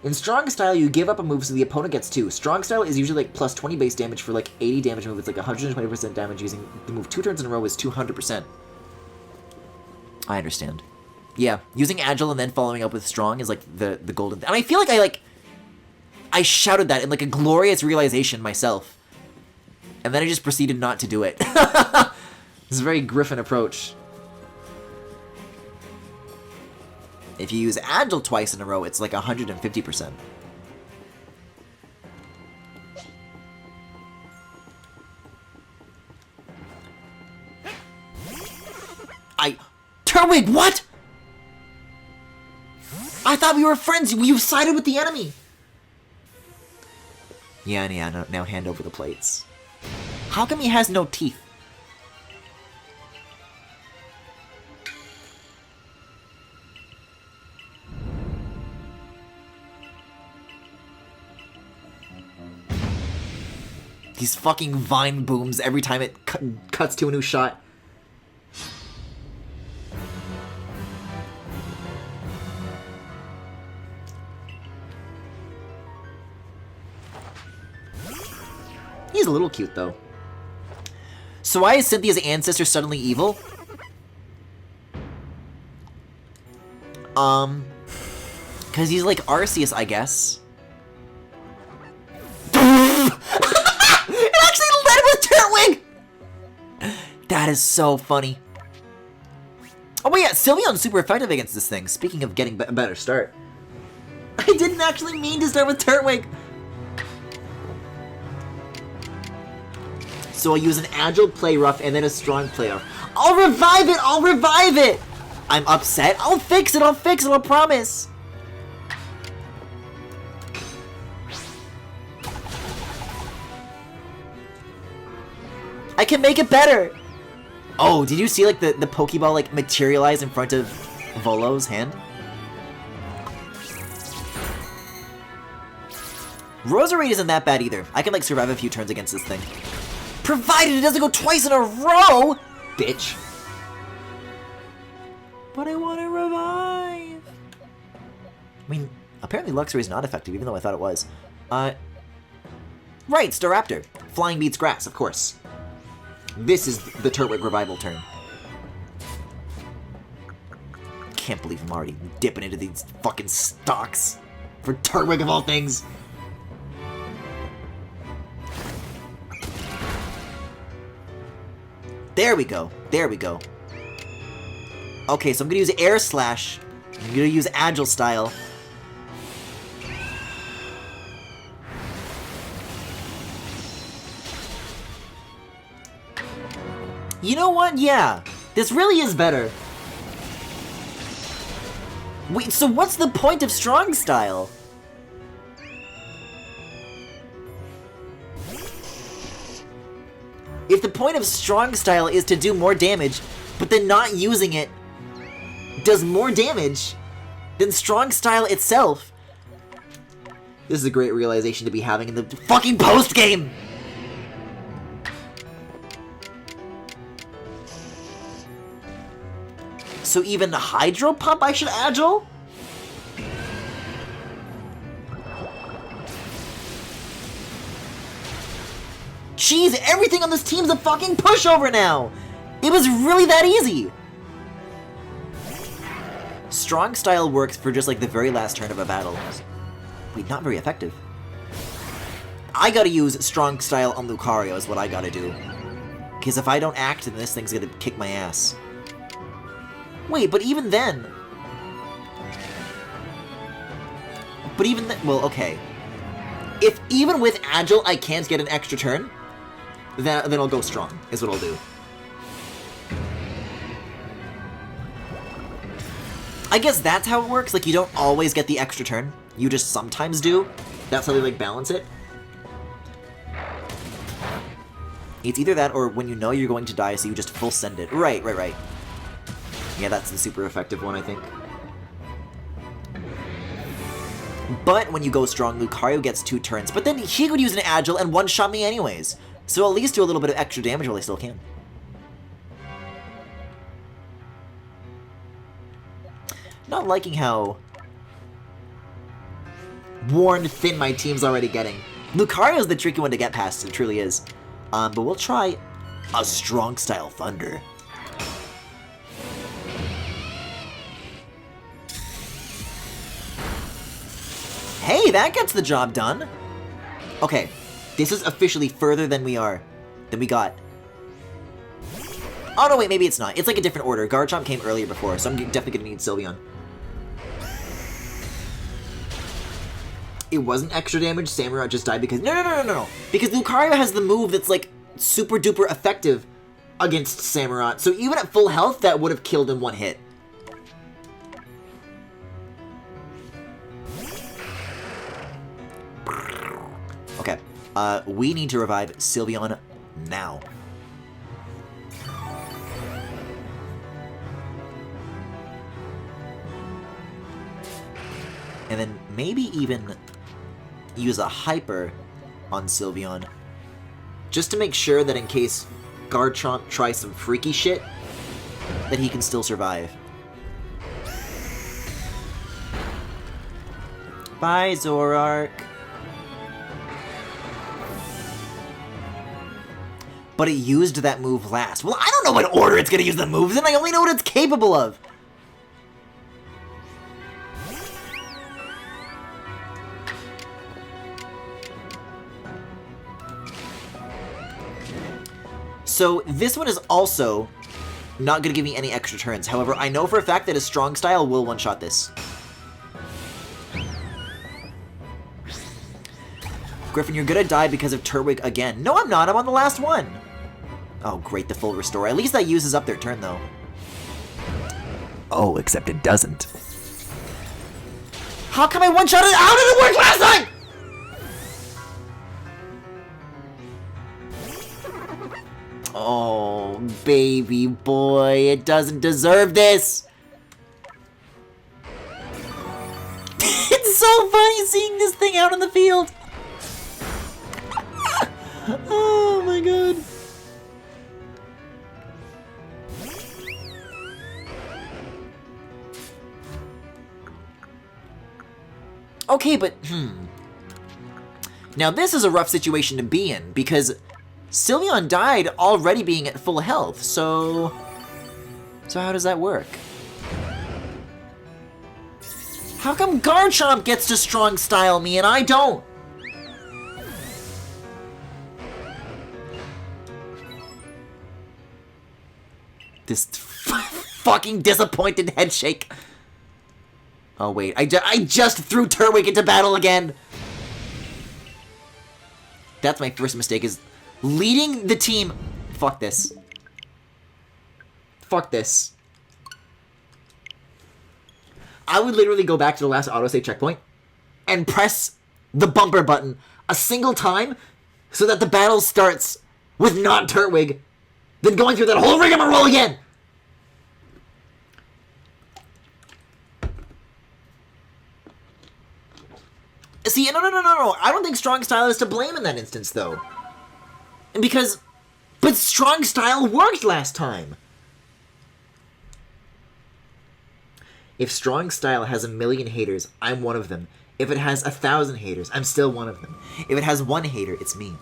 In Strong Style, you give up a move so the opponent gets 2. Strong Style is usually like plus 20 base damage for like 80 damage move. It's like 120% damage using the move 2 turns in a row is 200%. I understand. Yeah, using Agile and then following up with Strong is like the golden... And I feel like I shouted that in like a glorious realization myself. And then I just proceeded not to do it. It's a very Griffin approach. If you use Agile twice in a row, it's like 150%. Turtwig, what? I thought we were friends. You sided with the enemy. Yeah, now hand over the plates. How come he has no teeth? These fucking vine booms every time it cuts to a new shot. He's a little cute, though. So why is Cynthia's ancestor suddenly evil? Because he's like Arceus, I guess. It actually led with Turtwig! That is so funny. Oh wait, yeah, Sylveon's super effective against this thing. Speaking of getting a better start. I didn't actually mean to start with Turtwig. So I'll use an Agile play rough and then a Strong play rough. I'll revive it! I'll revive it! I'm upset. I'll fix it, I promise. I can make it better! Oh, did you see like the Pokeball like materialize in front of Volo's hand? Roserade isn't that bad either. I can like survive a few turns against this thing. Provided it doesn't go twice in a row! Bitch. But I want to revive! I mean, apparently Luxray is not effective, even though I thought it was. Right, Staraptor. Flying beats grass, of course. This is the Turtwig revival turn. Can't believe I'm already dipping into these fucking stocks. For Turtwig of all things. There we go. There we go. Okay, so I'm gonna use Air Slash. I'm gonna use Agile Style. You know what? Yeah. This really is better. Wait, so what's the point of Strong Style? If the point of Strong Style is to do more damage, but then not using it does more damage than Strong Style itself. This is a great realization to be having in the fucking post-game! So even Hydro Pump I should Agile? Jeez, everything on this team's a fucking pushover now! It was really that easy! Strong Style works for just like the very last turn of a battle. Wait, not very effective. I gotta use Strong Style on Lucario is what I gotta do. Because if I don't act, then this thing's gonna kick my ass. Wait, but even then... well, okay. If even with Agile I can't get an extra turn, then I'll go Strong, is what I'll do. I guess that's how it works, like you don't always get the extra turn, you just sometimes do. That's how they like balance it. It's either that or when you know you're going to die, so you just full send it. Right. Yeah, that's the super effective one, I think. But when you go strong, Lucario gets 2 turns. But then he could use an Agile and one-shot me anyways. So at least do a little bit of extra damage while I still can. Not liking how worn thin my team's already getting. Lucario's the tricky one to get past, it truly is. But we'll try a strong style Thunder. Hey, that gets the job done. Okay, this is officially further than we got. Oh no, wait, maybe it's not. It's like a different order. Garchomp came earlier before, so I'm definitely gonna need Sylveon. It wasn't extra damage. Samurott just died because no. Because Lucario has the move that's like super duper effective against Samurott. So even at full health, that would have killed in 1 hit. Okay, we need to revive Sylveon now. And then maybe even use a Hyper on Sylveon, just to make sure that in case Garchomp tries some freaky shit, that he can still survive. Bye, Zoroark. But it used that move last. Well, I don't know what order it's gonna use the moves in, I only know what it's capable of. So this one is also not going to give me any extra turns. However, I know for a fact that a strong style will one-shot this. Griffin, you're going to die because of Turtwig again. No, I'm not. I'm on the last one. Oh, great. The full restore. At least that uses up their turn, though. Oh, except it doesn't. How come I one-shot it? How did it work last time? Oh, baby boy, it doesn't deserve this! It's so funny seeing this thing out in the field! Oh my god. Okay, but, Now this is a rough situation to be in, because Sylveon died already being at full health, so how does that work? How come Garchomp gets to strong style me and I don't? This fucking disappointed head shake. Oh wait, I just threw Turtwig into battle again. That's my first mistake, is leading the team. Fuck this. Fuck this. I would literally go back to the last autosave checkpoint and press the bumper button a single time so that the battle starts with not Turtwig, then going through that whole rigmarole again. See, no. I don't think Strong Style is to blame in that instance, though. But Strong Style worked last time. If Strong Style has 1,000,000 haters, I'm one of them. If it has 1,000 haters, I'm still one of them. If it has 1 hater, it's me.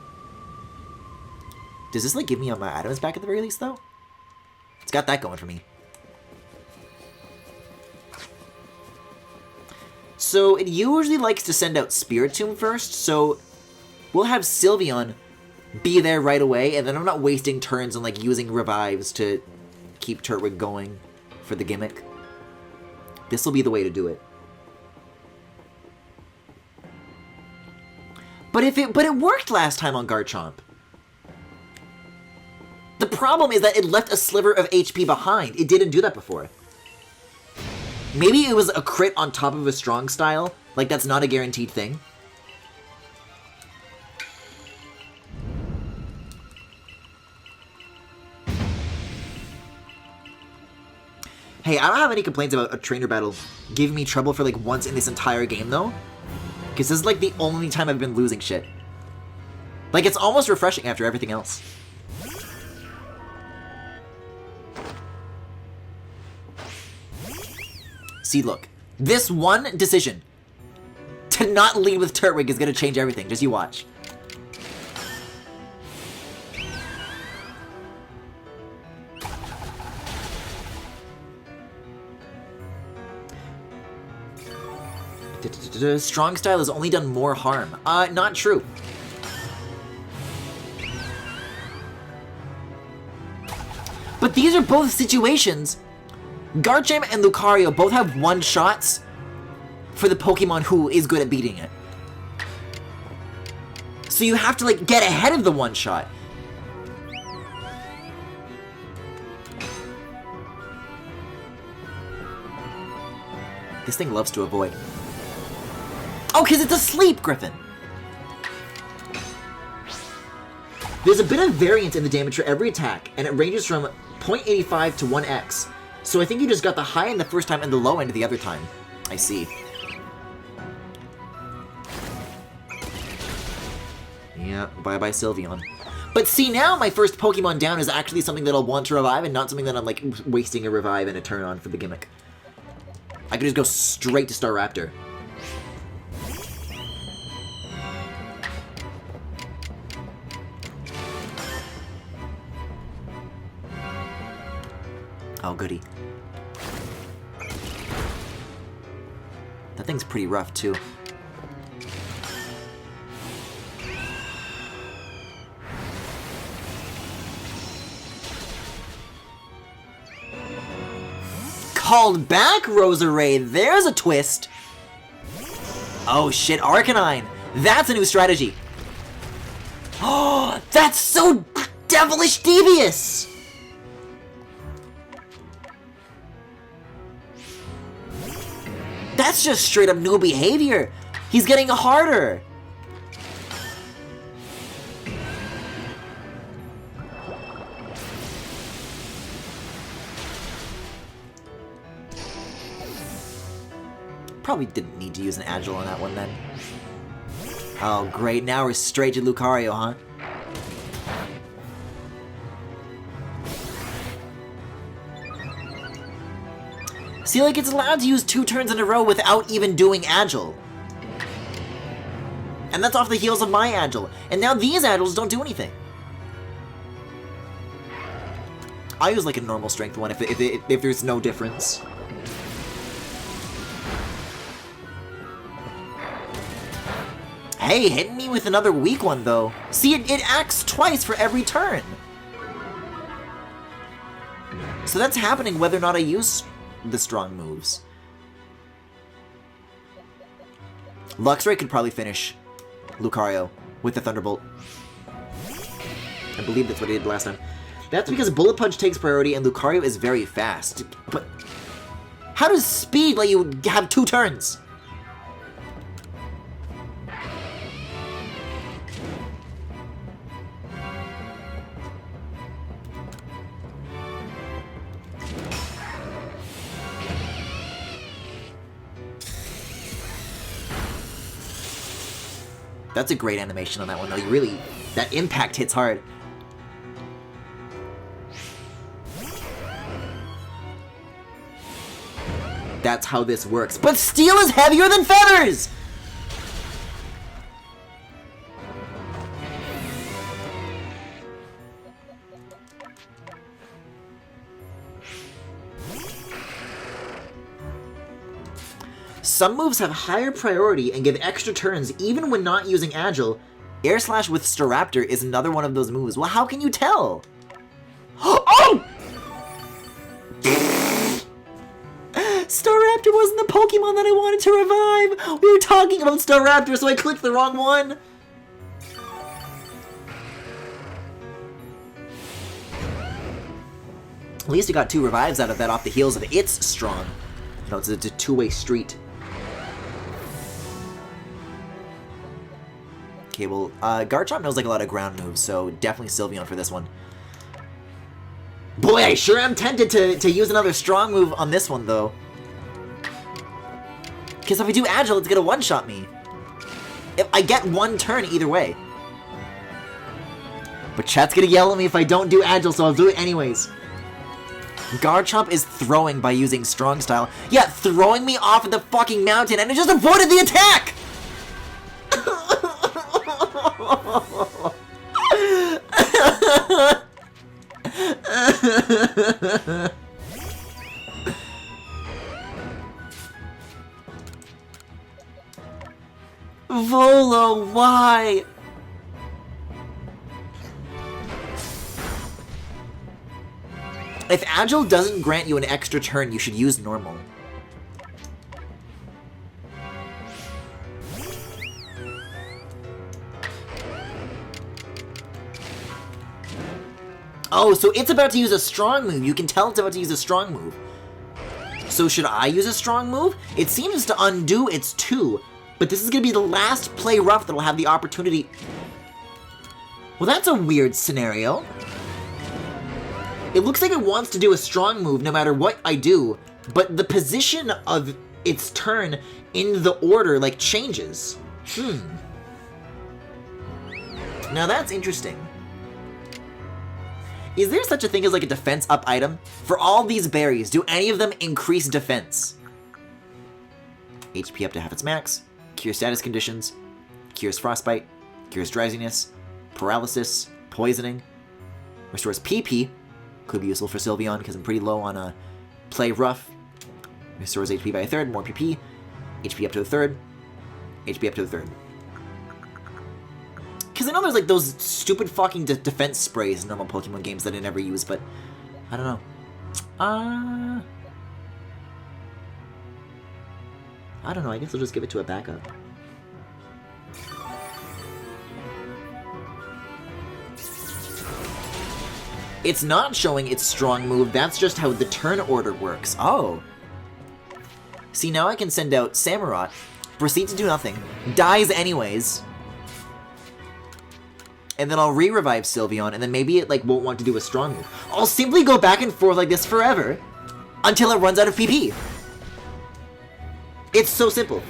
Does this, like, give me my items back at the very least, though? It's got that going for me. So, it usually likes to send out Spiritomb first, so we'll have Sylveon be there right away, and then I'm not wasting turns on, like, using revives to keep Turtwig going for the gimmick. This will be the way to do it. But it worked last time on Garchomp. The problem is that it left a sliver of HP behind. It didn't do that before. Maybe it was a crit on top of a Strong Style. Like, that's not a guaranteed thing. Hey, I don't have any complaints about a trainer battle giving me trouble for, like, once in this entire game, though. Because this is like the only time I've been losing shit. Like, it's almost refreshing after everything else. See, look. This one decision to not lead with Turtwig is going to change everything. Just you watch. Strong style has only done more harm. Not true. But these are both situations. Garchomp and Lucario both have one-shots for the Pokemon who is good at beating it. So you have to, like, get ahead of the one-shot. This thing loves to avoid. Oh, because it's asleep, Griffin! There's a bit of variance in the damage for every attack, and it ranges from 0.85 to 1x. So I think you just got the high end the first time and the low end the other time. I see. Yeah, bye-bye Sylveon. But see, now my first Pokemon down is actually something that I'll want to revive and not something that I'm, like, wasting a revive and a turn on for the gimmick. I could just go straight to Staraptor. Oh, goody. That thing's pretty rough, too. Called back, Roserade. There's a twist. Oh, shit. Arcanine. That's a new strategy. Oh, that's so devilish devious. That's just straight up new behavior. He's getting harder. Probably didn't need to use an Agile on that one then. Oh great, now we're straight to Lucario, huh? See, like, it's allowed to use 2 turns in a row without even doing Agile. And that's off the heels of my Agile. And now these Agiles don't do anything. I use, like, a normal strength one if there's no difference. Hey, hitting me with another weak one, though. See, it acts twice for every turn. So that's happening whether or not I use the strong moves. Luxray could probably finish Lucario with the Thunderbolt. I believe that's what he did last time. That's because Bullet Punch takes priority and Lucario is very fast. But how does speed let you have 2 turns? That's a great animation on that one, though. You really... that impact hits hard. That's how this works. But steel is heavier than feathers! Some moves have higher priority and give extra turns even when not using Agile. Air Slash with Staraptor is another one of those moves. Well, how can you tell? Oh! Staraptor wasn't the Pokemon that I wanted to revive! We were talking about Staraptor, so I clicked the wrong one! At least you got 2 revives out of that off the heels of its strong. You know, it's a 2-way street. Okay, well, Garchomp knows like a lot of ground moves, so definitely Sylveon for this one. Boy, I sure am tempted to use another strong move on this one, though. Because if I do Agile, it's gonna one-shot me. If I get one turn either way. But chat's gonna yell at me if I don't do Agile, so I'll do it anyways. Garchomp is throwing by using Strong Style. Yeah, throwing me off of the fucking mountain, and it just avoided the attack! Volo, why? If Agile doesn't grant you an extra turn, you should use normal. Oh, so it's about to use a strong move. You can tell it's about to use a strong move. So should I use a strong move? It seems to undo its 2, but this is going to be the last play rough that'll have the opportunity. Well, that's a weird scenario. It looks like it wants to do a strong move no matter what I do, but the position of its turn in the order, like, changes. Now that's interesting. Is there such a thing as, like, a defense up item? For all these berries, do any of them increase defense? HP up to half its max, cure status conditions, cures frostbite, cures drowsiness, paralysis, poisoning, restores PP, could be useful for Sylveon because I'm pretty low on a play rough. Restores HP by a third, more PP, HP up to a third, HP up to a third. Because I know there's like those stupid fucking defense sprays in normal Pokemon games that I never use, but I don't know. I don't know, I guess I'll just give it to a backup. It's not showing its strong move, that's just how the turn order works. Oh. See, now I can send out Samurott, proceed to do nothing, dies anyways, and then I'll re-revive Sylveon, and then maybe it like won't want to do a strong move. I'll simply go back and forth like this forever, until it runs out of PP. It's so simple.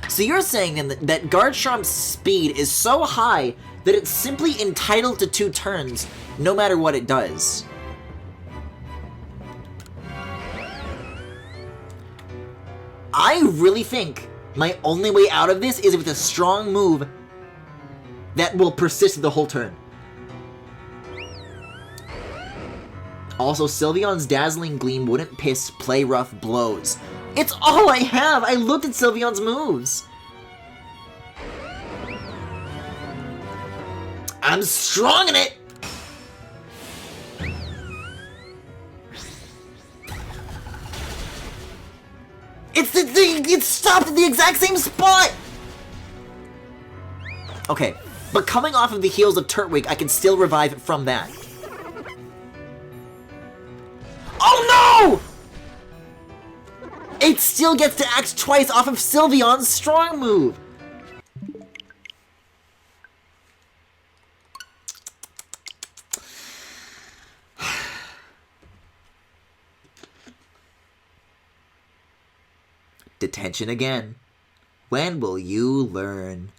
So you're saying then that Garchomp's speed is so high that it's simply entitled to 2 turns, no matter what it does. I really think my only way out of this is with a strong move that will persist the whole turn. Also, Sylveon's Dazzling Gleam wouldn't piss Play Rough blows. It's all I have! I looked at Sylveon's moves! I'm strong in it! It stopped at the exact same spot! Okay, but coming off of the heels of Turtwig, I can still revive from that. Oh no! It still gets to act twice off of Sylveon's strong move! Detention again. When will you learn?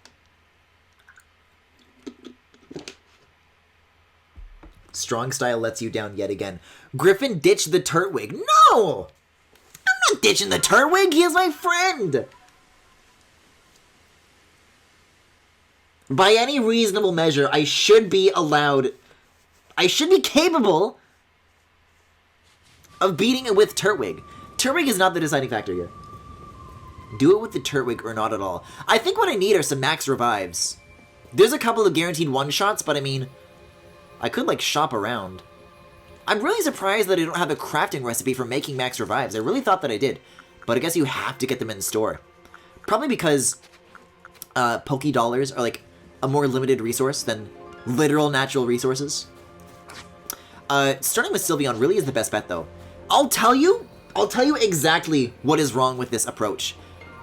Strong Style lets you down yet again. Griffin ditched the Turtwig. No! I'm not ditching the Turtwig, he is my friend! By any reasonable measure, I should be allowed... I should be capable of beating it with Turtwig. Turtwig is not the deciding factor here. Do it with the Turtwig or not at all. I think what I need are some max revives. There's a couple of guaranteed one-shots, but I mean... I could, like, shop around. I'm really surprised that I don't have a crafting recipe for making max revives. I really thought that I did. But I guess you have to get them in store. Probably because Poké Dollars are, like, a more limited resource than literal natural resources. Starting with Sylveon really is the best bet, though. I'll tell you exactly what is wrong with this approach.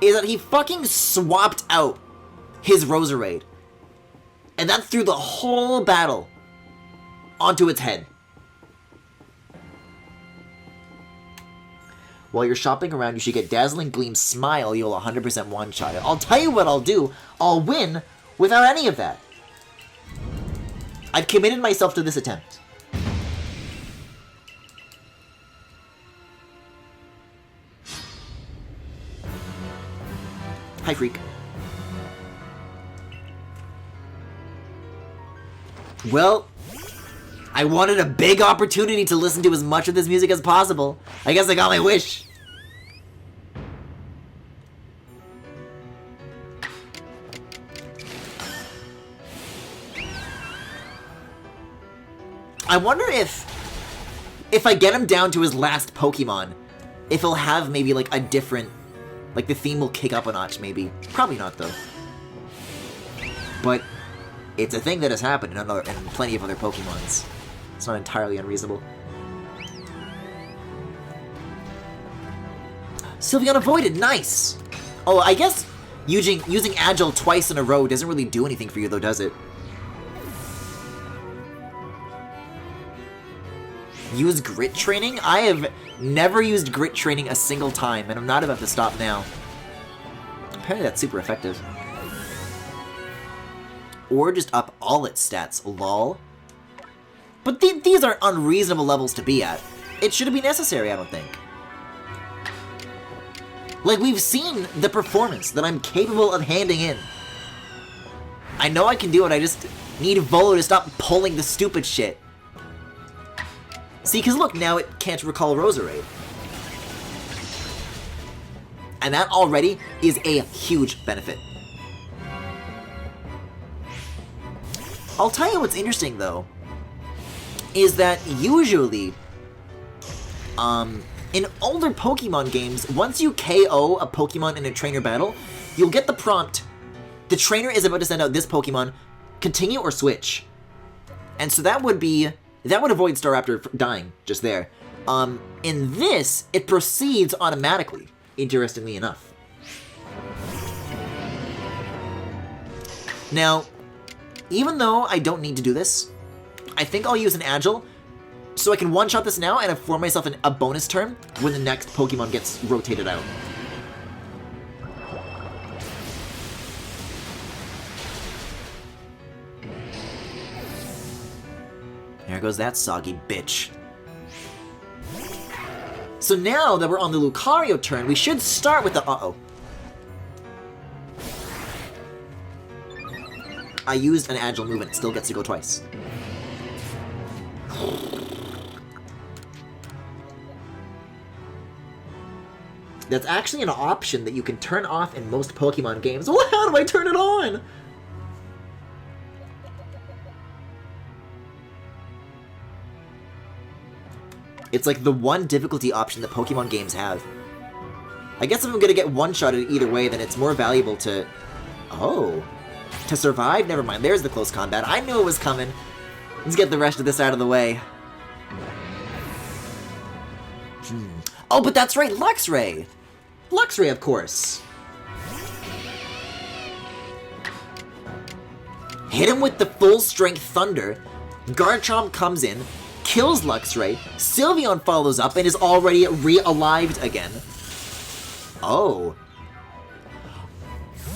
Is that he fucking swapped out his Roserade. And that threw the whole battle onto its head. While you're shopping around, you should get Dazzling Gleam Smile. You'll 100% one-shot it. I'll tell you what I'll do. I'll win without any of that. I've committed myself to this attempt. Hi, Freak. Well, I wanted a big opportunity to listen to as much of this music as possible. I guess I got my wish. I wonder if I get him down to his last Pokemon, if he'll have maybe like a different, like the theme will kick up a notch maybe. Probably not though. But it's a thing that has happened in plenty of other Pokemons. It's not entirely unreasonable. Sylveon avoided, nice! Oh, I guess using Agile twice in a row doesn't really do anything for you though, does it? Use Grit Training? I have never used Grit Training a single time, and I'm not about to stop now. Apparently that's super effective. Or just up all its stats, lol. But these aren't unreasonable levels to be at. It shouldn't be necessary, I don't think. Like, we've seen the performance that I'm capable of handing in. I know I can do it, I just need Volo to stop pulling the stupid shit. See, because look, now it can't recall Roserade. And that already is a huge benefit. I'll tell you what's interesting, though, is that usually, in older Pokemon games, once you KO a Pokemon in a trainer battle, you'll get the prompt, the trainer is about to send out this Pokemon, continue or switch. And so that would avoid Staraptor dying just there. In this, it proceeds automatically, interestingly enough. Now, even though I don't need to do this, I think I'll use an Agile, so I can one-shot this now and afford myself a bonus turn when the next Pokemon gets rotated out. There goes that soggy bitch. So now that we're on the Lucario turn, we should start with the uh-oh. I used an Agile move and it still gets to go twice. That's actually an option that you can turn off in most Pokemon games. Well, how do I turn it on? It's like the one difficulty option that Pokemon games have. I guess if I'm gonna get one-shotted either way, then it's more valuable to... Oh. To survive? Never mind, there's the close combat. I knew it was coming. Let's get the rest of this out of the way. Oh, but that's right, Luxray! Luxray, of course. Hit him with the full-strength Thunder. Garchomp comes in, kills Luxray, Sylveon follows up and is already re-alived again. Oh.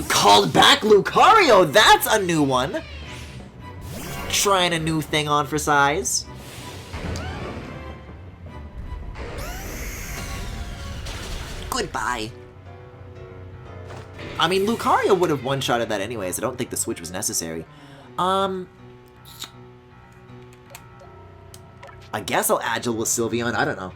Called back Lucario, that's a new one! Trying a new thing on for size. Goodbye. I mean, Lucario would have one-shotted that anyways. I don't think the switch was necessary. I guess I'll Agile with Sylveon, I don't know.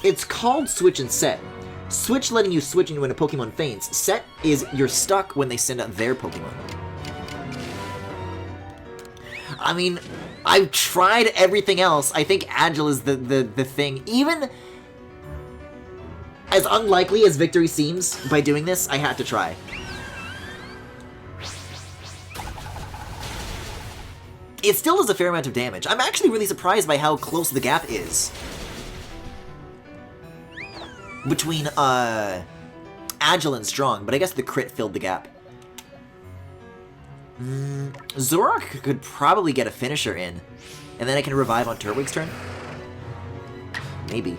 It's called Switch and Set. Switch letting you switch into when a Pokemon faints. Set is you're stuck when they send out their Pokemon. I mean, I've tried everything else. I think Agile is the thing. Even as unlikely as victory seems by doing this, I had to try. It still does a fair amount of damage. I'm actually really surprised by how close the gap is between Agile and Strong, but I guess the crit filled the gap. Zoroark could probably get a finisher in, and then I can revive on Turtwig's turn? Maybe.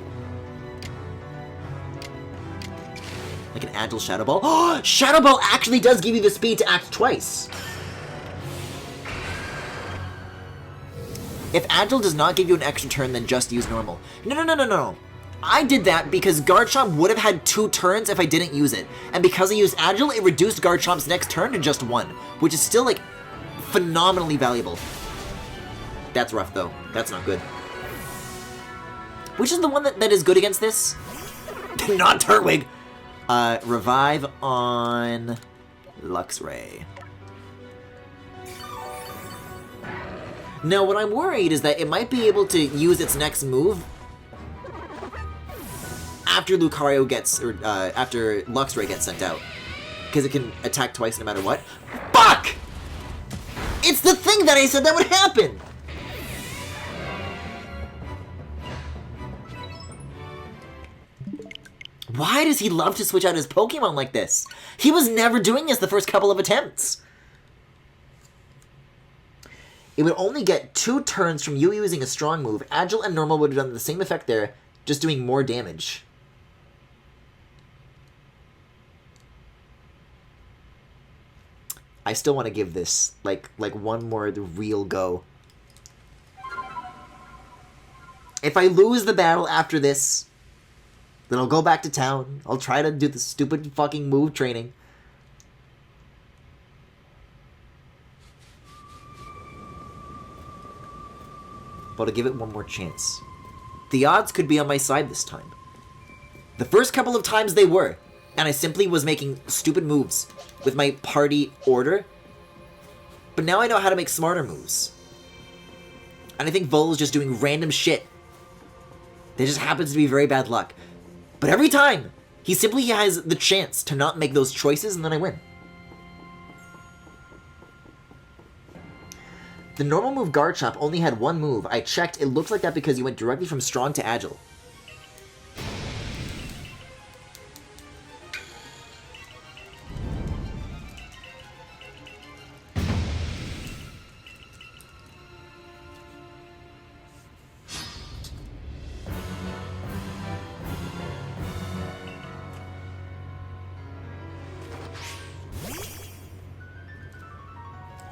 Like an Agile Shadow Ball. Oh, Shadow Ball actually does give you the speed to act twice. If Agile does not give you an extra turn, then just use normal. No. I did that because Garchomp would have had 2 turns if I didn't use it. And because I used Agile, it reduced Garchomp's next turn to just 1. Which is still, like, phenomenally valuable. That's rough, though. That's not good. Which is the one that is good against this? Not Turtwig! Revive on Luxray. Now, what I'm worried is that it might be able to use its next move after Lucario gets, or after Luxray gets sent out. Because it can attack twice no matter what. Fuck! It's the thing that I said that would happen! Why does he love to switch out his Pokemon like this? He was never doing this the first couple of attempts. It would only get 2 turns from you using a strong move. Agile and normal would have done the same effect there, just doing more damage. I still want to give this, like one more real go. If I lose the battle after this, then I'll go back to town. I'll try to do the stupid fucking move training. But I'll give it one more chance. The odds could be on my side this time. The first couple of times they were, and I simply was making stupid moves with my party order. But now I know how to make smarter moves. And I think Vol is just doing random shit. That just happens to be very bad luck. But every time, he simply has the chance to not make those choices, and then I win. The normal move Garchomp only had 1 move. I checked, it looks like that because you went directly from strong to agile.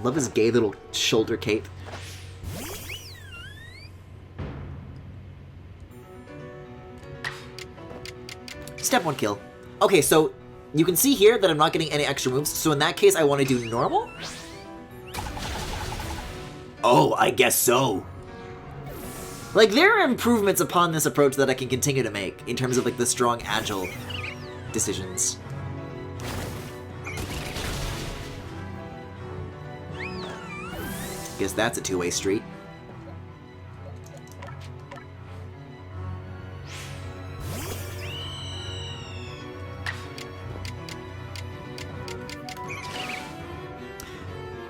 Love his gay little shoulder cape. Step 1 kill. Okay, so you can see here that I'm not getting any extra moves, so in that case I want to do normal? Oh, I guess so. Like, there are improvements upon this approach that I can continue to make in terms of, like, the strong, agile decisions. Guess that's a two-way street.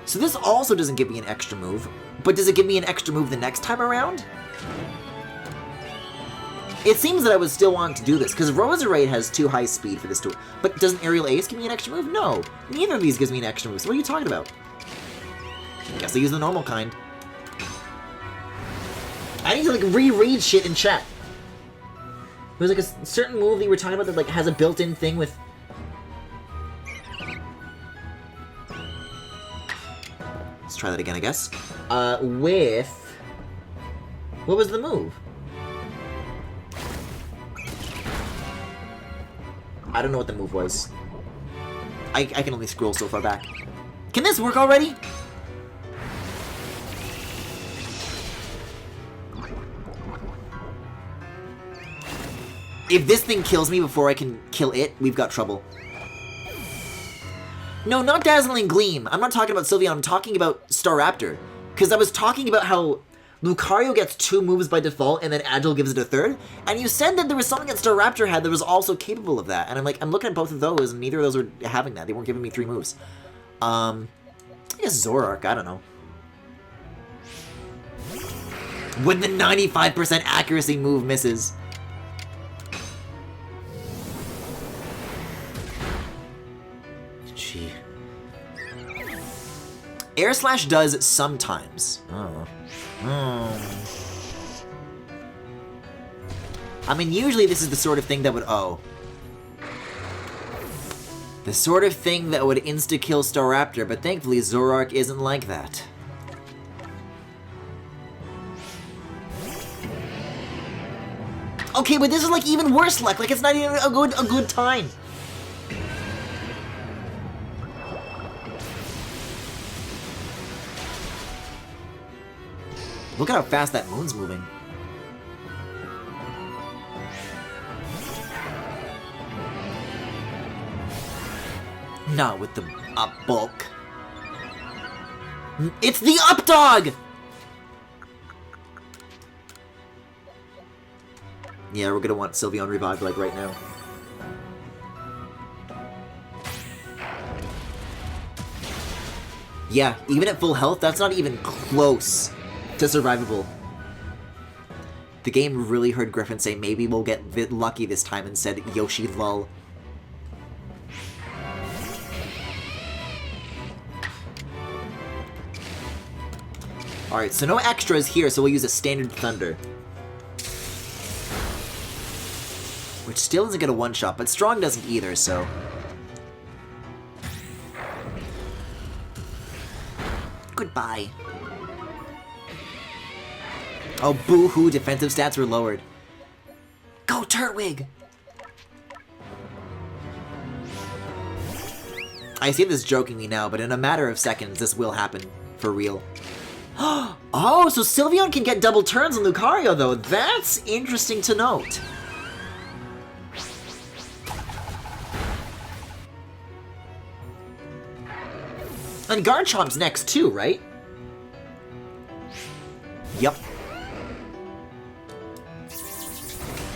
So this also doesn't give me an extra move, but does it give me an extra move the next time around? It seems that I would still want to do this, because Roserade has 2 high speed for this tool. But doesn't Aerial Ace give me an extra move? No, neither of these gives me an extra move, so what are you talking about? Guess I use the normal kind. I need to, like, reread shit in chat. There's, like, a certain move that you were talking about that, like, has a built-in thing with... Let's try that again, I guess. With... What was the move? I don't know what the move was. I can only scroll so far back. Can this work already? If this thing kills me before I can kill it, we've got trouble. No, not Dazzling Gleam. I'm not talking about Sylveon, I'm talking about Staraptor. Because I was talking about how Lucario gets 2 moves by default and then Agile gives it a 3rd. And you said that there was something that Staraptor had that was also capable of that. And I'm like, I'm looking at both of those and neither of those were having that. They weren't giving me 3 moves. I guess Zoroark, I don't know. When the 95% accuracy move misses. Gee. Air Slash does sometimes. Oh. I mean, usually this is the sort of thing that would... Oh. The sort of thing that would insta-kill Staraptor, but thankfully Zoroark isn't like that. Okay, but this is like even worse luck. Like it's not even a good time. Look at how fast that moon's moving. Not with the up bulk. It's the up dog! Yeah, we're gonna want Sylveon revived like right now. Yeah, even at full health, that's not even close to survivable. The game really heard Griffin say maybe we'll get lucky this time and said Yoshi lol. Alright, so no extras here, so we'll use a standard Thunder. Which still isn't gonna one-shot, but Strong doesn't either, so... Goodbye. Oh, boo-hoo, defensive stats were lowered. Go, Turtwig! I say this jokingly now, but in a matter of seconds, this will happen. For real. Oh, so Sylveon can get double turns on Lucario, though. That's interesting to note. And Garchomp's next, too, right? Yep.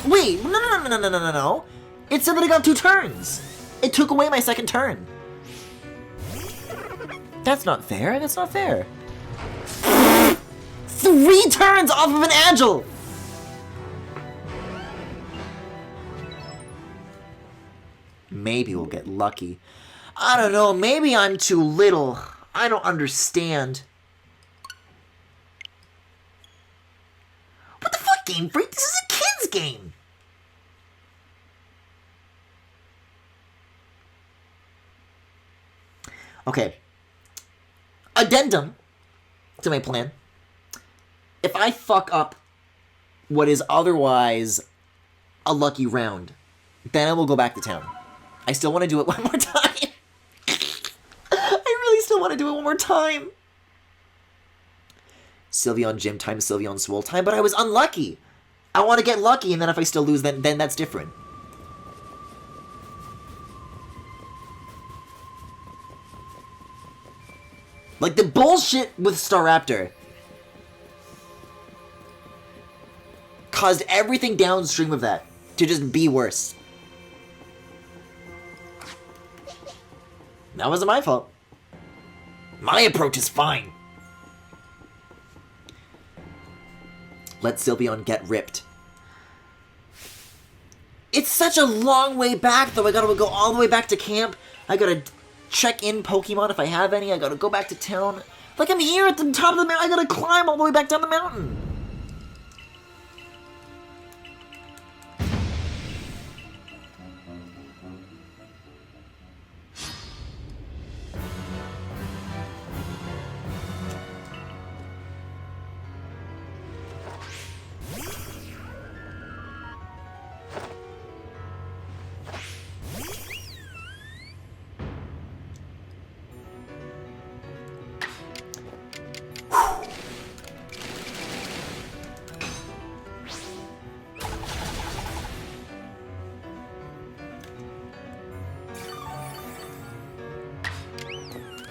Wait, no. It said that I got 2 turns. It took away my second turn. That's not fair. That's not fair. 3 turns off of an Agile! Maybe we'll get lucky. I don't know, maybe I'm too little. I don't understand. What the fuck, Game Freak? This is a kid's game! Okay. Addendum to my plan. If I fuck up what is otherwise a lucky round, then I will go back to town. I still want to do it one more time. I really still want to do it one more time. Sylveon Gym time, Sylveon Swole time, but I was unlucky. I want to get lucky, and then if I still lose, then that's different. Like the bullshit with Staraptor caused everything downstream of that to just be worse. That wasn't my fault. My approach is fine. Let Sylveon get ripped. It's such a long way back, though. I gotta go all the way back to camp. I gotta check in Pokemon if I have any. I gotta go back to town. Like, I'm here at the top of the mountain. I gotta climb all the way back down the mountain.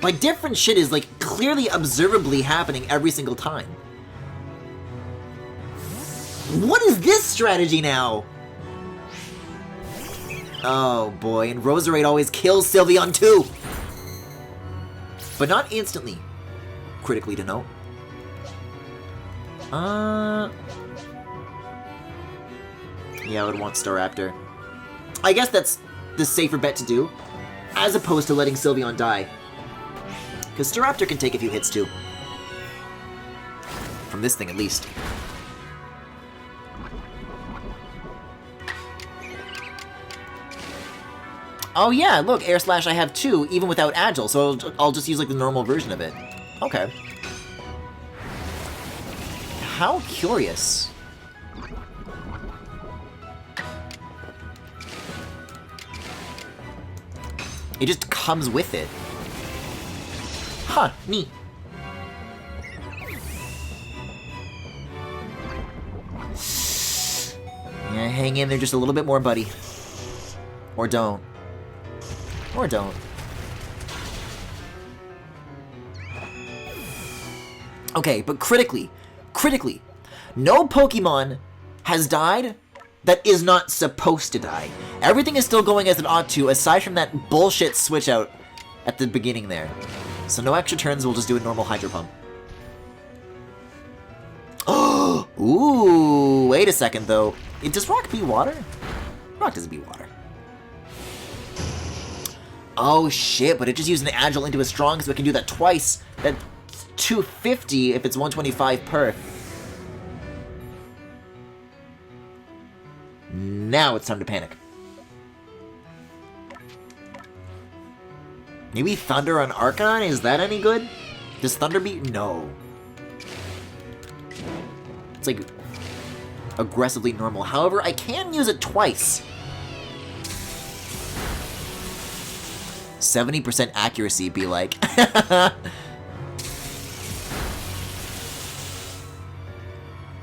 Like, different shit is, like, clearly observably happening every single time. What is this strategy now? Oh, boy, and Roserade always kills Sylveon, too! But not instantly. Critically to note. Yeah, I would want Staraptor. I guess that's the safer bet to do, as opposed to letting Sylveon die. Because Staraptor can take a few hits, too. From this thing, at least. Oh yeah, look, Air Slash I have 2, even without Agile, so I'll just use like the normal version of it. Okay. How curious. It just comes with it. Huh, neat. Yeah, hang in there just a little bit more, buddy. Or don't. Or don't. Okay, but critically, no Pokemon has died that is not supposed to die. Everything is still going as it ought to, aside from that bullshit switch out at the beginning there. So no extra turns, we'll just do a normal Hydro Pump. Oh, ooh, wait a second though. Does Rock be water? Rock doesn't be water. Oh shit, but it just used an Agile into a Strong, so it can do that twice. That's 250 if it's 125 per. Now it's time to panic. Maybe Thunder on Arcanine? Is that any good? Does Thunder beat? No. It's like aggressively normal. However, I can use it twice. 70% accuracy be like.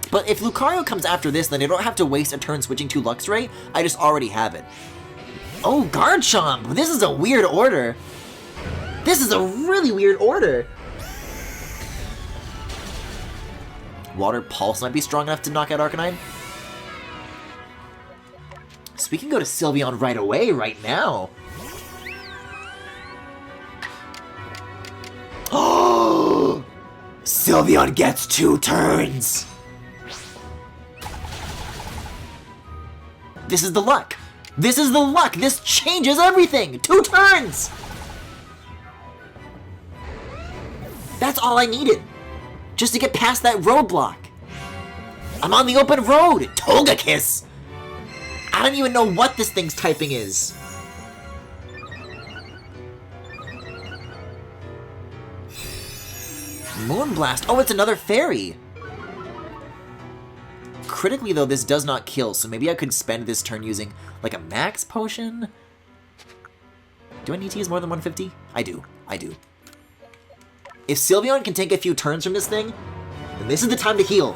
But if Lucario comes after this, then I don't have to waste a turn switching to Luxray. I just already have it. Oh, Garchomp! This is a weird order. This is a really weird order. Water Pulse might be strong enough to knock out Arcanine. So we can go to Sylveon right away, right now. Oh! Sylveon gets 2 turns! This is the luck! This is the luck! This changes everything! 2 turns! That's all I needed. Just to get past that roadblock. I'm on the open road! Togekiss! I don't even know what this thing's typing is. Moonblast. Oh, it's another fairy. Critically, though, this does not kill, so maybe I could spend this turn using, like, a max potion? Do I need to use more than 150? I do. I do. If Sylveon can take a few turns from this thing, then this is the time to heal.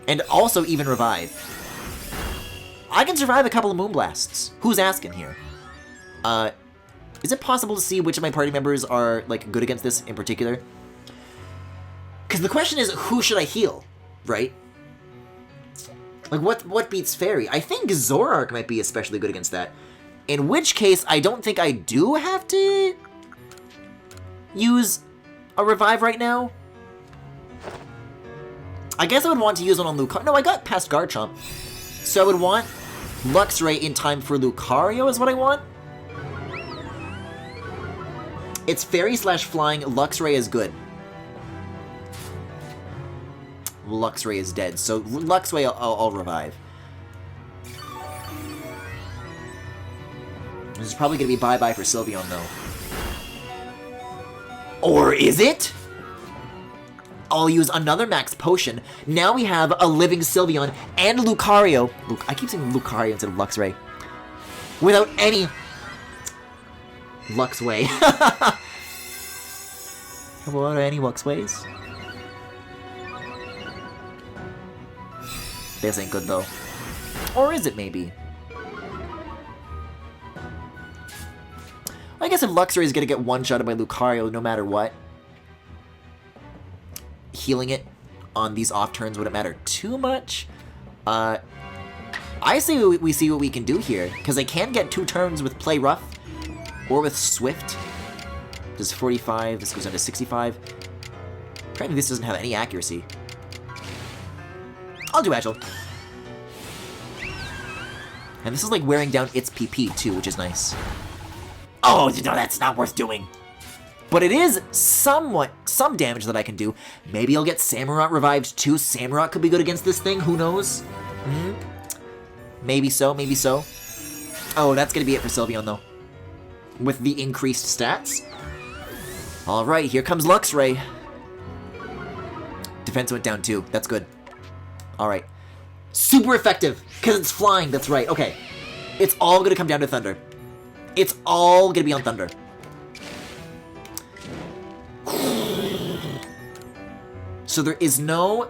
And also even revive. I can survive a couple of Moonblasts. Who's asking here? Is it possible to see which of my party members are, like, good against this in particular? Because the question is, who should I heal, right? Like, what beats Fairy? I think Zoroark might be especially good against that. In which case, I don't think I do have to use a revive right now. I guess I would want to use one on Lucario. No, I got past Garchomp. So I would want Luxray in time for Lucario is what I want. It's Fairy / Flying. Luxray is good. Luxray is dead, so Luxray I'll revive. This is probably going to be bye-bye for Sylveon, though. Or is it? I'll use another max potion. Now we have a living Sylveon and Lucario. I keep saying Lucario instead of Luxray. Without any... Luxway. Without any Luxways? This ain't good, though. Or is it, maybe? I guess if Luxray is gonna get one-shotted by Lucario no matter what, healing it on these off turns wouldn't matter too much. I say we see what we can do here, because I can get 2 turns with Play Rough, or with Swift. This is 45, this goes down to 65. Apparently this doesn't have any accuracy. I'll do Agile. And this is like wearing down its PP too, which is nice. Oh, no, that's not worth doing. But it is some damage that I can do. Maybe I'll get Samurott revived too. Samurott could be good against this thing, who knows? Maybe so, maybe so. Oh, that's gonna be it for Sylveon, though. With the increased stats. Alright, here comes Luxray. Defense went down too. That's good. Alright. Super effective, because it's flying, that's right. Okay. It's all gonna come down to Thunder. It's all gonna be on Thunder. So there is no...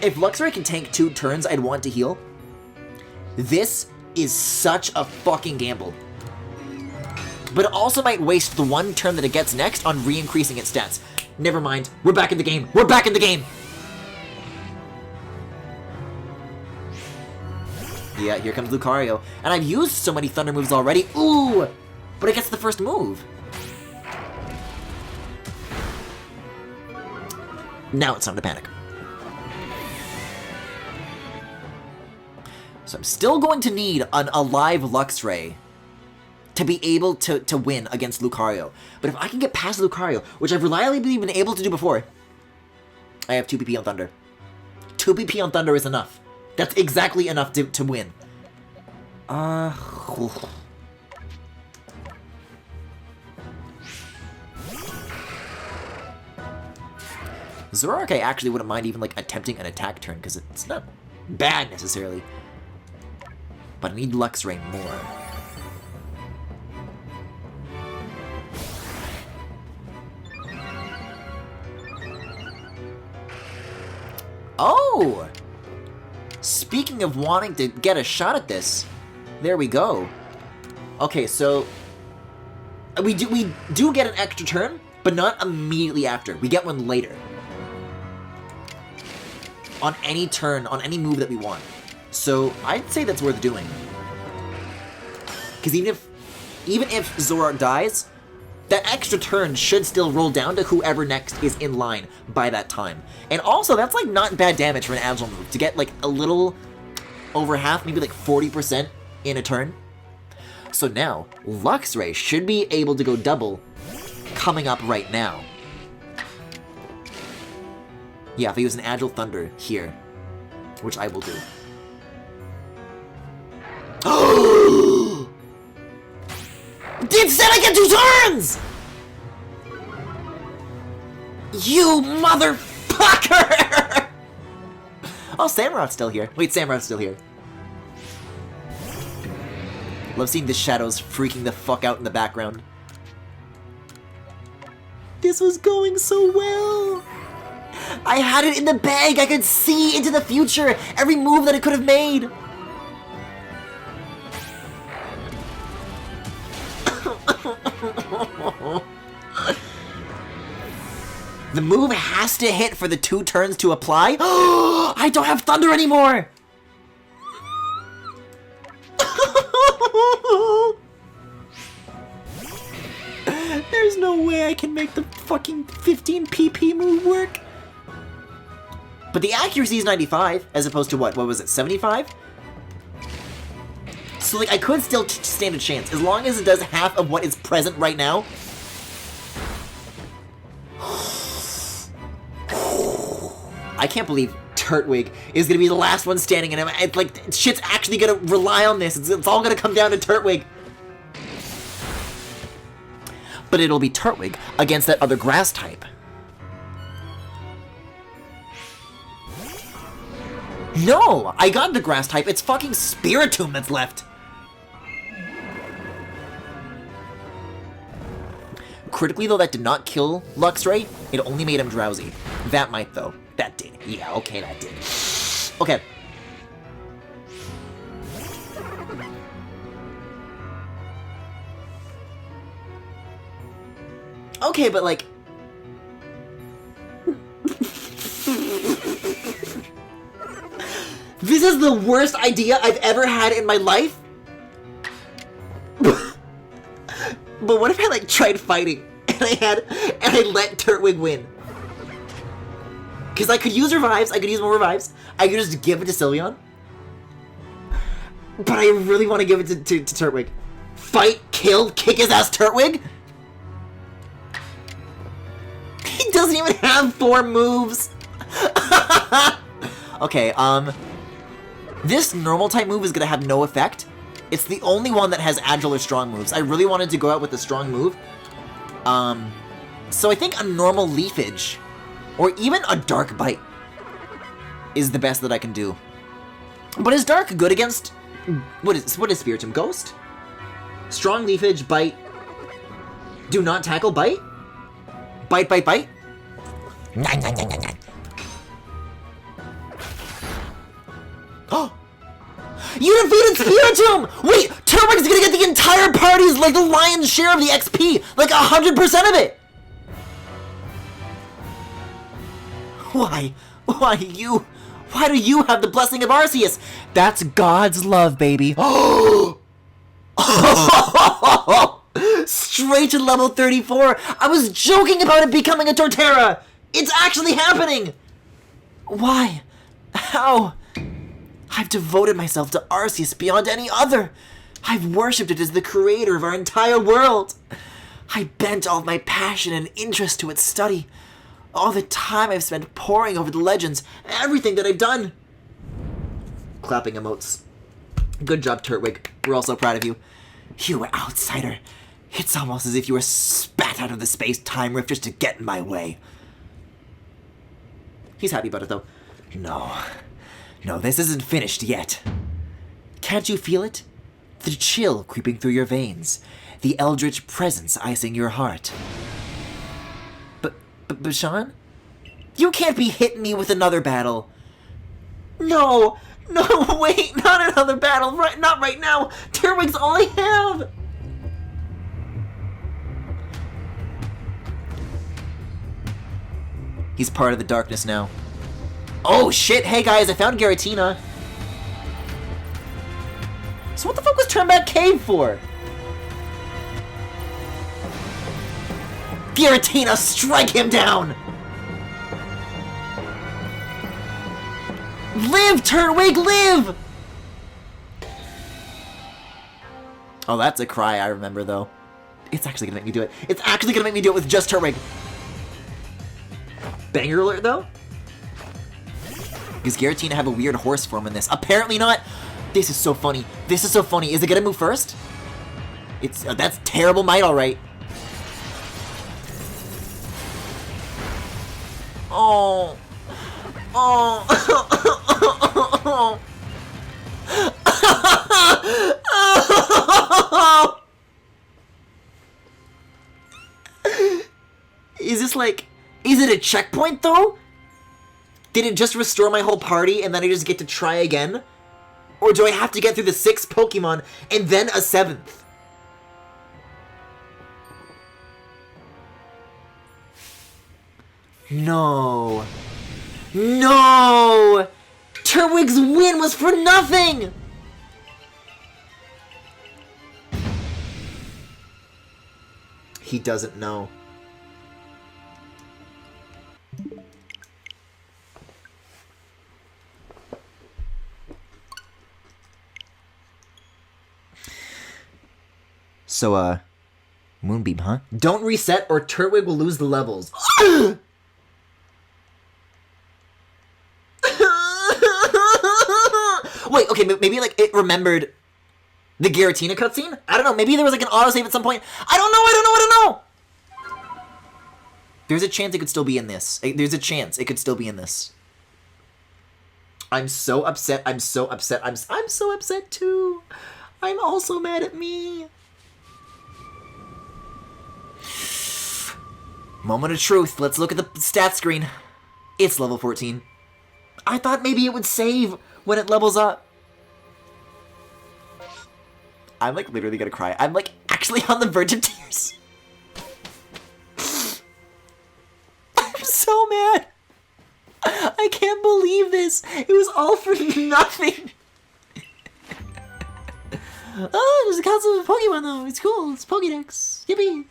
If Luxray can tank 2 turns, I'd want to heal. This is such a fucking gamble. But it also might waste the 1 turn that it gets next on re-increasing its stats. Never mind. We're back in the game. We're back in the game! Yeah, here comes Lucario. And I've used so many Thunder moves already. Ooh! But it gets the first move. Now it's time to panic. So I'm still going to need an alive Luxray to be able to win against Lucario. But if I can get past Lucario, which I've reliably been able to do before, I have 2 PP on Thunder. 2 PP on Thunder is enough. That's exactly enough to win. Zoroark, I actually wouldn't mind even, like, attempting an attack turn, because it's not bad, necessarily. But I need Luxray more. Oh! Speaking of wanting to get a shot at this, there we go. Okay, so... We do get an extra turn, but not immediately after. We get one later. On any turn, on any move that we want. So, I'd say that's worth doing. Because even if Zoroark dies, that extra turn should still roll down to whoever next is in line by that time. And also, that's like not bad damage for an Agile move. To get like a little over half, maybe like 40% in a turn. So now, Luxray should be able to go double coming up right now. Yeah, if I use an Agile Thunder here, which I will do. It said I get 2 turns! You motherfucker! Oh, Samurot's still here. Wait, Samurot's still here. Love seeing the shadows freaking the fuck out in the background. This was going so well. I had it in the bag. I could see into the future. Every move that it could have made. The move has to hit for the 2 turns to apply. I don't have Thunder anymore. There's no way I can make the fucking 15 PP move work. But the accuracy is 95, as opposed to what was it, 75? So, like, I could still stand a chance, as long as it does half of what is present right now. I can't believe Turtwig is gonna be the last one standing, and it's like, shit's actually gonna rely on this. It's all gonna come down to Turtwig. But it'll be Turtwig against that other grass type. No! I got the grass type. It's fucking Spiritomb that's left. Critically, though, that did not kill Luxray. It only made him drowsy. That might, though. That did. Yeah, okay, that did. Okay. Okay, but, like... This is the worst idea I've ever had in my life? But what if I, like, tried fighting, and I let Turtwig win? Because I could use revives, I could use more revives, I could just give it to Sylveon. But I really want to give it to Turtwig. Fight, kill, kick his ass, Turtwig? He doesn't even have 4 moves! Okay, this normal type move is gonna have no effect, It's the only one that has agile or strong moves. I really wanted to go out with a strong move. So I think a normal leafage, or even a dark bite, is the best that I can do. But is dark good against... What is Spiritomb? Ghost? Strong leafage, bite. Do not tackle, bite? Bite, bite, bite? Oh! You defeated Spiritomb! Wait, Turtwig's gonna get the entire party's, like, the lion's share of the XP! Like, 100% of it! Why? Why do you have the blessing of Arceus? That's God's love, baby. Oh! Straight to level 34! I was joking about it becoming a Torterra! It's actually happening! Why? How? I've devoted myself to Arceus beyond any other. I've worshipped it as the creator of our entire world. I bent all of my passion and interest to its study. All the time I've spent poring over the legends, everything that I've done. Clapping emotes. Good job, Turtwig. We're all so proud of you. You outsider. It's almost as if you were spat out of the space-time rift just to get in my way. He's happy about it, though. No, this isn't finished yet. Can't you feel it? The chill creeping through your veins. The eldritch presence icing your heart. But Bashan? You can't be hitting me with another battle. No, wait, not another battle. Not right now. Turtwig's all I have. He's part of the darkness now. Oh shit, hey guys, I found Giratina. So what the fuck was Turnback Cave for? Giratina, strike him down! Live, Turtwig, live! Oh, that's a cry I remember, though. It's actually gonna make me do it. It's actually gonna make me do it with just Turtwig. Banger alert, though? Does Giratina have a weird horse form in this? Apparently not! This is so funny. This is so funny. Is it gonna move first? It's that's terrible might, alright. Oh. Is this like... Is it a checkpoint, though? Did it just restore my whole party and then I just get to try again? Or do I have to get through the 6 Pokemon and then a 7th? No. No! Turtwig's win was for nothing! He doesn't know. So, Moonbeam, huh? Don't reset or Turtwig will lose the levels. Wait, okay, maybe, like, it remembered the Giratina cutscene? I don't know, maybe there was, like, an autosave at some point. I don't know! There's a chance it could still be in this. There's a chance it could still be in this. I'm so upset, I'm so upset, I'm so upset, too. I'm also mad at me. Moment of truth. Let's look at the stat screen. It's level 14. I thought maybe it would save when it levels up. I'm like literally gonna cry. I'm like actually on the verge of tears. I'm so mad. I can't believe this. It was all for nothing. Oh, there's a council of Pokemon though. It's cool. It's Pokédex. Yippee.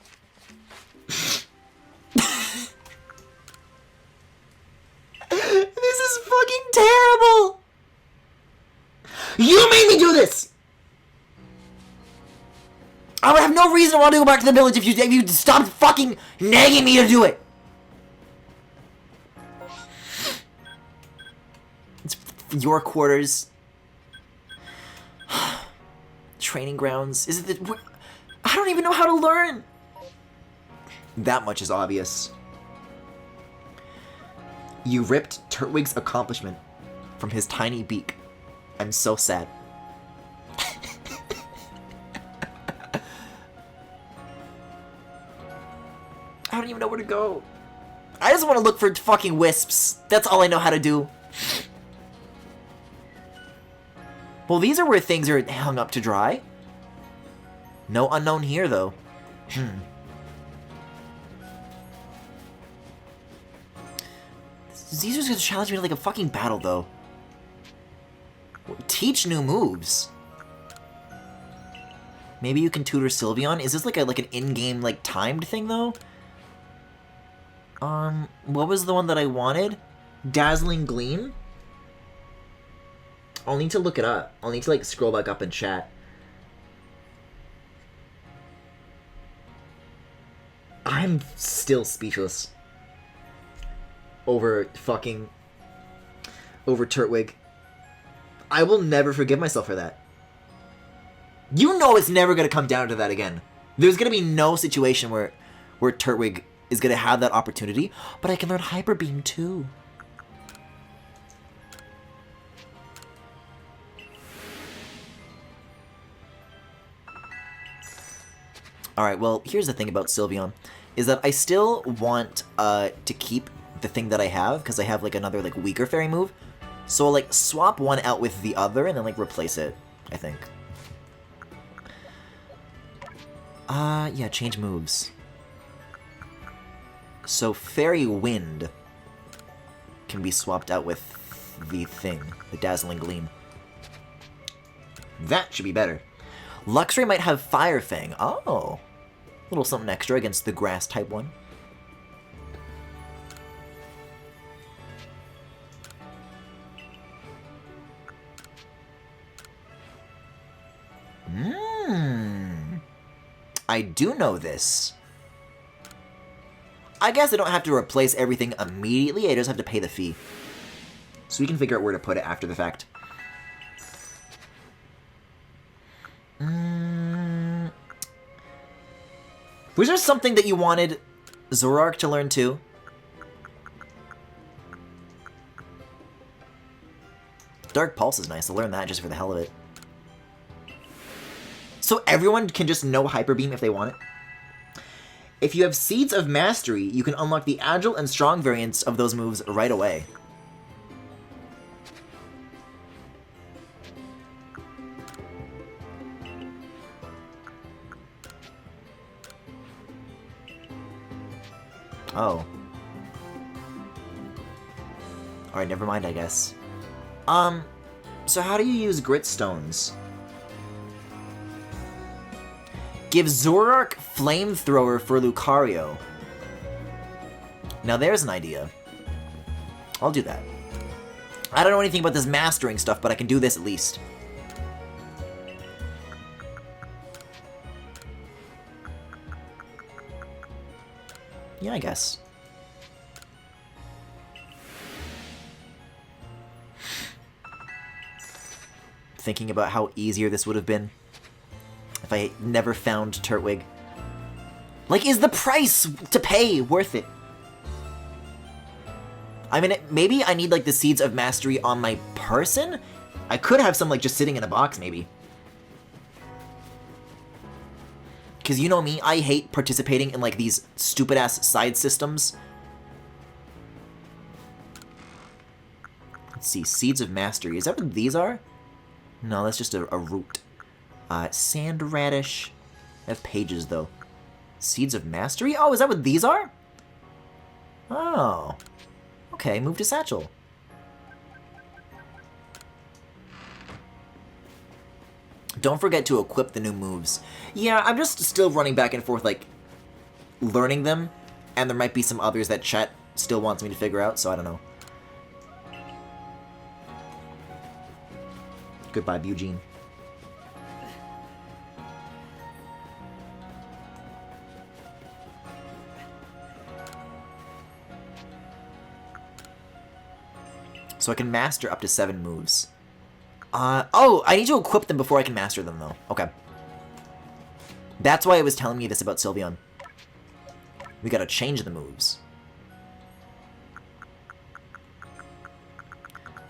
This is fucking terrible! You made me do this! I would have no reason to want to go back to the village if you stopped fucking nagging me to do it! It's your quarters. training grounds? Is it the... I don't even know how to learn! That much is obvious. You ripped Turtwig's accomplishment from his tiny beak. I'm so sad. I don't even know where to go. I just want to look for fucking wisps. That's all I know how to do. Well, these are where things are hung up to dry. No unknown here, though. These are going to challenge me to like a fucking battle, though. Teach new moves. Maybe you can tutor Sylveon. Is this like an in-game like timed thing, though? What was the one that I wanted? Dazzling Gleam? I'll need to look it up. I'll need to, like, scroll back up in chat. I'm still speechless. Over Turtwig. I will never forgive myself for that. You know it's never gonna come down to that again. There's gonna be no situation where Turtwig is gonna have that opportunity, but I can learn Hyper Beam too. Alright, well, here's the thing about Sylveon, is that I still want to keep the thing that I have, because I have like another like weaker fairy move. So I'll like swap one out with the other and then like replace it, I think. Yeah, change moves. So Fairy Wind can be swapped out with the thing, the Dazzling Gleam. That should be better. Luxray might have Fire Fang. Oh, a little something extra against the grass type one. I do know this. I guess I don't have to replace everything immediately, I just have to pay the fee. So we can figure out where to put it after the fact. Was there something that you wanted Zoroark to learn too? Dark Pulse is nice, I'll learn that just for the hell of it. So everyone can just know Hyper Beam if they want it? If you have Seeds of Mastery, you can unlock the Agile and Strong variants of those moves right away. Oh. Alright, never mind, I guess. So how do you use Grit Stones? Give Zoroark Flamethrower for Lucario. Now there's an idea. I'll do that. I don't know anything about this mastering stuff, but I can do this at least. Yeah, I guess. Thinking about how easier this would have been if I never found Turtwig. Like, is the price to pay worth it? I mean, maybe I need, like, the Seeds of Mastery on my person? I could have some, like, just sitting in a box, maybe. Because you know me, I hate participating in, like, these stupid-ass side systems. Let's see, Seeds of Mastery. Is that what these are? No, that's just a root. Sand Radish. I have pages, though. Seeds of Mastery? Oh, is that what these are? Oh. Okay, move to Satchel. Don't forget to equip the new moves. Yeah, I'm just still running back and forth, like, learning them. And there might be some others that chat still wants me to figure out, so I don't know. Goodbye, Eugene. So I can master up to 7 moves. Oh, I need to equip them before I can master them, though. Okay. That's why it was telling me this about Sylveon. We gotta change the moves.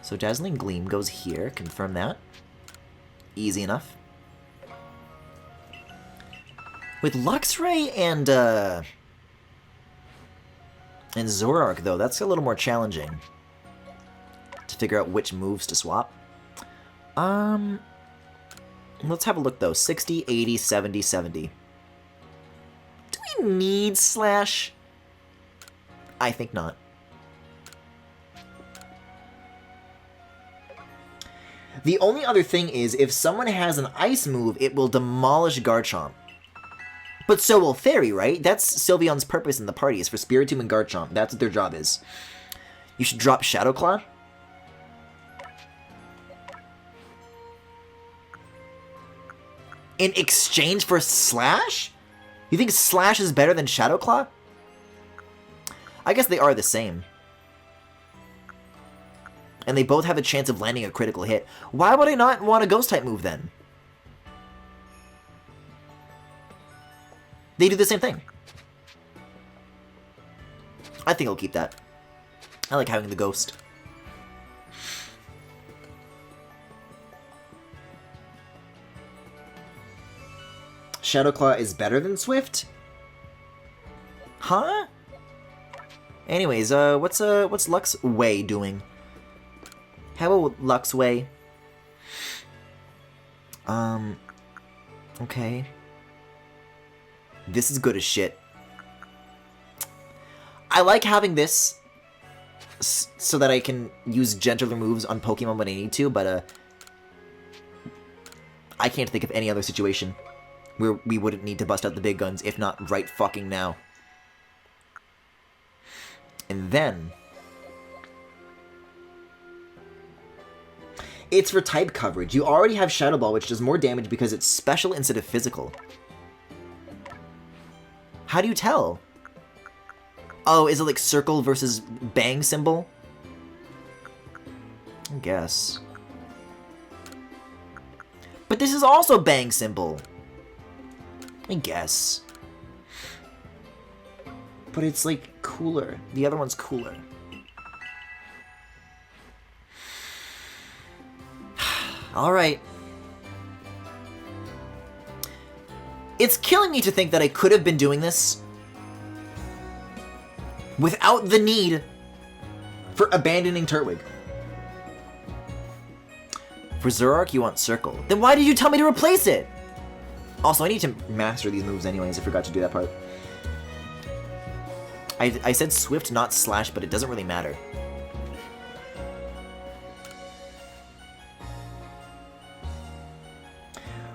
So Dazzling Gleam goes here. Confirm that. Easy enough. With Luxray and Zoroark, though, that's a little more challenging to figure out which moves to swap. Let's have a look, though. 60, 80, 70, 70. Do we need Slash? I think not. The only other thing is, if someone has an Ice move, it will demolish Garchomp. But so will Fairy, right? That's Sylveon's purpose in the party, is for Spiritomb and Garchomp. That's what their job is. You should drop Shadow Claw. In exchange for Slash? You think Slash is better than Shadow Claw? I guess they are the same. And they both have a chance of landing a critical hit. Why would I not want a Ghost-type move, then? They do the same thing. I think I'll keep that. I like having the Ghost. Shadow Claw is better than Swift? Huh? Anyways, what's Luxway doing? How about Luxway? Okay. This is good as shit. I like having this so that I can use gentler moves on Pokemon when I need to, but I can't think of any other situation where we wouldn't need to bust out the big guns, if not right fucking now. And then it's for type coverage. You already have Shadow Ball, which does more damage because it's special instead of physical. How do you tell? Oh, is it like circle versus bang symbol? I guess. But this is also bang symbol. I guess. But it's like cooler. The other one's cooler. Alright. It's killing me to think that I could have been doing this without the need for abandoning Turtwig. For Zoroark, you want Circle. Then why did you tell me to replace it? Also, I need to master these moves anyways. I forgot to do that part. I said Swift, not Slash, but it doesn't really matter.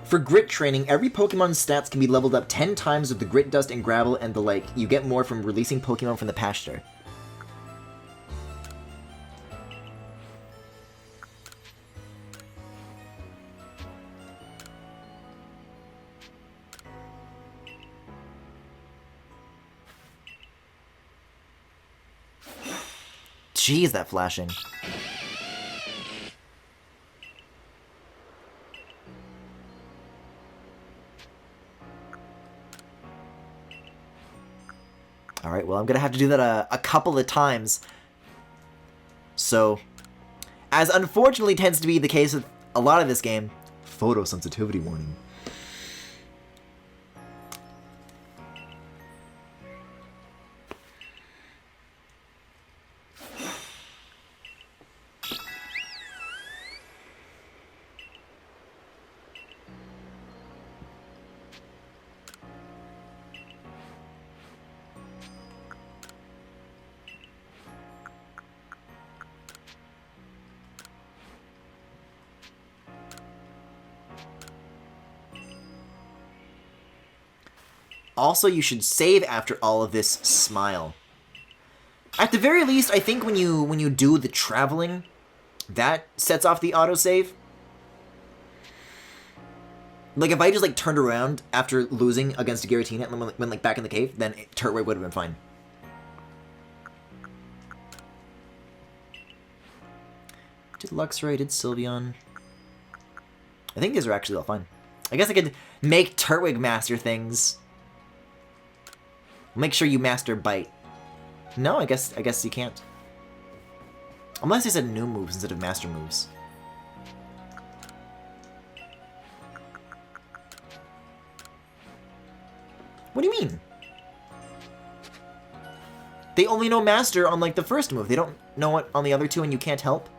For Grit training, every Pokemon's stats can be leveled up 10 times with the Grit Dust and Gravel and the like. You get more from releasing Pokemon from the pasture. Jeez, that flashing. Alright, well, I'm gonna have to do that a couple of times. So, as unfortunately tends to be the case with a lot of this game, photosensitivity warning. Also, you should save after all of this. Smile. At the very least, I think when you do the traveling, that sets off the autosave. Like, if I just, like, turned around after losing against a Giratina and went, like, back in the cave, then Turtwig would have been fine. Did Luxray, did Sylveon. I think these are actually all fun. I guess I could make Turtwig master things. Make sure you master Bite. No, I guess you can't. Unless they said new moves instead of master moves. What do you mean? They only know master on like the first move. They don't know it on the other two and you can't help?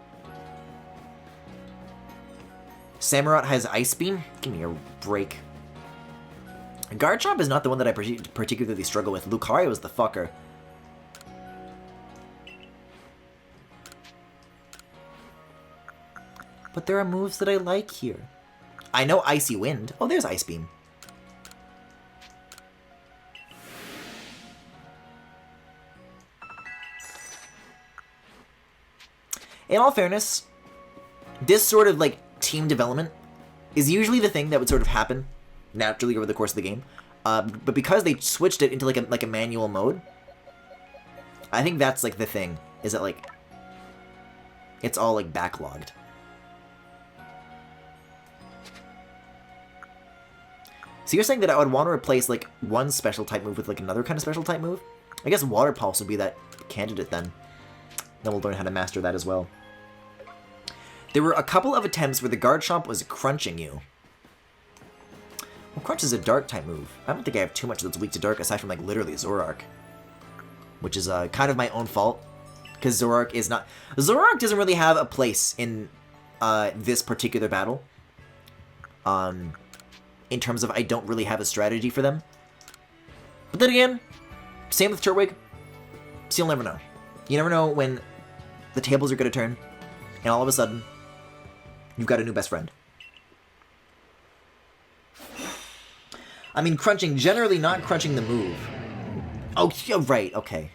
Samurott has Ice Beam? Give me a break. Garchomp is not the one that I particularly struggle with. Lucario is the fucker. But there are moves that I like here. I know Icy Wind. Oh, there's Ice Beam. In all fairness, this sort of like team development is usually the thing that would sort of happen naturally over the course of the game. But because they switched it into like a manual mode, I think that's like the thing, is that like it's all like backlogged. So you're saying that I would want to replace like one special type move with like another kind of special type move? I guess Water Pulse would be that candidate then. Then we'll learn how to master that as well. There were a couple of attempts where the Garchomp was crunching you. Well, Crunch is a dark type move. I don't think I have too much that's weak to dark aside from like literally Zoroark. Which is kind of my own fault. Because Zoroark is not... Zoroark doesn't really have a place in this particular battle. In terms of I don't really have a strategy for them. But then again, same with Turtwig. So you'll never know. You never know when the tables are going to turn, and all of a sudden, you've got a new best friend. I mean, crunching, generally not crunching the move. Oh, yeah, right, okay.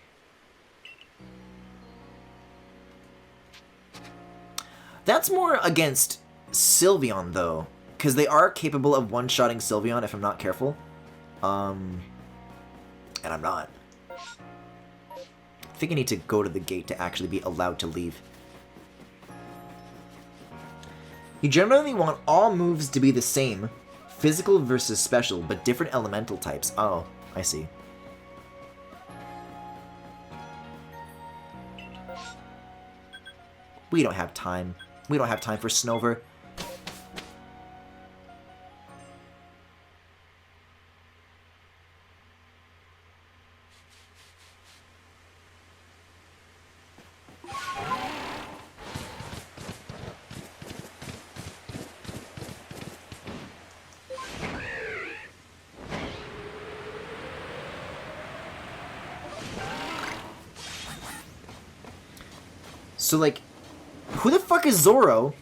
That's more against Sylveon, though, because they are capable of one-shotting Sylveon if I'm not careful. And I'm not. I think I need to go to the gate to actually be allowed to leave. You generally want all moves to be the same, physical versus special, but different elemental types. Oh, I see. We don't have time. We don't have time for Snover. So, like, who the fuck is Zoro?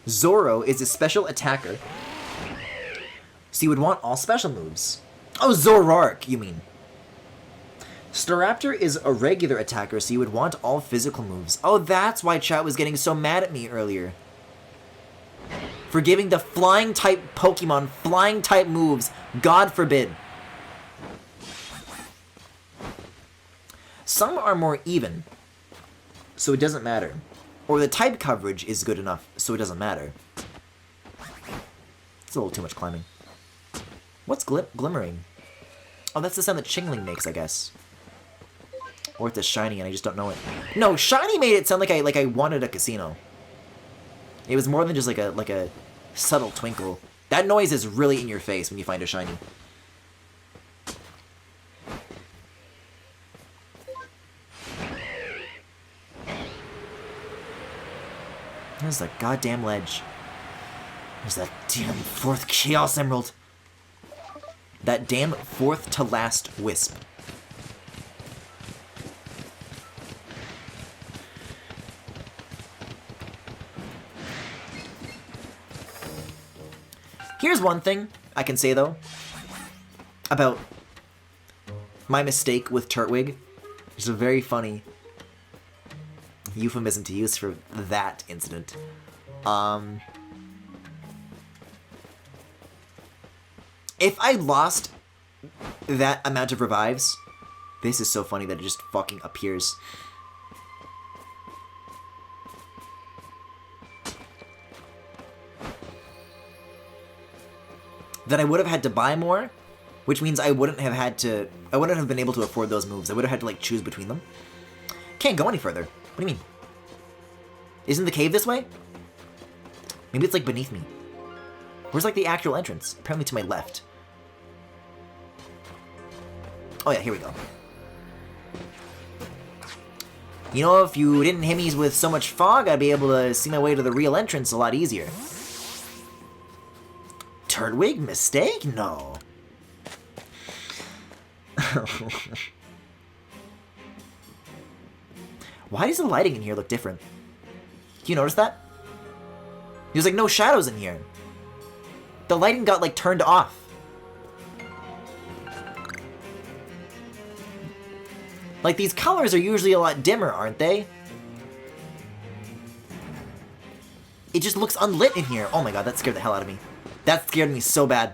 Zoro is a special attacker. So you would want all special moves. Oh, Zoroark, you mean. Staraptor is a regular attacker, so you would want all physical moves. Oh, that's why chat was getting so mad at me earlier. For giving the flying-type Pokemon flying-type moves. God forbid. Some are more even, so it doesn't matter. Or the type coverage is good enough, so it doesn't matter. It's a little too much climbing. What's glimmering? Oh, that's the sound that Chingling makes, I guess. Or it's a shiny and I just don't know it. No, shiny made it sound like I wanted a casino. It was more than just like a subtle twinkle. That noise is really in your face when you find a shiny. There's that goddamn ledge. There's that damn 4th Chaos Emerald. That damn 4th to last Wisp. Here's one thing I can say, though, about my mistake with Turtwig. It's a very funny euphemism to use for that incident. If I lost that amount of revives, this is so funny that it just fucking appears. then I would have had to buy more, which means I wouldn't have been able to afford those moves. I would have had to, like, choose between them. Can't go any further. What do you mean? Isn't the cave this way? Maybe it's, like, beneath me. Where's, like, the actual entrance? Apparently to my left. Oh, yeah, here we go. You know, if you didn't hit me with so much fog, I'd be able to see my way to the real entrance a lot easier. Turtwig? Mistake? No. Why does the lighting in here look different? Do you notice that? There's like no shadows in here. The lighting got like turned off. Like these colors are usually a lot dimmer, aren't they? It just looks unlit in here. Oh my god, that scared the hell out of me. That scared me so bad.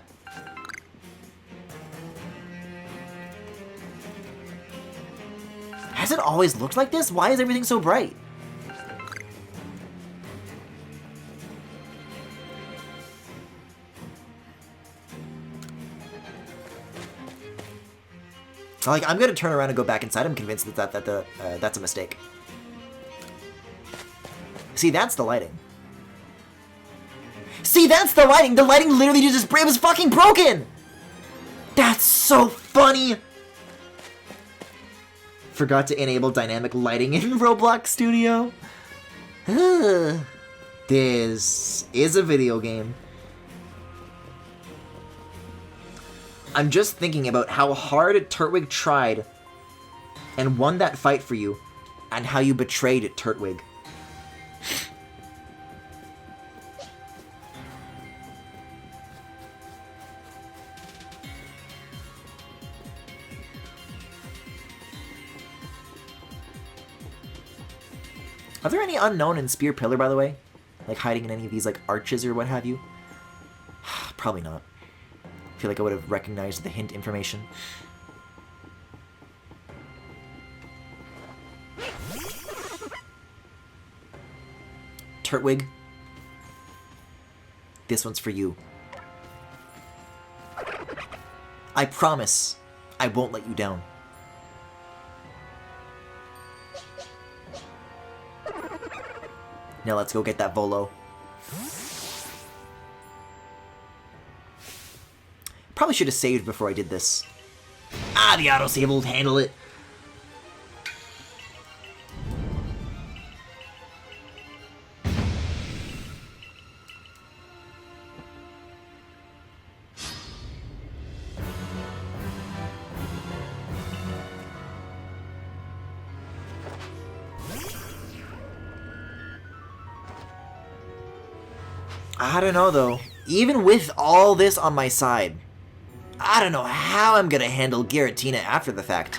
Has it always looked like this? Why is everything so bright? Like, I'm gonna turn around and go back inside. I'm convinced that that's a mistake. See, that's the lighting. See, that's the lighting! The lighting literally just it was fucking broken! That's so funny! Forgot to enable dynamic lighting in Roblox Studio. This is a video game. I'm just thinking about how hard Turtwig tried and won that fight for you, and how you betrayed Turtwig. Are there any unknown in Spear Pillar, by the way? Like hiding in any of these like arches or what have you? Probably not. I feel like I would have recognized the hint information. Turtwig, this one's for you. I promise I won't let you down. Now let's go get that Volo. Probably should have saved before I did this. Ah, the autosave will handle it. I don't know though. Even with all this on my side, I don't know how I'm gonna handle Giratina after the fact.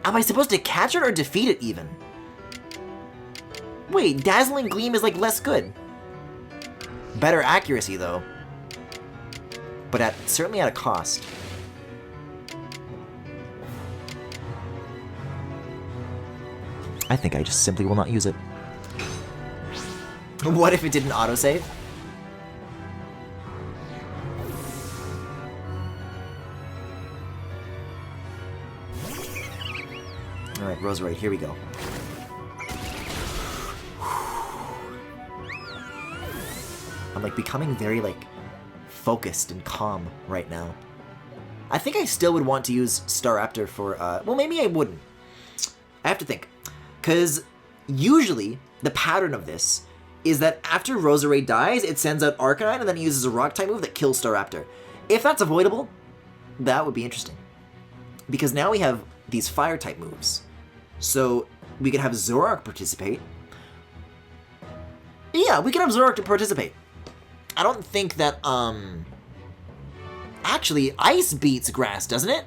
Am I supposed to catch it or defeat it even? Wait, Dazzling Gleam is like less good. Better accuracy though. But certainly at a cost. I think I just simply will not use it. What if it didn't autosave? Alright, Roserade, here we go. I'm like becoming very like focused and calm right now. I think I still would want to use Staraptor for, well maybe I wouldn't. I have to think. Because usually the pattern of this is that after Roserade dies, it sends out Arcanine and then it uses a Rock-type move that kills Staraptor. If that's avoidable, that would be interesting. Because now we have these Fire-type moves. So we could have Zoroark participate. Yeah, we could have Zoroark to participate. I don't think that, actually, Ice beats Grass, doesn't it?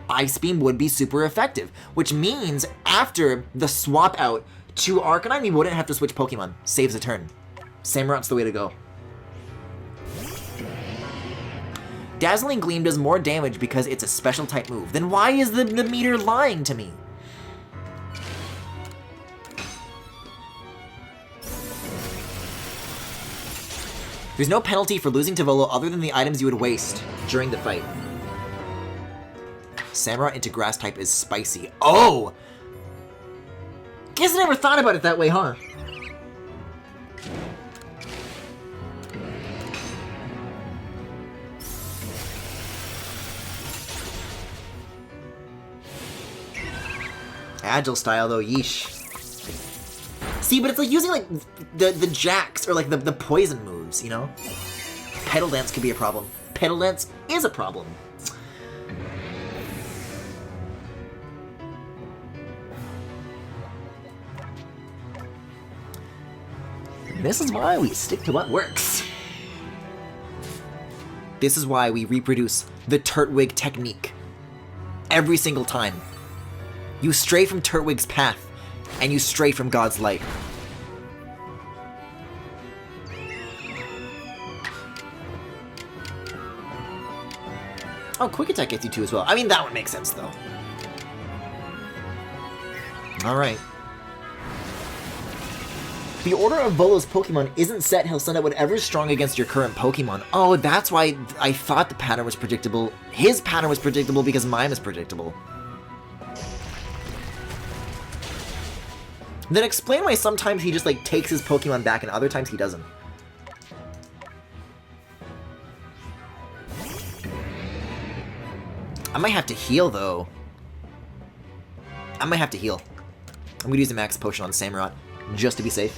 Ice Beam would be super effective, which means after the swap out to Arcanine, we wouldn't have to switch Pokemon. Saves a turn. Samurot's the way to go. Dazzling Gleam does more damage because it's a special type move. Then why is the meter lying to me? There's no penalty for losing to Volo other than the items you would waste during the fight. Samurott into grass type is spicy. Oh! Guess I never thought about it that way, huh? Agile style though, yeesh. See, but it's like using like the jacks or like the poison moves, you know? Pedal dance could be a problem. Pedal dance is a problem. This is why we stick to what works. This is why we reproduce the Turtwig technique. Every single time. You stray from Turtwig's path, and you stray from God's light. Oh, Quick Attack gets you 2 as well. I mean, that would make sense, though. Alright. The order of Volo's Pokemon isn't set. He'll send out whatever's strong against your current Pokemon. Oh, that's why I thought the pattern was predictable. His pattern was predictable because mine is predictable. Then explain why sometimes he just, like, takes his Pokemon back and other times he doesn't. I might have to heal, though. I might have to heal. I'm gonna use a Max Potion on Samurott, just to be safe.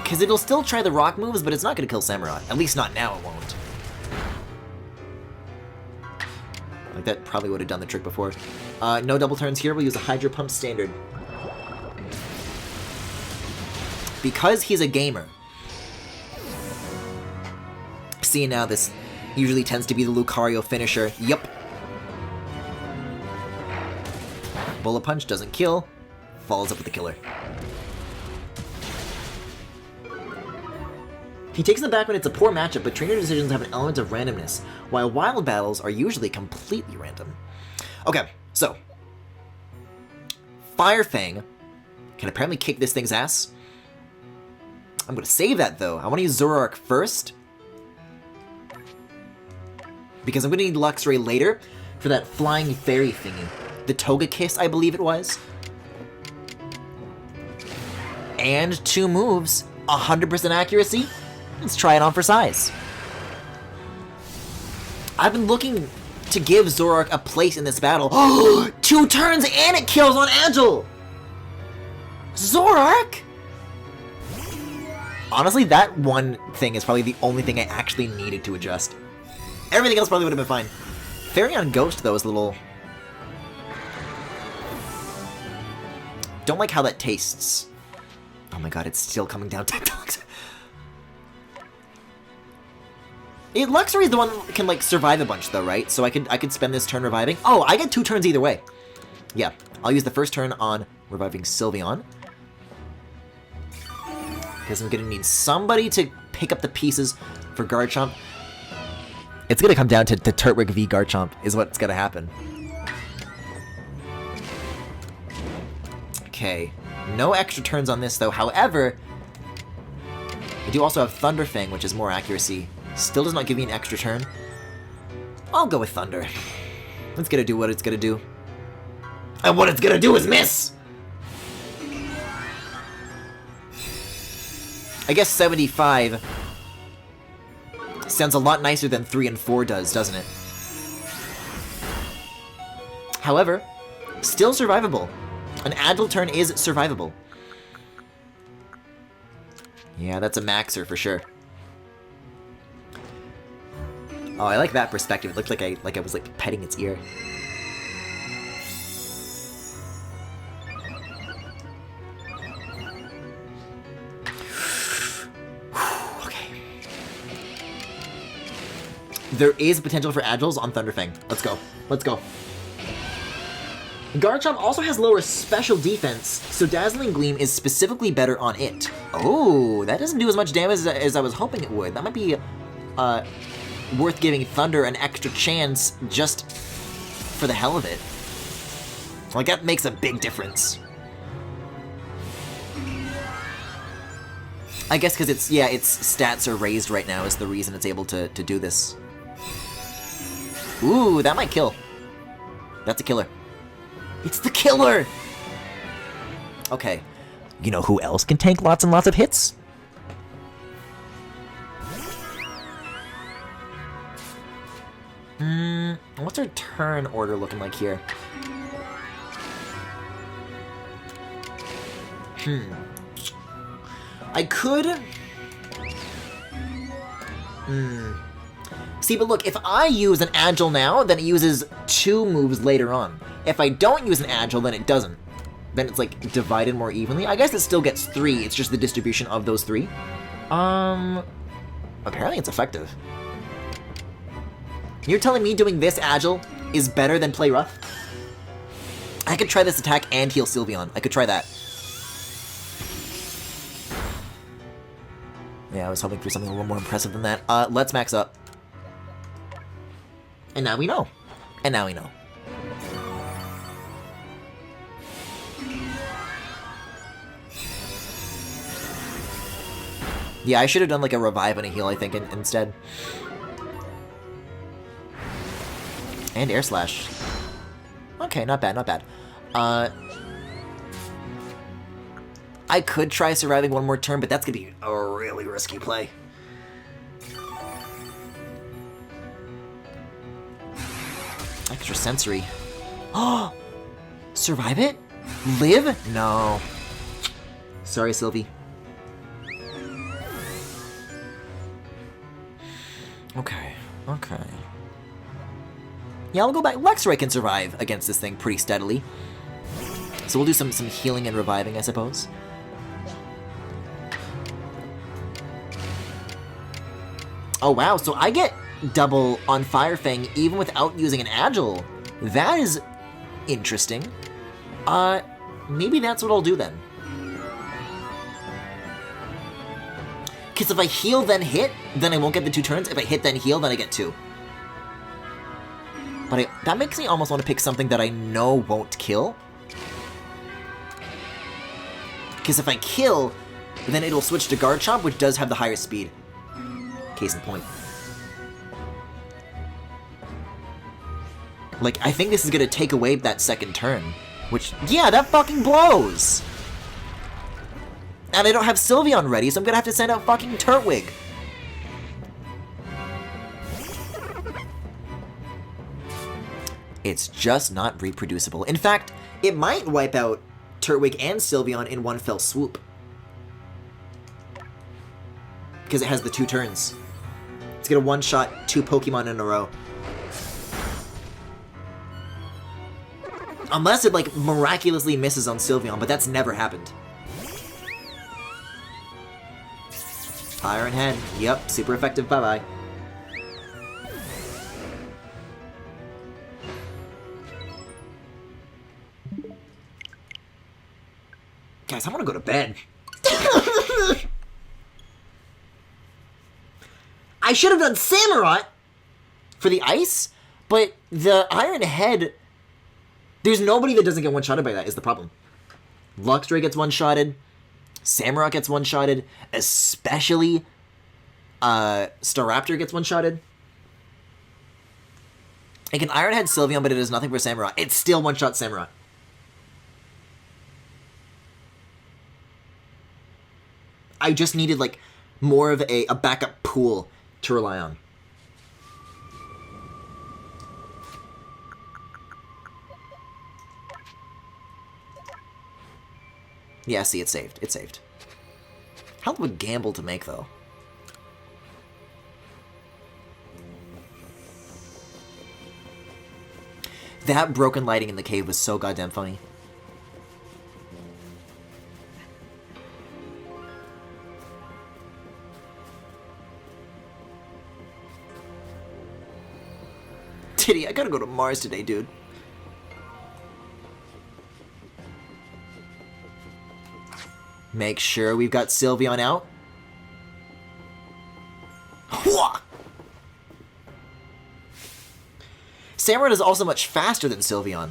Because it'll still try the rock moves, but it's not gonna kill Samurott. At least not now, it won't. Like, that probably would have done the trick before. No double turns here, we'll use a Hydro Pump Standard. Because he's a gamer. See, now this usually tends to be the Lucario finisher. Yup. Bullet Punch doesn't kill. Follows up with the killer. He takes them back when it's a poor matchup, but trainer decisions have an element of randomness, while wild battles are usually completely random. Okay, so Fire Fang can apparently kick this thing's ass. I'm gonna save that though. I want to use Zoroark first, because I'm gonna need Luxray later for that flying fairy thingy. The Toga Kiss, I believe it was. And 2 moves, 100% accuracy. Let's try it on for size. I've been looking to give Zoroark a place in this battle. 2 turns and it kills on Agile! Zoroark? Honestly, that one thing is probably the only thing I actually needed to adjust. Everything else probably would have been fine. Fairy on Ghost, though, is a little... Don't like how that tastes. Oh my god, it's still coming down $10. Luxray is the one that can, like, survive a bunch, though, right? So I could spend this turn reviving. Oh, I get 2 turns either way. Yeah, I'll use the first turn on reviving Sylveon. Because I'm gonna need somebody to pick up the pieces for Garchomp. It's gonna come down to Turtwig v Garchomp, is what's gonna happen. Okay, no extra turns on this though. However, I do also have Thunder Fang, which is more accuracy. Still does not give me an extra turn. I'll go with Thunder. It's gonna do what it's gonna do. And what it's gonna do is miss! I guess 75 sounds a lot nicer than 3 and 4 does, doesn't it? However, still survivable. An Agile turn is survivable. Yeah, that's a maxer for sure. Oh, I like that perspective. It looked like I was like petting its ear. There is potential for Agiles on Thunderfang. Let's go. Let's go. Garchomp also has lower special defense, so Dazzling Gleam is specifically better on it. Oh, that doesn't do as much damage as I was hoping it would. That might be worth giving Thunder an extra chance just for the hell of it. Like, that makes a big difference. I guess because its stats are raised right now is the reason it's able to do this. Ooh, that might kill. That's a killer. It's the killer! Okay. You know who else can tank lots and lots of hits? What's our turn order looking like here? I could... See, but look, if I use an Agile now, then it uses 2 moves later on. If I don't use an Agile, then it doesn't. Then it's, like, divided more evenly. I guess it still gets 3, it's just the distribution of those 3. Apparently it's effective. You're telling me doing this Agile is better than play rough? I could try this attack and heal Sylveon. I could try that. Yeah, I was hoping for something a little more impressive than that. Let's max up. And now we know. And now we know. Yeah, I should have done like a revive and a heal, I think, instead. And air slash. Okay, not bad, not bad. I could try surviving one more turn, but that's gonna be a really risky play. Extra sensory. Oh! Survive it? Live? No. Sorry, Sylvie. Okay, okay. Yeah, I'll go back. Luxray can survive against this thing pretty steadily. So we'll do some healing and reviving, I suppose. Oh wow, so I get double on Fire Fang even without using an Agile. That is interesting. Maybe that's what I'll do then. Because if I heal then hit, then I won't get the 2 turns. If I hit then heal, then I get 2. But that makes me almost want to pick something that I know won't kill. Because if I kill, then it'll switch to Guard Chomp, which does have the higher speed. Case in point. Like, I think this is going to take away that second turn. Which, yeah, that fucking blows! And I don't have Sylveon ready, so I'm going to have to send out fucking Turtwig. It's just not reproducible. In fact, it might wipe out Turtwig and Sylveon in one fell swoop. Because it has the 2 turns. It's gonna one-shot 2 Pokemon in a row. Unless it, like, miraculously misses on Sylveon, but that's never happened. Iron Head. Yep, super effective. Bye-bye. Guys, I want to go to bed. I should have done Samurott for the ice, but the Iron Head... There's nobody that doesn't get one-shotted by that, is the problem. Luxray gets one-shotted. Samurott gets one-shotted. Especially Staraptor gets one-shotted. It can Iron Head Sylveon, but it does nothing for Samurott. It's still one-shot Samurott. I just needed, like, more of a backup pool to rely on. Yeah, see, it's saved. It's saved. Hell of a gamble to make, though. That broken lighting in the cave was so goddamn funny. Titty, I gotta go to Mars today, dude. Make sure we've got Sylveon out. Hwah! Samurott is also much faster than Sylveon.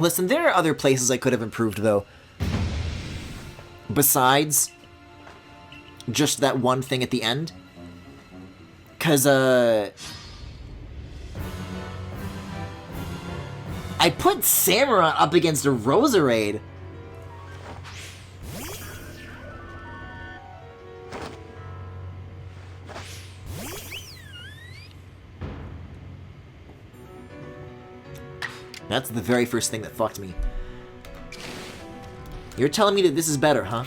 Listen, there are other places I could have improved, though. Besides just that one thing at the end. Because, I put Samurott up against a Roserade. That's the very first thing that fucked me. You're telling me that this is better, huh?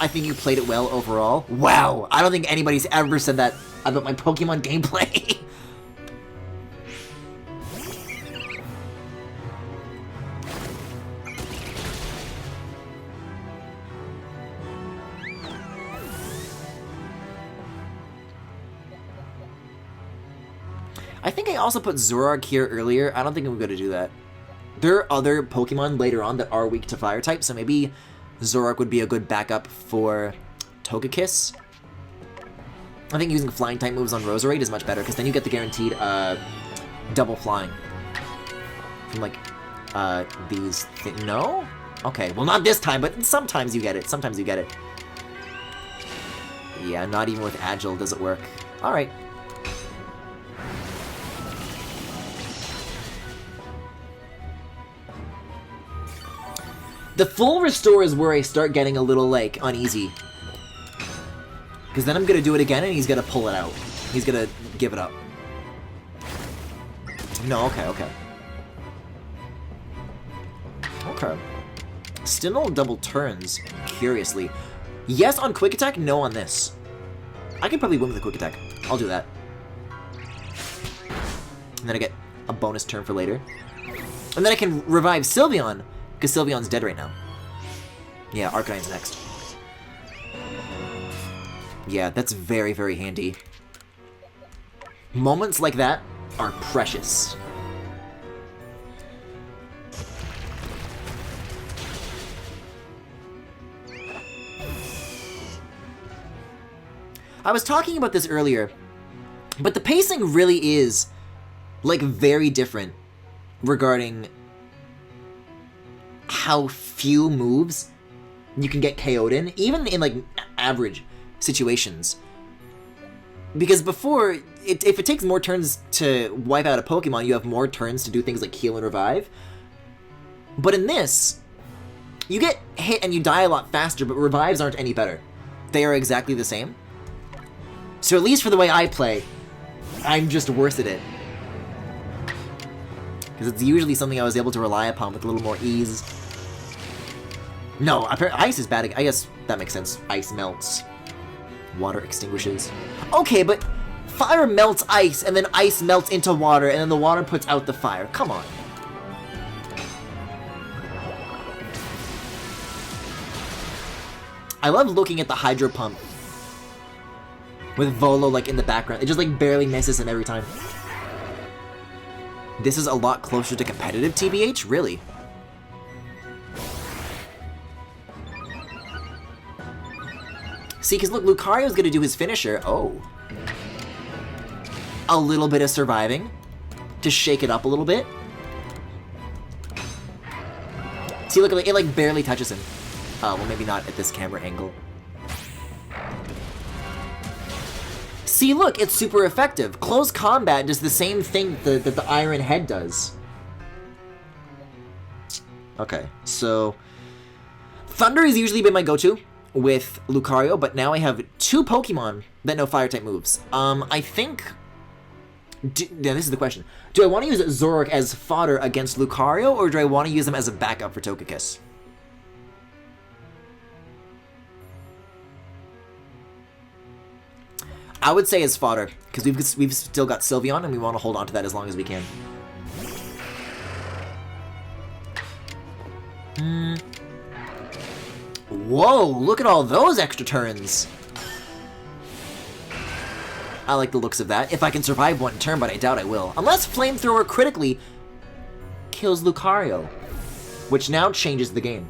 I think you played it well overall. Wow! I don't think anybody's ever said that about my Pokemon gameplay. I think I also put Zoroark here earlier. I don't think I'm going to do that. There are other Pokemon later on that are weak to Fire type, so maybe Zoroark would be a good backup for Togekiss. I think using Flying type moves on Roserade is much better, because then you get the guaranteed double flying. From, like, these things. No? Okay, well, not this time, but sometimes you get it. Sometimes you get it. Yeah, not even with Agile does it work. Alright. The full restore is where I start getting a little, like, uneasy. Because then I'm going to do it again and he's going to pull it out. He's going to give it up. No, okay, okay. Okay. Stinol double turns, curiously. Yes on Quick Attack, no on this. I could probably win with a Quick Attack. I'll do that. And then I get a bonus turn for later. And then I can revive Sylveon. Because Sylveon's dead right now. Yeah, Arcanine's next. Yeah, that's very, very handy. Moments like that are precious. I was talking about this earlier, but the pacing really is, like, very different regarding how few moves you can get KO'd in, even in, like, average situations. Because before, if it takes more turns to wipe out a Pokemon, you have more turns to do things like heal and revive. But in this, you get hit and you die a lot faster, but revives aren't any better. They are exactly the same. So at least for the way I play, I'm just worse at it. Because it's usually something I was able to rely upon with a little more ease. No, ice is bad. I guess that makes sense. Ice melts. Water extinguishes. Okay, but fire melts ice, and then ice melts into water, and then the water puts out the fire. Come on. I love looking at the Hydro Pump with Volo, like, in the background. It just, like, barely misses him every time. This is a lot closer to competitive, TBH? Really? See, because look, Lucario's gonna do his finisher. Oh. A little bit of surviving to shake it up a little bit. See, look, it like barely touches him. Oh, well, maybe not at this camera angle. See, look, it's super effective. Close combat does the same thing that the Iron Head does. Okay, so Thunder has usually been my go-to with Lucario, but now I have two Pokemon that know Fire-type moves. I think... yeah, this is the question. Do I want to use Zoroark as fodder against Lucario, or do I want to use him as a backup for Togekiss? I would say as fodder, because we've still got Sylveon, and we want to hold on to that as long as we can. Whoa, look at all those extra turns. I like the looks of that. If I can survive one turn, but I doubt I will. Unless Flamethrower critically kills Lucario, which now changes the game.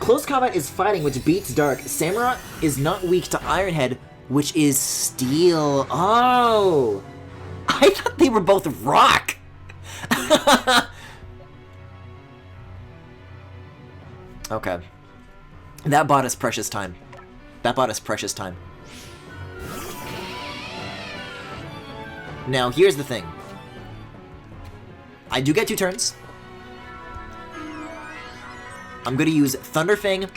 Close combat is fighting, which beats Dark. Samurott is not weak to Iron Head, which is steel. Oh! I thought they were both rock! Okay. That bought us precious time. That bought us precious time. Now, here's the thing. I do get 2 turns. I'm gonna use Thunderfang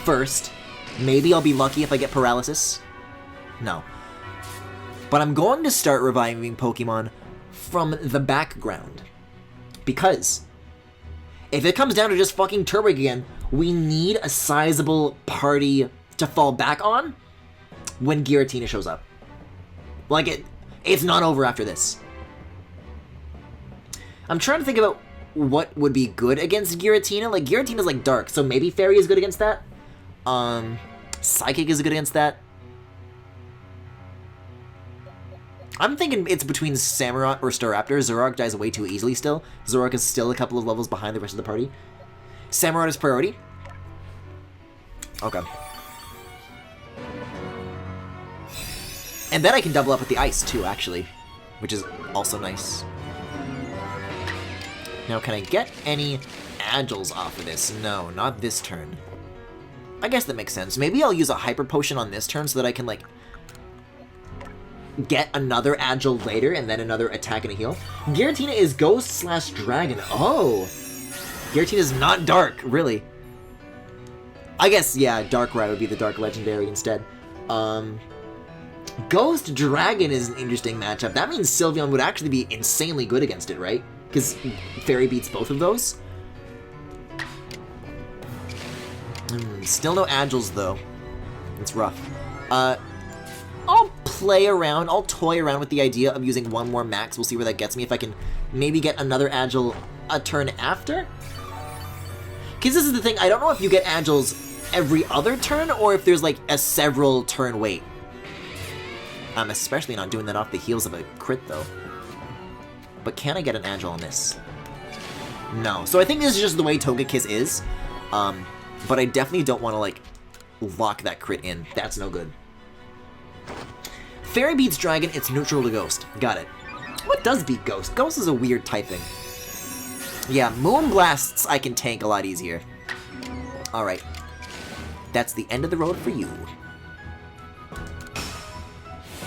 first. Maybe I'll be lucky if I get Paralysis. No. But I'm going to start reviving Pokemon from the background. Because if it comes down to just fucking Turbo again, we need a sizable party to fall back on when Giratina shows up. Like, it's not over after this. I'm trying to think about what would be good against Giratina. Like, Giratina's like dark, so maybe Fairy is good against that. Psychic is good against that. I'm thinking it's between Samurott or Staraptor. Zoroark dies way too easily still. Zoroark is still a couple of levels behind the rest of the party. Samurott is priority. Okay. And then I can double up with the ice too, actually. Which is also nice. Now, can I get any Agils off of this? No, not this turn. I guess that makes sense. Maybe I'll use a Hyper Potion on this turn so that I can, like, get another Agile later and then another attack and a heal. Giratina is Ghost/Dragon. Oh! Giratina is not Dark, really. I guess, yeah, Darkrai would be the Dark Legendary instead. Ghost Dragon is an interesting matchup. That means Sylveon would actually be insanely good against it, right? Because Fairy beats both of those. Still no Agiles, though. It's rough. I'll play around. I'll toy around with the idea of using one more max. We'll see where that gets me. If I can maybe get another Agile a turn after. Because this is the thing. I don't know if you get Agiles every other turn or if there's like a several turn wait. I'm especially not doing that off the heels of a crit, though. But can I get an Agile on this? No. So I think this is just the way Togekiss is. But I definitely don't want to, like, lock that crit in. That's no good. Fairy beats Dragon, it's neutral to Ghost. Got it. What does beat Ghost? Ghost is a weird typing. Yeah, Moonblasts I can tank a lot easier. Alright. That's the end of the road for you.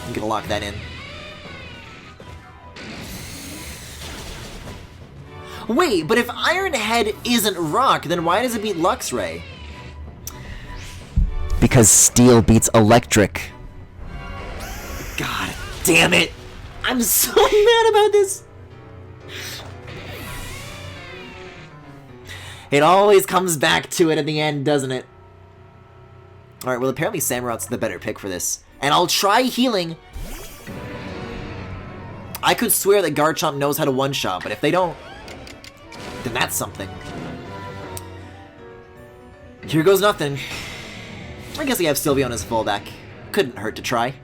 I'm gonna lock that in. Wait, but if Iron Head isn't rock, then why does it beat Luxray? Because Steel beats Electric. God damn it! I'm so mad about this! It always comes back to it at the end, doesn't it? Alright, well apparently Samurott's the better pick for this. And I'll try healing. I could swear that Garchomp knows how to one-shot, but if they don't, then that's something. Here goes nothing. I guess I have Sylveon as fallback. Couldn't hurt to try.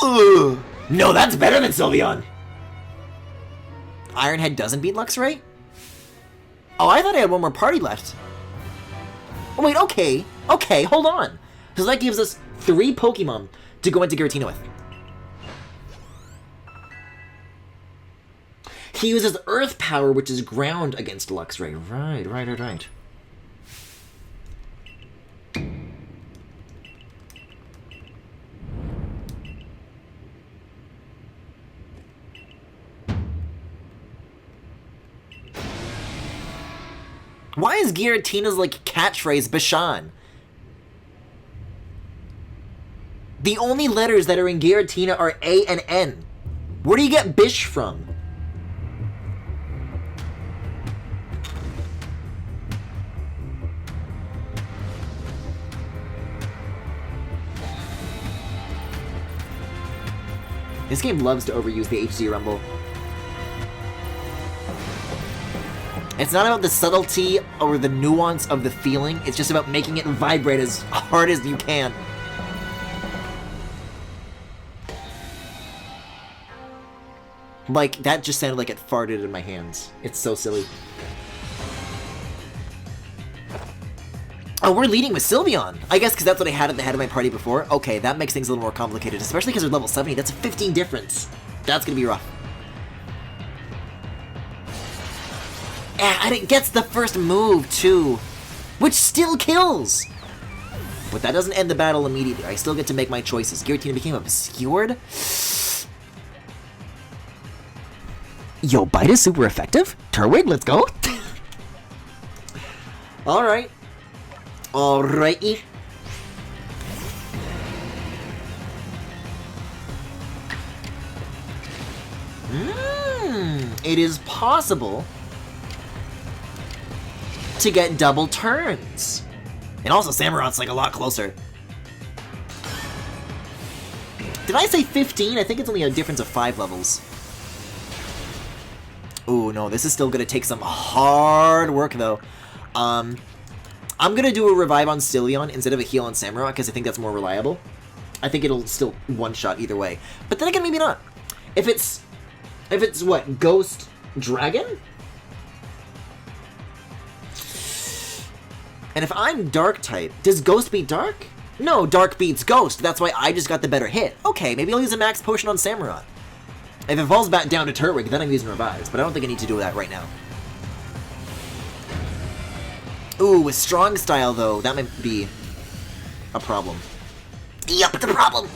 Ooh! No, that's better than Sylveon! Ironhead doesn't beat Luxray? Oh, I thought I had one more party left. Oh, wait, okay. Okay, hold on. Because that gives us 3 Pokemon to go into Giratina with. He uses Earth Power, which is ground against Luxray. Right. Why is Giratina's, like, catchphrase Bishan? The only letters that are in Giratina are A and N. Where do you get Bish from? This game loves to overuse the HD Rumble. It's not about the subtlety or the nuance of the feeling, it's just about making it vibrate as hard as you can. Like, that just sounded like it farted in my hands. It's so silly. Oh, we're leading with Sylveon. I guess because that's what I had at the head of my party before. Okay, that makes things a little more complicated, especially because they're level 70. That's a 15 difference. That's going to be rough. And it gets the first move, too, which still kills. But that doesn't end the battle immediately. I still get to make my choices. Giratina became obscured. Yo, Bite is super effective? Turtwig, let's go. Alright. Alrighty. It is possible to get double turns. And also, Samurot's like a lot closer. Did I say 15? I think it's only a difference of 5 levels. Ooh, no, this is still gonna take some hard work, though. I'm gonna do a revive on Sylveon instead of a heal on Samurott, because I think that's more reliable. I think it'll still one-shot either way. But then again, maybe not. If it's what, Ghost Dragon? And if I'm Dark type, does Ghost beat Dark? No, Dark beats Ghost. That's why I just got the better hit. Okay, maybe I'll use a max potion on Samurott. If it falls back down to Turtwig, then I'm using revives, but I don't think I need to do that right now. Ooh, with strong style, though, that might be a problem. Yup, it's a problem!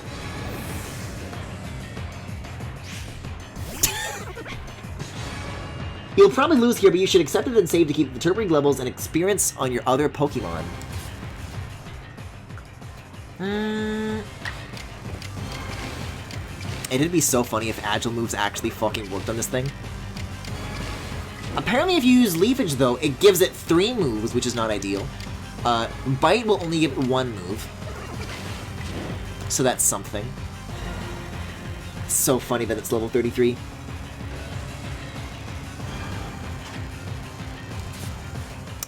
You'll probably lose here, but you should accept it and save to keep the Turtwig levels and experience on your other Pokemon. It'd be so funny if Agile moves actually fucking worked on this thing. Apparently if you use Leafage, though, it gives it 3 moves, which is not ideal. Bite will only give it 1 move. So that's something. It's so funny that it's level 33.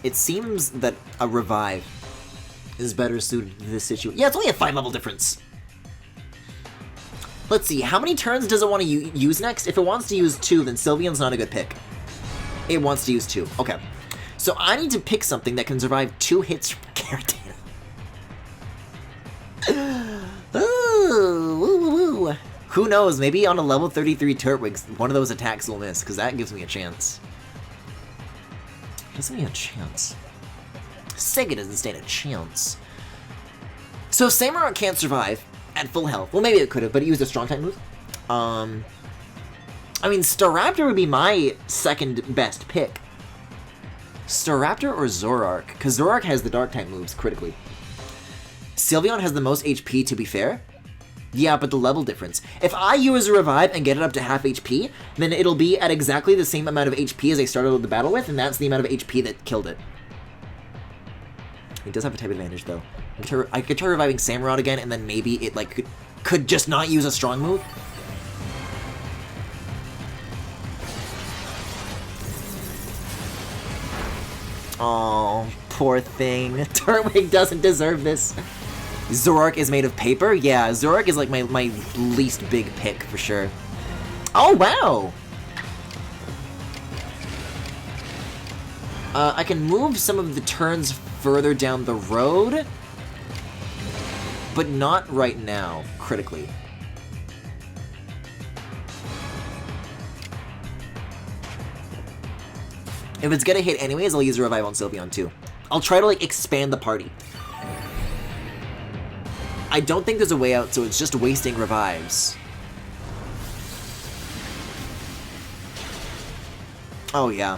It seems that a Revive is better suited to this situation. Yeah, it's only a 5-level difference. Let's see, how many turns does it want to use next? If it wants to use 2, then Sylveon's not a good pick. It wants to use 2. Okay. So I need to pick something that can survive 2 hits from Giratina. Ooh. Who knows? Maybe on a level 33 Turtwig, one of those attacks will miss, because that gives me a chance. Gives me a chance. Sega doesn't stand a chance. So Samurott can't survive at full health. Well, maybe it could have, but it used a strong type move. I mean, Staraptor would be my second best pick. Staraptor or Zoroark? Because Zoroark has the dark type moves critically. Sylveon has the most HP, to be fair. Yeah, but the level difference. If I use a revive and get it up to half HP, then it'll be at exactly the same amount of HP as I started the battle with, and that's the amount of HP that killed it. It does have a type advantage, though. I could try reviving Samurott again, and then maybe it like could just not use a strong move. Oh, poor thing. Turtwig doesn't deserve this. Zoroark is made of paper? Yeah, Zoroark is like my least big pick for sure. Oh, wow! I can move some of the turns further down the road, but not right now, critically. If it's gonna hit anyways, I'll use a revive on Sylveon too. I'll try to like expand the party. I don't think there's a way out, so it's just wasting revives. Oh yeah.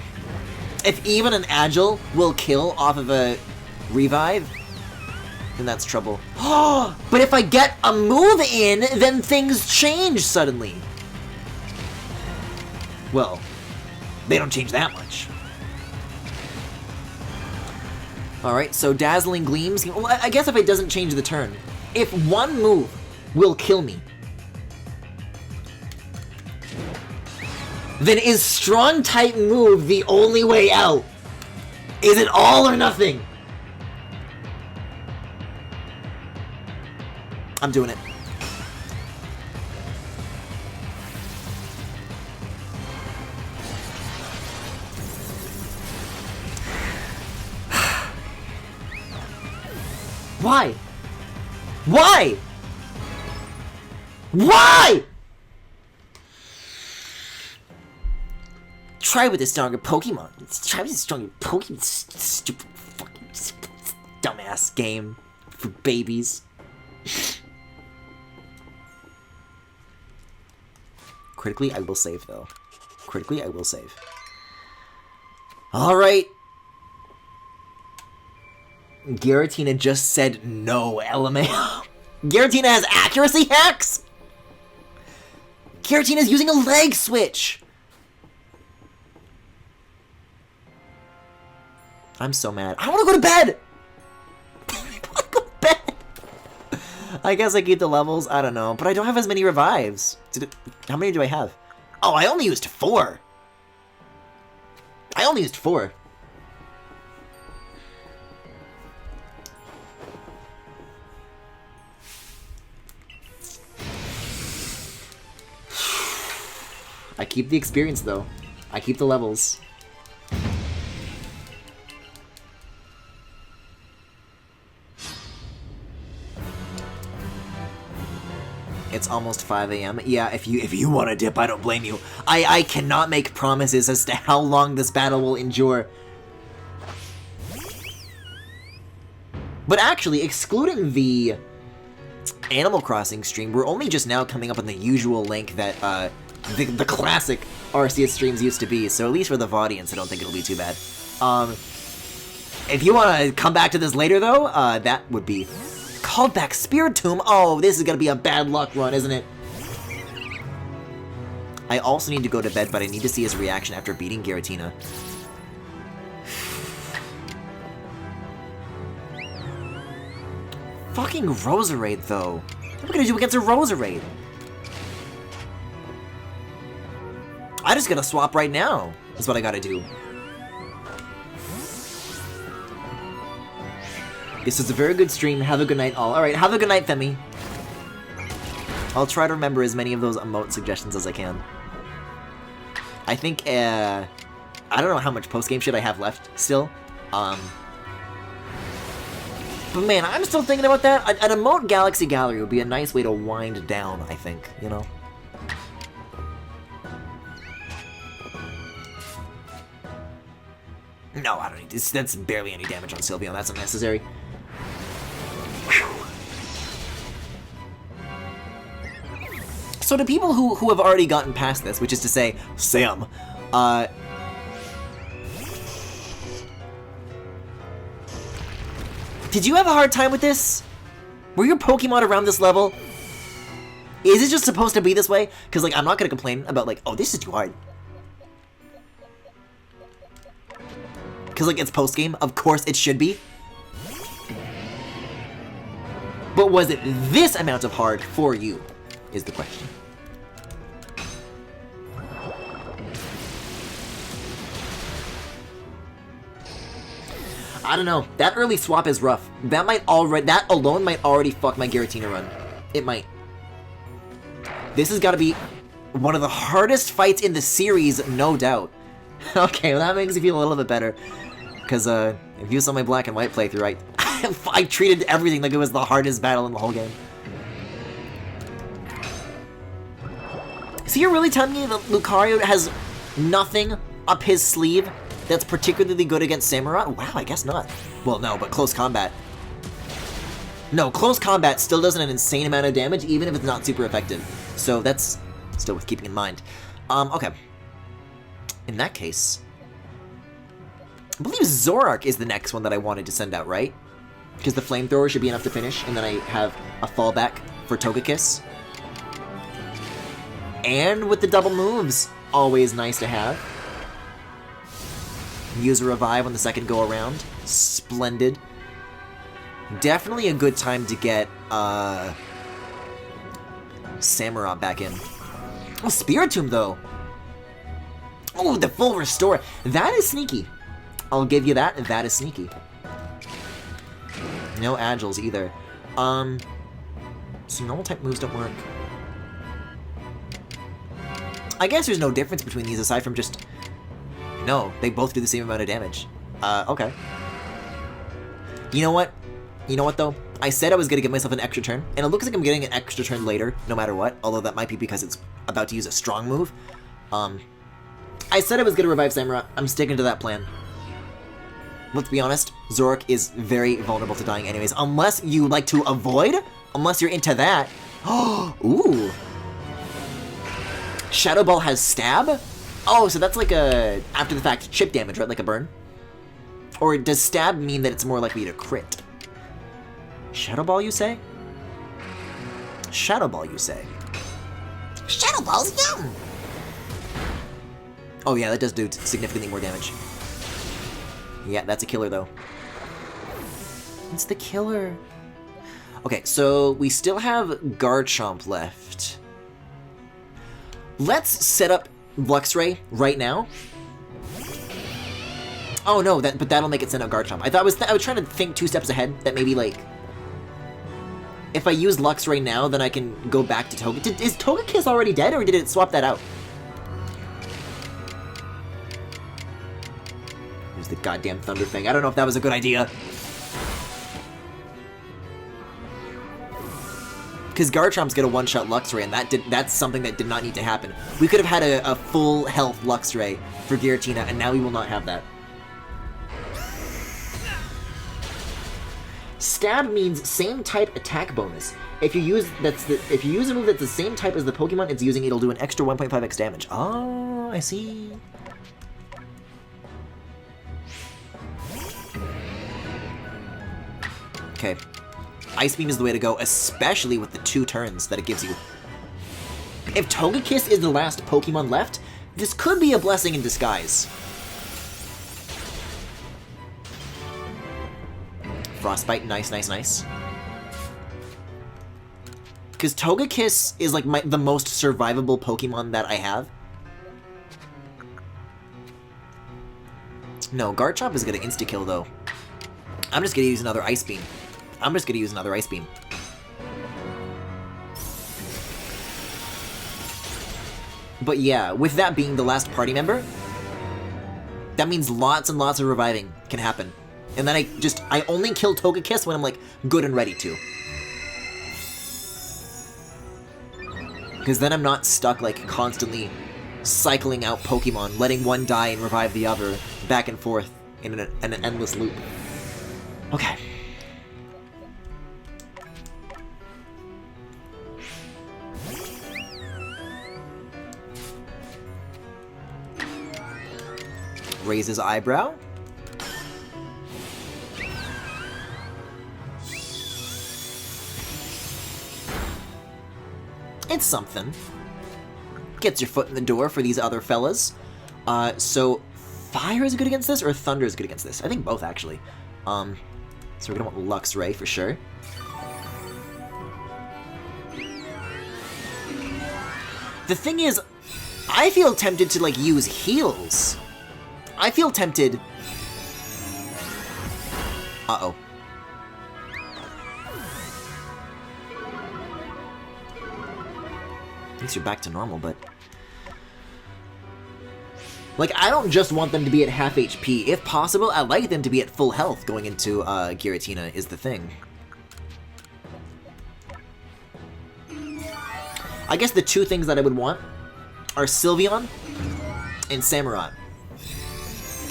If even an Agile will kill off of a revive, then that's trouble. But if I get a move in, then things change suddenly. Well, they don't change that much. Alright, so Dazzling Gleams. Well, I guess if it doesn't change the turn. If one move will kill me, then is strong type move the only way out? Is it all or nothing? I'm doing it. Why? Why? Why? Try with a stronger Pokemon. Try with a stronger Pokemon. Stupid fucking dumbass game for babies. Critically, I will save though. Critically, I will save. Alright. Giratina just said no, LMAO. Giratina has accuracy hacks? Giratina's using a leg switch. I'm so mad. I want to go to bed! I want to go to bed! I guess I keep the levels. I don't know. But I don't have as many revives. How many do I have? Oh, I only used 4. I only used 4. I keep the experience, though. I keep the levels. It's almost 5 a.m. Yeah, if you want to dip, I don't blame you. I cannot make promises as to how long this battle will endure. But actually, excluding the Animal Crossing stream, we're only just now coming up on the usual length that the classic Arceus streams used to be. So at least for the audience, I don't think it'll be too bad. If you want to come back to this later, though, that would be... Called back Spiritomb? Oh, this is gonna be a bad luck run, isn't it? I also need to go to bed, but I need to see his reaction after beating Giratina. Fucking Roserade, though. What am I gonna do against a Roserade? I just gotta swap right now, is what I gotta do. This is a very good stream. Have a good night, all. Alright, have a good night, Femi. I'll try to remember as many of those emote suggestions as I can. I think, I don't know how much post-game shit I have left still. But man, I'm still thinking about that. An emote Galaxy Gallery would be a nice way to wind down, I think, you know? No, I don't need this. That's barely any damage on Sylveon. That's unnecessary. So to people who have already gotten past this, which is to say, Sam, did you have a hard time with this? Were your Pokemon around this level? Is it just supposed to be this way? Because, like, I'm not going to complain about, like, oh, this is too hard. Because, like, it's post-game. Of course it should be. But was it this amount of hard for you? Is the question. I don't know. That early swap is rough. That alone might already fuck my Giratina run. It might. This has got to be one of the hardest fights in the series, no doubt. Okay, well that makes me feel a little bit better. Because, if you saw my black and white playthrough, I treated everything like it was the hardest battle in the whole game. So you're really telling me that Lucario has nothing up his sleeve that's particularly good against Samurott? Wow, I guess not. Well, no, but close combat. No, close combat still does an insane amount of damage, even if it's not super effective. So that's still worth keeping in mind. Okay. In that case, I believe Zoroark is the next one that I wanted to send out, right? Because the Flamethrower should be enough to finish, and then I have a fallback for Togekiss. And with the double moves, always nice to have. Use a Revive on the second go around. Splendid. Definitely a good time to get Samurott back in. Oh, Spiritomb though. Oh, the full restore. That is sneaky. I'll give you that. That is sneaky. No Agiles either. So normal type moves don't work. I guess there's no difference between these aside from just... No, they both do the same amount of damage. Okay. You know what? You know what, though? I said I was going to give myself an extra turn, and it looks like I'm getting an extra turn later, no matter what, although that might be because it's about to use a strong move. I said I was going to revive Samurott. I'm sticking to that plan. Let's be honest, Zoroark is very vulnerable to dying anyways, unless you like to avoid, unless you're into that. Ooh. Shadow Ball has stab? Oh, so that's like a after the fact chip damage, right? Like a burn? Or does stab mean that it's more likely to crit? Shadow Ball, you say? Shadow Ball, you say? Shadow Ball's dumb! Oh yeah, that does do significantly more damage. Yeah, that's a killer though. It's the killer. Okay, so we still have Garchomp left. Let's set up Luxray right now. Oh no, but that'll make it send out Garchomp. I was trying to think 2 steps ahead, that maybe like if I use Luxray now, then I can go back to Togekiss. Is Togekiss already dead, or did it swap that out? There's the goddamn thunder thing. I don't know if that was a good idea. Because Garchomp's gonna one-shot Luxray, and that's something that did not need to happen. We could have had a full health Luxray for Giratina, and now we will not have that. Stab means same type attack bonus. If you use a move that's the same type as the Pokemon it's using, it'll do an extra 1.5x damage. Oh, I see. Okay. Ice Beam is the way to go, especially with the 2 turns that it gives you. If Togekiss is the last Pokemon left, this could be a blessing in disguise. Frostbite, nice, nice, nice. Because Togekiss is like the most survivable Pokemon that I have. No, Garchomp is gonna insta-kill though. I'm just gonna use another Ice Beam. But yeah, with that being the last party member, that means lots and lots of reviving can happen. And then I only kill Togekiss when I'm like good and ready to. Because then I'm not stuck like constantly cycling out Pokemon, letting one die and revive the other, back and forth in an endless loop. Okay. Raise his eyebrow. It's something. Gets your foot in the door for these other fellas. So fire is good against this, or thunder is good against this? I think both, actually. So we're gonna want Luxray for sure. The thing is, I feel tempted to, like, use heals. I feel tempted... Uh-oh. At least you're back to normal, but... Like, I don't just want them to be at half HP. If possible, I'd like them to be at full health going into Giratina, is the thing. I guess the 2 things that I would want are Sylveon and Samurott.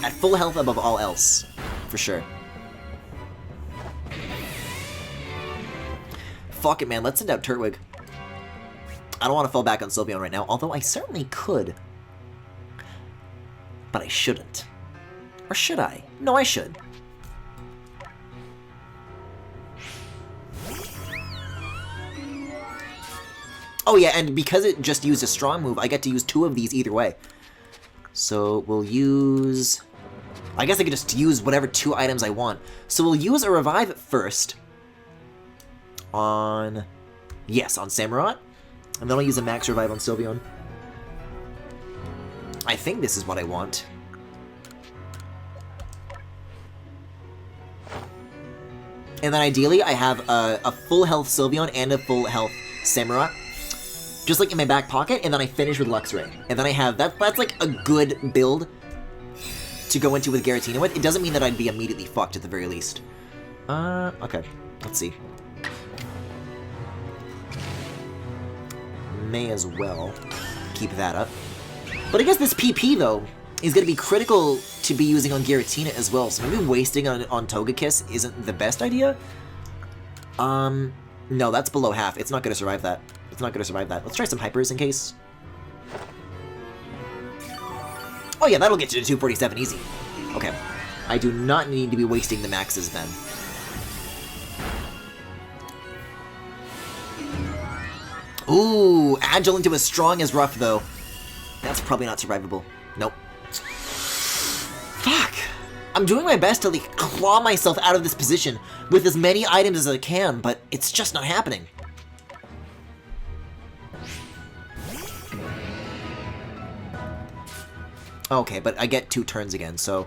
At full health above all else, for sure. Fuck it, man. Let's send out Turtwig. I don't want to fall back on Sylveon right now, although I certainly could. But I shouldn't. Or should I? No, I should. Oh yeah, and because it just used a strong move, I get to use 2 of these either way. So we'll use... I guess I could just use whatever 2 items I want. So we'll use a revive first. On... Yes, on Samurott. And then I'll use a max revive on Sylveon. I think this is what I want. And then ideally, I have a full health Sylveon and a full health Samurott. Just like in my back pocket, and then I finish with Luxray. And then I have... That's like a good build to go into with Giratina with. It doesn't mean that I'd be immediately fucked at the very least. Okay. Let's see. may as well keep that up. But I guess this PP, though, is going to be critical to be using on Giratina as well, so maybe wasting on Togekiss isn't the best idea. No, that's below half. It's not going to survive that. It's not going to survive that. Let's try some Hypers in case. Oh yeah, that'll get you to 247 easy. Okay. I do not need to be wasting the maxes then. Ooh, agile into as strong as rough, though. That's probably not survivable. Nope. Fuck! I'm doing my best to, like, claw myself out of this position with as many items as I can, but it's just not happening. Okay, but I get 2 turns again, so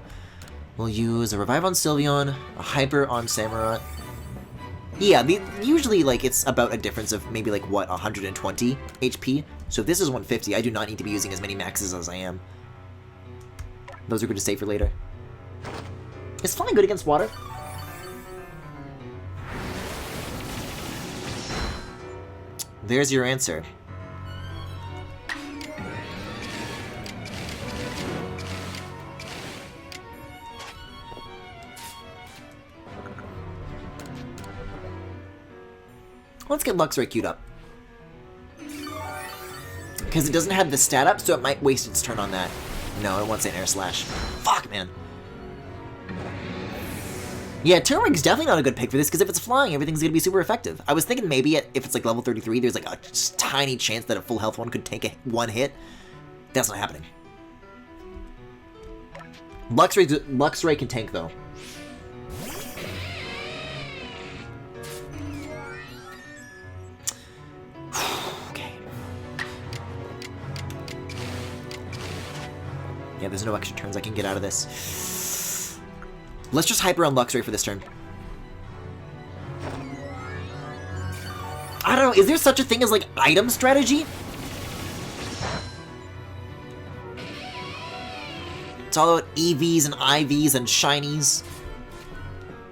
we'll use a Revive on Sylveon, a Hyper on Samurott. Yeah, usually, like, it's about a difference of maybe, like, what, 120 HP? So if this is 150, I do not need to be using as many maxes as I am. Those are good to save for later. Is Flying good against water? There's your answer. Let's get Luxray queued up. Because it doesn't have the stat up, so it might waste its turn on that. No, it wants an Air Slash. Fuck, man. Yeah, Turtwig's definitely not a good pick for this, because if it's flying, everything's going to be super effective. I was thinking maybe if it's like level 33, there's like a tiny chance that a full health one could take one hit. That's not happening. Luxray can tank, though. Yeah, there's no extra turns I can get out of this. Let's just Hyper on Luxray for this turn. I don't know, is there such a thing as, like, item strategy? It's all about EVs and IVs and shinies.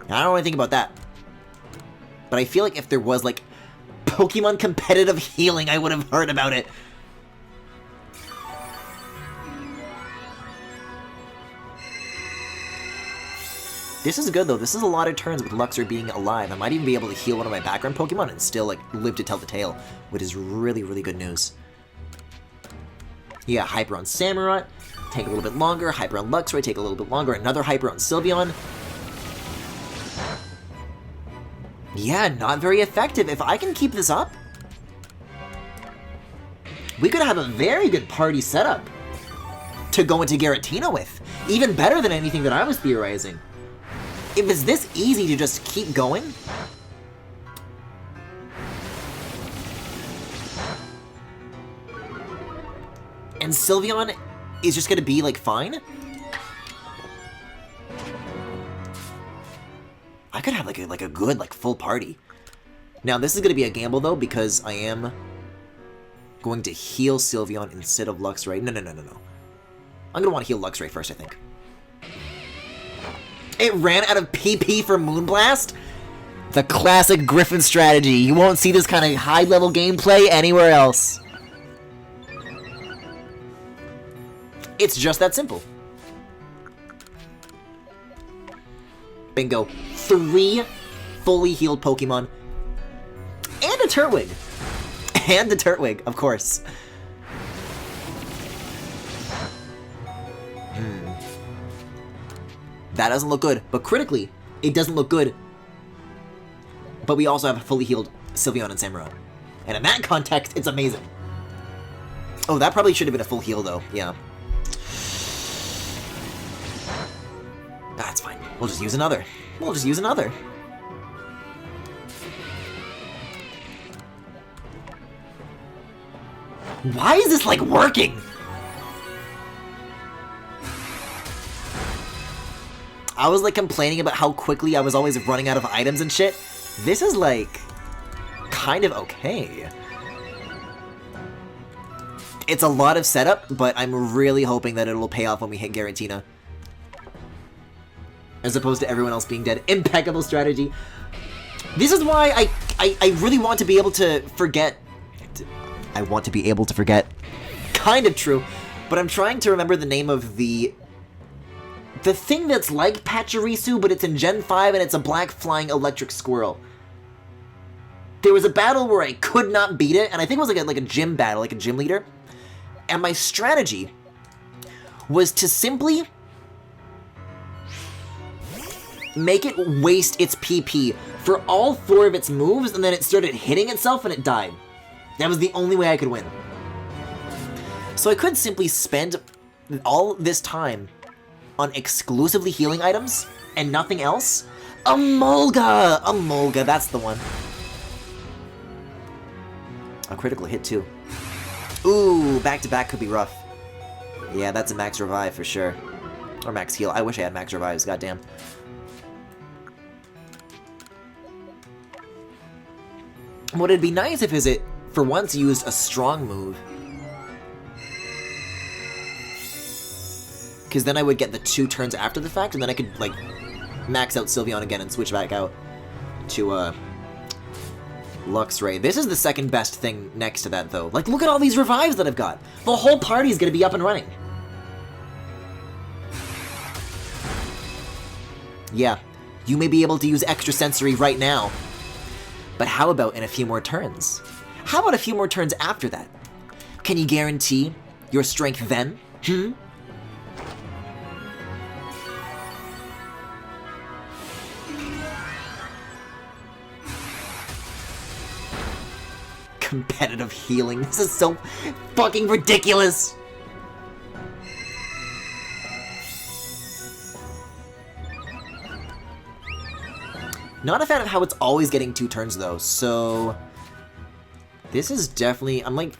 I don't know anything about that. But I feel like if there was, like, Pokemon competitive healing, I would have heard about it. This is good, though. This is a lot of turns with Luxray being alive. I might even be able to heal one of my background Pokemon and still, like, live to tell the tale, which is really, really good news. Yeah, Hyper on Samurott. Take a little bit longer. Hyper on Luxray. Take a little bit longer. Another Hyper on Sylveon. Yeah, not very effective. If I can keep this up, we could have a very good party setup to go into Giratina with. Even better than anything that I was theorizing. If it's this easy to just keep going, and Sylveon is just gonna be, like, fine, I could have, like a good, like, full party. Now, this is gonna be a gamble, though, because I am going to heal Sylveon instead of Luxray. No. I'm gonna want to heal Luxray first, I think. It ran out of PP for Moonblast? The classic Griffin strategy. You won't see this kind of high-level gameplay anywhere else. It's just that simple. Bingo. 3 fully healed Pokemon. And a Turtwig. And a Turtwig, of course. That doesn't look good, but critically, it doesn't look good. But we also have a fully healed Sylveon and Samurott. And in that context, it's amazing. Oh, that probably should have been a full heal, though. Yeah. That's fine. We'll just use another. We'll just use another. Why is this, like, working? I was, like, complaining about how quickly I was always running out of items and shit. This is, like, kind of okay. It's a lot of setup, but I'm really hoping that it'll pay off when we hit Giratina. As opposed to everyone else being dead. Impeccable strategy. This is why I really want to be able to forget I want to be able to forget. Kind of true, but I'm trying to remember the name of the thing that's like Pachirisu, but it's in Gen 5 and it's a black flying electric squirrel. There was a battle where I could not beat it, and I think it was like a gym battle, like a gym leader. And my strategy was to simply make it waste its PP for all 4 of its moves, and then it started hitting itself and it died. That was the only way I could win. So I could simply spend all this time on exclusively healing items and nothing else. Emolga! Emolga, that's the one. A critical hit too. Ooh, back-to-back could be rough. Yeah, that's a max revive for sure. Or max heal. I wish I had max revives, goddamn. What it'd be nice if is it, for once, used a strong move. Because then I would get the 2 turns after the fact, and then I could, like, max out Sylveon again and switch back out to, Luxray. This is the second best thing next to that, though. Like, look at all these revives that I've got! The whole party's gonna be up and running! Yeah, you may be able to use Extra Sensory right now, but how about in a few more turns? How about a few more turns after that? Can you guarantee your strength then? Competitive healing. This is so fucking ridiculous! Not a fan of how it's always getting 2 turns though, so... This is definitely... I'm like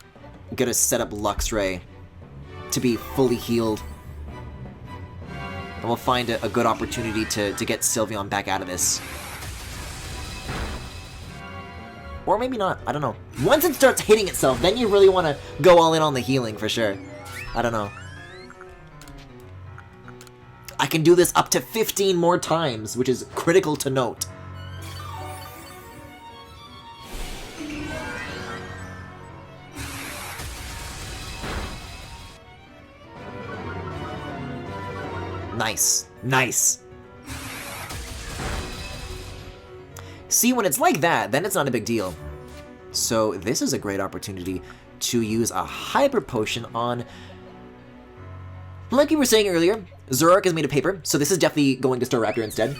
gonna set up Luxray to be fully healed. And we'll find a good opportunity to get Sylveon back out of this. Or maybe not, I don't know. Once it starts hitting itself, then you really want to go all in on the healing for sure. I don't know. I can do this up to 15 more times, which is critical to note. Nice. Nice. See, when it's like that, then it's not a big deal. So this is a great opportunity to use a Hyper Potion on... Like we were saying earlier, Zoroark is made of paper, so this is definitely going to Staraptor instead.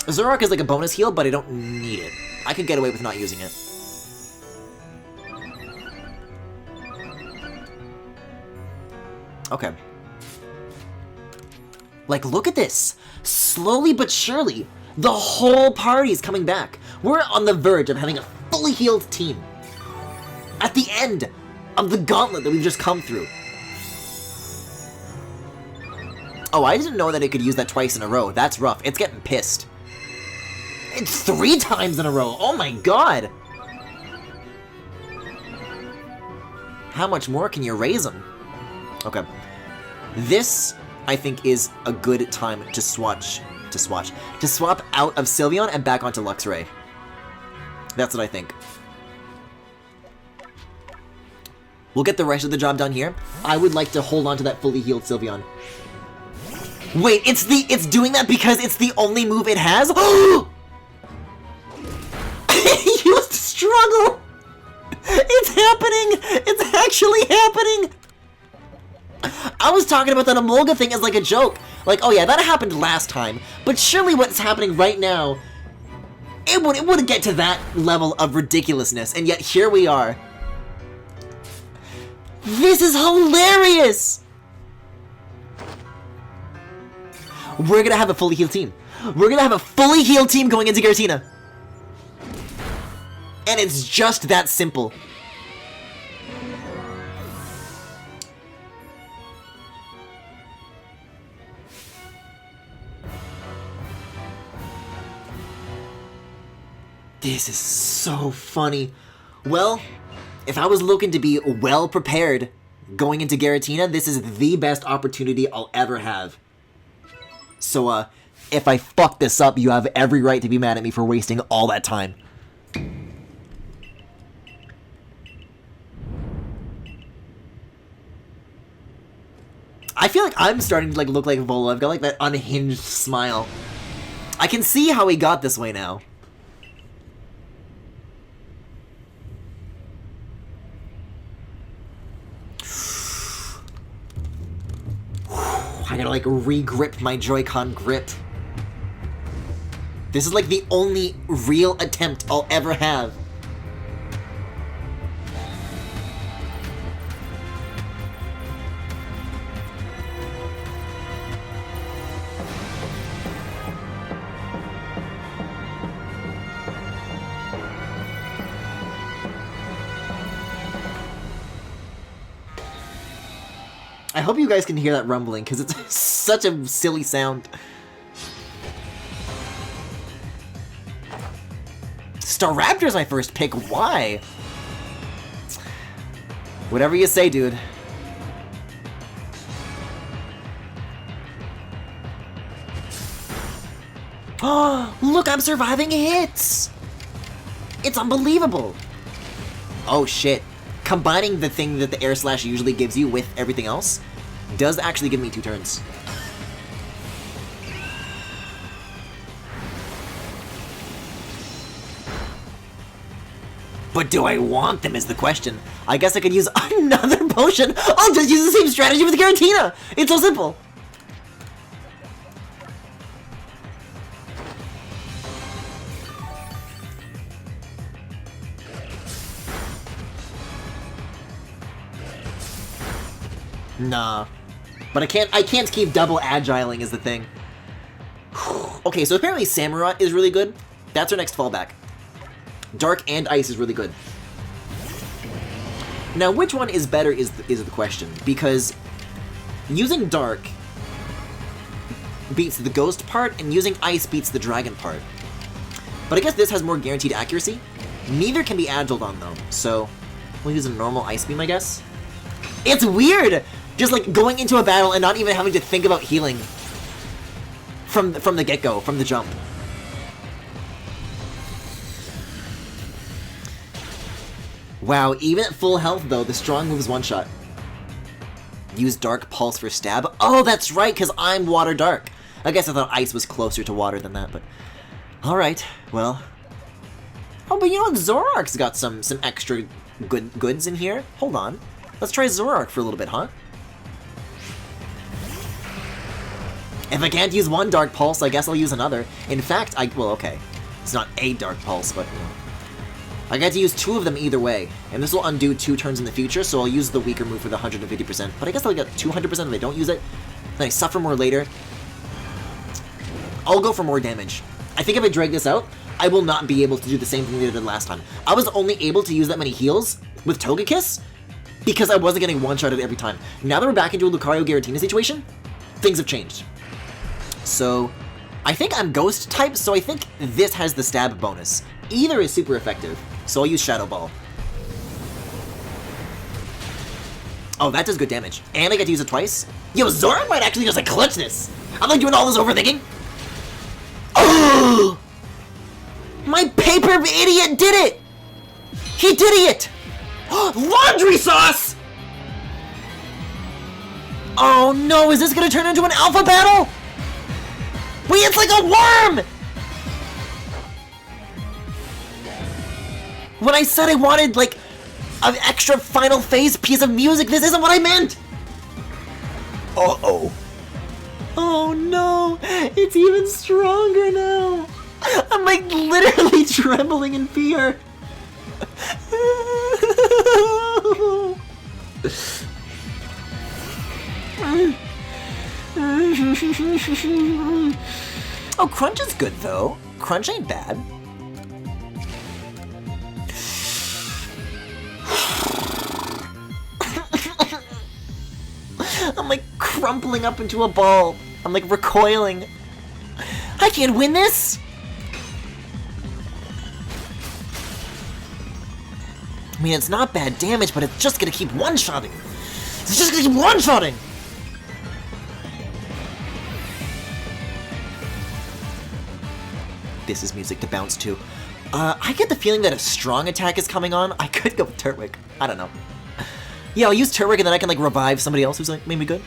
Zoroark is like a bonus heal, but I don't need it. I could get away with not using it. Okay. Like, look at this! Slowly but surely, the whole party's coming back. We're on the verge of having a fully healed team. At the end of the gauntlet that we've just come through. Oh, I didn't know that it could use that twice in a row. That's rough. It's getting pissed. It's 3 times in a row. Oh my god! How much more can you raise them? Okay. This, I think, is a good time to swap out of Sylveon and back onto Luxray. That's what I think. We'll get the rest of the job done here. I would like to hold on to that fully healed Sylveon. Wait, it's doing that because it's the only move it has? It used struggle! It's happening! It's actually happening! I was talking about that Emolga thing as like a joke. Like, oh yeah, that happened last time. But surely what's happening right now, it wouldn't get to that level of ridiculousness. And yet here we are. This is hilarious! We're gonna have a fully healed team. We're gonna have a fully healed team going into Giratina. And it's just that simple. This is so funny. Well, if I was looking to be well prepared going into Giratina, this is the best opportunity I'll ever have. So, if I fuck this up, you have every right to be mad at me for wasting all that time. I feel like I'm starting to like look like Volo. I've got like that unhinged smile. I can see how he got this way now. I gotta like re-grip my Joy-Con grip. This is like the only real attempt I'll ever have. I hope you guys can hear that rumbling, because it's such a silly sound. Staraptor's my first pick, why? Whatever you say, dude. Oh, look, I'm surviving hits! It's unbelievable! Oh shit. Combining the thing that the air slash usually gives you with everything else does actually give me 2 turns. But do I want them is the question. I guess I could use another potion. I'll just use the same strategy with Giratina. It's so simple. Nah. But I can't keep double agiling is the thing. Okay, so apparently Samurott is really good. That's our next fallback. Dark and Ice is really good. Now, which one is better is the question, because using Dark beats the Ghost part, and using Ice beats the Dragon part. But I guess this has more guaranteed accuracy. Neither can be agiled on, though, so we'll use a normal Ice Beam, I guess. It's weird! Just, like, going into a battle and not even having to think about healing from the get-go, from the jump. Wow, even at full health, though, the strong move's one-shot. Use Dark Pulse for stab? Oh, that's right, because I'm Water Dark. I guess I thought Ice was closer to Water than that, but... Alright, well... Oh, but you know what? Zoroark's got some extra goods in here. Hold on. Let's try Zoroark for a little bit, huh? If I can't use one Dark Pulse, I guess I'll use another. In fact, well, okay. It's not a Dark Pulse, but, you know. I get to use 2 of them either way, and this will undo 2 turns in the future, so I'll use the weaker move for the 150%, but I guess I'll get 200% if I don't use it, then I suffer more later. I'll go for more damage. I think if I drag this out, I will not be able to do the same thing that I did last time. I was only able to use that many heals with Togekiss because I wasn't getting one-shotted every time. Now that we're back into a Lucario-Giratina situation, things have changed. So, I think I'm Ghost type, so I think this has the stab bonus. Either is super effective, so I'll use Shadow Ball. Oh, that does good damage. And I get to use it twice? Yo, Zora might actually just like clutch this! I'm like doing all this overthinking! Oh! My paper idiot did it! He did it! Laundry sauce! Oh no, is this gonna turn into an alpha battle? Wait, it's like a worm! When I said I wanted, like, an extra final phase piece of music, this isn't what I meant! Uh-oh. Oh no, it's even stronger now! I'm, like, literally trembling in fear! Oh, Crunch is good, though. Crunch ain't bad. I'm like crumpling up into a ball. I'm like recoiling. I can't win this! I mean, it's not bad damage, but it's just gonna keep one-shotting. It's just gonna keep one-shotting! This is music to bounce to. I get the feeling that if strong attack is coming on, I could go with Turtwig. I don't know. Yeah, I'll use Turtwig and then I can like revive somebody else who's like maybe good.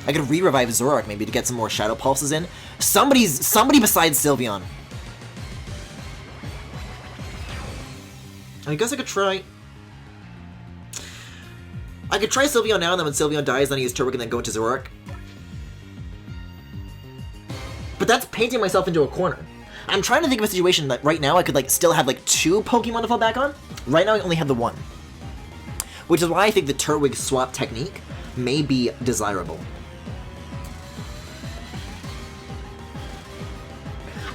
I could re-revive Zoroark maybe to get some more Shadow Pulses in. Somebody besides Sylveon. I guess I could try... I could try Sylveon now, and then when Sylveon dies, then I use Turtwig and then go into Zoroark. But that's painting myself into a corner. I'm trying to think of a situation that right now I could like still have like 2 Pokemon to fall back on. Right now I only have the 1. Which is why I think the Turtwig swap technique may be desirable.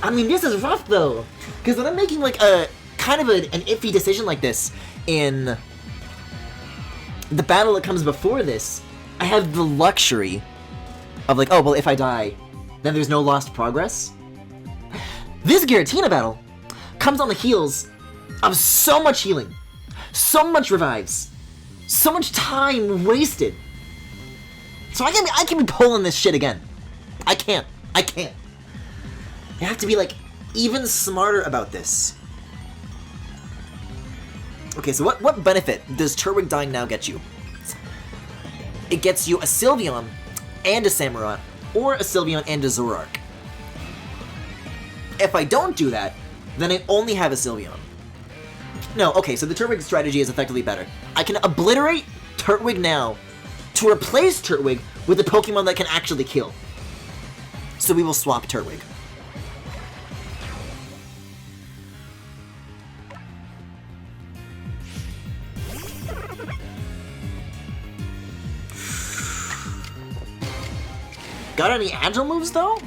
I mean, this is rough though, because when I'm making like a kind of an iffy decision like this in the battle that comes before this, I have the luxury of like, oh, well, if I die, then there's no lost progress. This Giratina battle comes on the heels of so much healing, so much revives, so much time wasted. So I can be pulling this shit again. I can't. You have to be like even smarter about this. Okay, so what benefit does Turtwig dying now get you? It gets you a Sylveon and a Samurott, or a Sylveon and a Zoroark. If I don't do that, then I only have a Sylveon. No, okay, so the Turtwig strategy is effectively better. I can obliterate Turtwig now to replace Turtwig with a Pokemon that can actually kill. So we will swap Turtwig. Got any agile moves, though?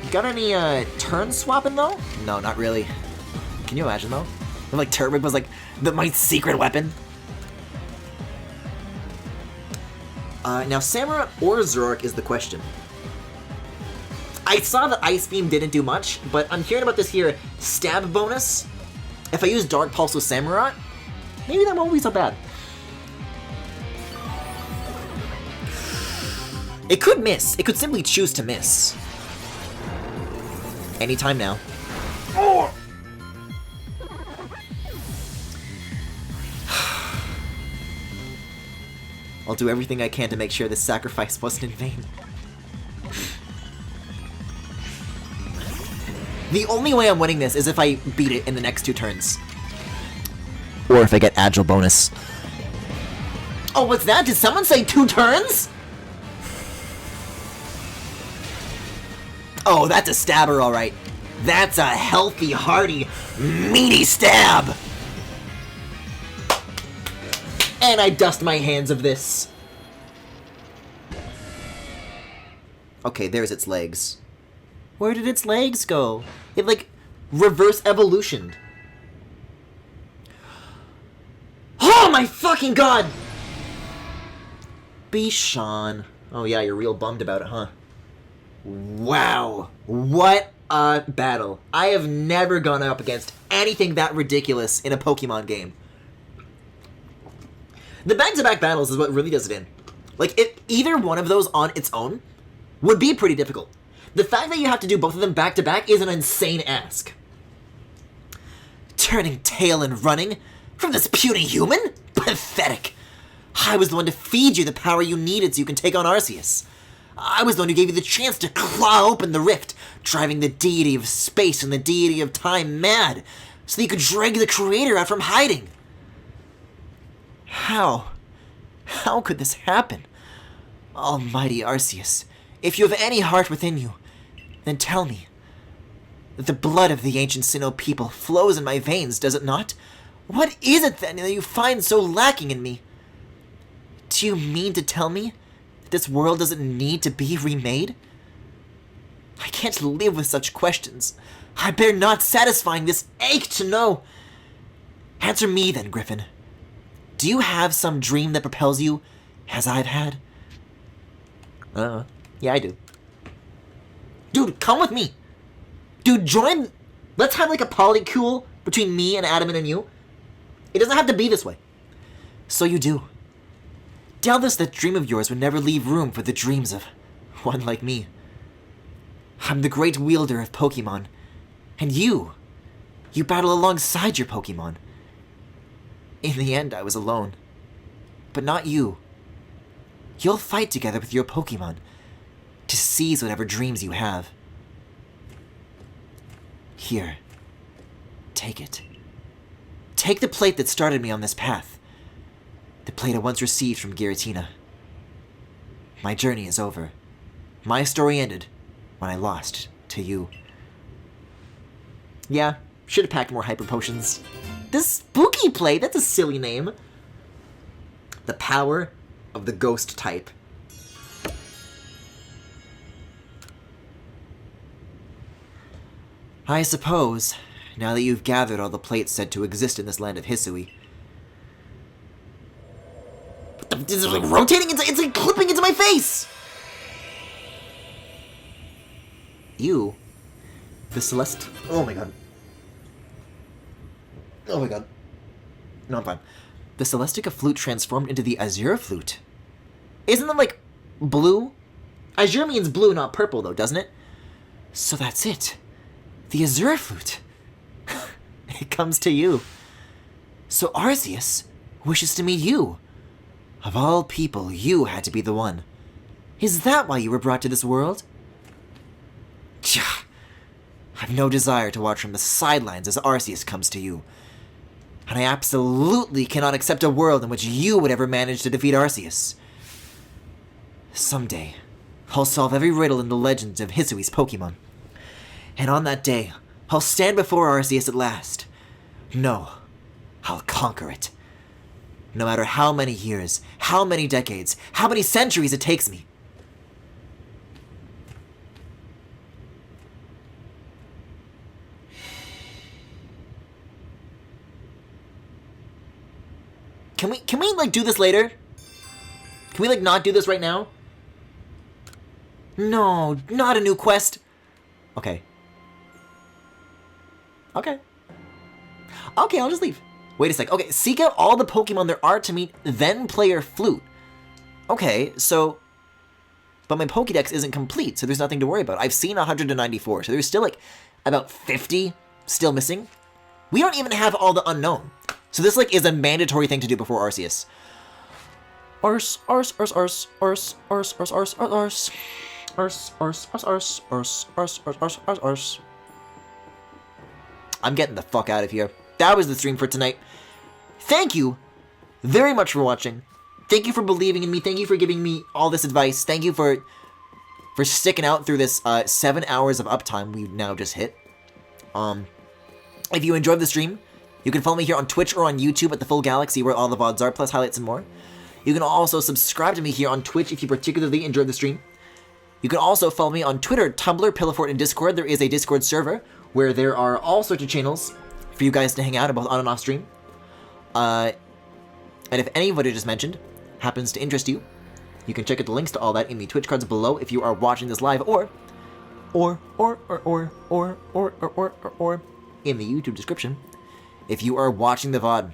Got any, turn swapping, though? No, not really. Can you imagine, though? If, like, Turtwig was, like, my secret weapon? Now, Samurott or Zoroark is the question. I saw that Ice Beam didn't do much, but I'm hearing about this here stab bonus. If I use Dark Pulse with Samurott, maybe that won't be so bad. It could miss. It could simply choose to miss. Anytime now. Oh! I'll do everything I can to make sure this sacrifice wasn't in vain. The only way I'm winning this is if I beat it in the next 2 turns. Or if I get Agile bonus. Oh, what's that? Did someone say 2 turns? Oh, that's a stabber, alright. That's a healthy, hearty, meaty stab! And I dust my hands of this. Okay, there's its legs. Where did its legs go? It, like, reverse evolutioned. Oh my fucking god! Bichon. Oh yeah, you're real bummed about it, huh? Wow, what a battle. I have never gone up against anything that ridiculous in a Pokemon game. The back-to-back battles is what really does it in. Like, if either one of those on its own would be pretty difficult. The fact that you have to do both of them back-to-back is an insane ask. Turning tail and running? From this puny human? Pathetic. I was the one to feed you the power you needed so you can take on Arceus. I was the one who gave you the chance to claw open the rift, driving the deity of space and the deity of time mad, so that you could drag the creator out from hiding. How? How could this happen? Almighty Arceus, if you have any heart within you, then tell me. The blood of the ancient Sinnoh people flows in my veins, does it not? What is it then that you find so lacking in me? Do you mean to tell me this world doesn't need to be remade? I can't live with such questions. I bear not satisfying this ache to know. Answer me then, Griffin. Do you have some dream that propels you, as I've had? Yeah, I do. Dude, come with me. Dude, join. Let's have like a polycule between me and Adam and you. It doesn't have to be this way. So you do. Doubtless that dream of yours would never leave room for the dreams of one like me. I'm the great wielder of Pokemon, and you battle alongside your Pokemon. In the end, I was alone, but not you. You'll fight together with your Pokemon, to seize whatever dreams you have. Here. Take it. Take the plate that started me on this path. The plate I once received from Giratina. My journey is over. My story ended when I lost to you. Yeah, should have packed more hyper potions. This spooky plate, that's a silly name. The power of the ghost type. I suppose, now that you've gathered all the plates said to exist in this land of Hisui. It's like rotating, it's like clipping into my face! You, the Celeste... Oh my god. Oh my god. No, I'm fine. The Celestica flute transformed into the Azure flute. Isn't that like blue? Azure means blue, not purple though, doesn't it? So that's it. The Azure flute. It comes to you. So Arceus wishes to meet you. Of all people, you had to be the one. Is that why you were brought to this world? I've no desire to watch from the sidelines as Arceus comes to you. And I absolutely cannot accept a world in which you would ever manage to defeat Arceus. Someday, I'll solve every riddle in the legends of Hisui's Pokémon. And on that day, I'll stand before Arceus at last. No, I'll conquer it. No matter how many years, how many decades, how many centuries it takes me. Can we like do this later? Can we like not do this right now? No, not a new quest. Okay. Okay, I'll just leave. Wait a sec. Okay, seek out all the Pokemon there are to meet, then play your flute. Okay, so... But my Pokédex isn't complete, so there's nothing to worry about. I've seen 194, so there's still like about 50 still missing. We don't even have all the unknown. So this like is a mandatory thing to do before Arceus. Arse. I'm getting the fuck out of here. That was the stream for tonight. Thank you very much for watching. Thank you for believing in me. Thank you for giving me all this advice. Thank you for sticking out through this 7 hours of uptime we've now just hit. If you enjoyed the stream, you can follow me here on Twitch or on YouTube at The Full Galaxy, where all the VODs are, plus highlights and more. You can also subscribe to me here on Twitch if you particularly enjoyed the stream. You can also follow me on Twitter, Tumblr, Pillowfort, and Discord. There is a Discord server where there are all sorts of channels for you guys to hang out, both on and off stream. And if any of what I just mentioned happens to interest you, you can check out the links to all that in the Twitch cards below if you are watching this live, or in the YouTube description if you are watching the VOD.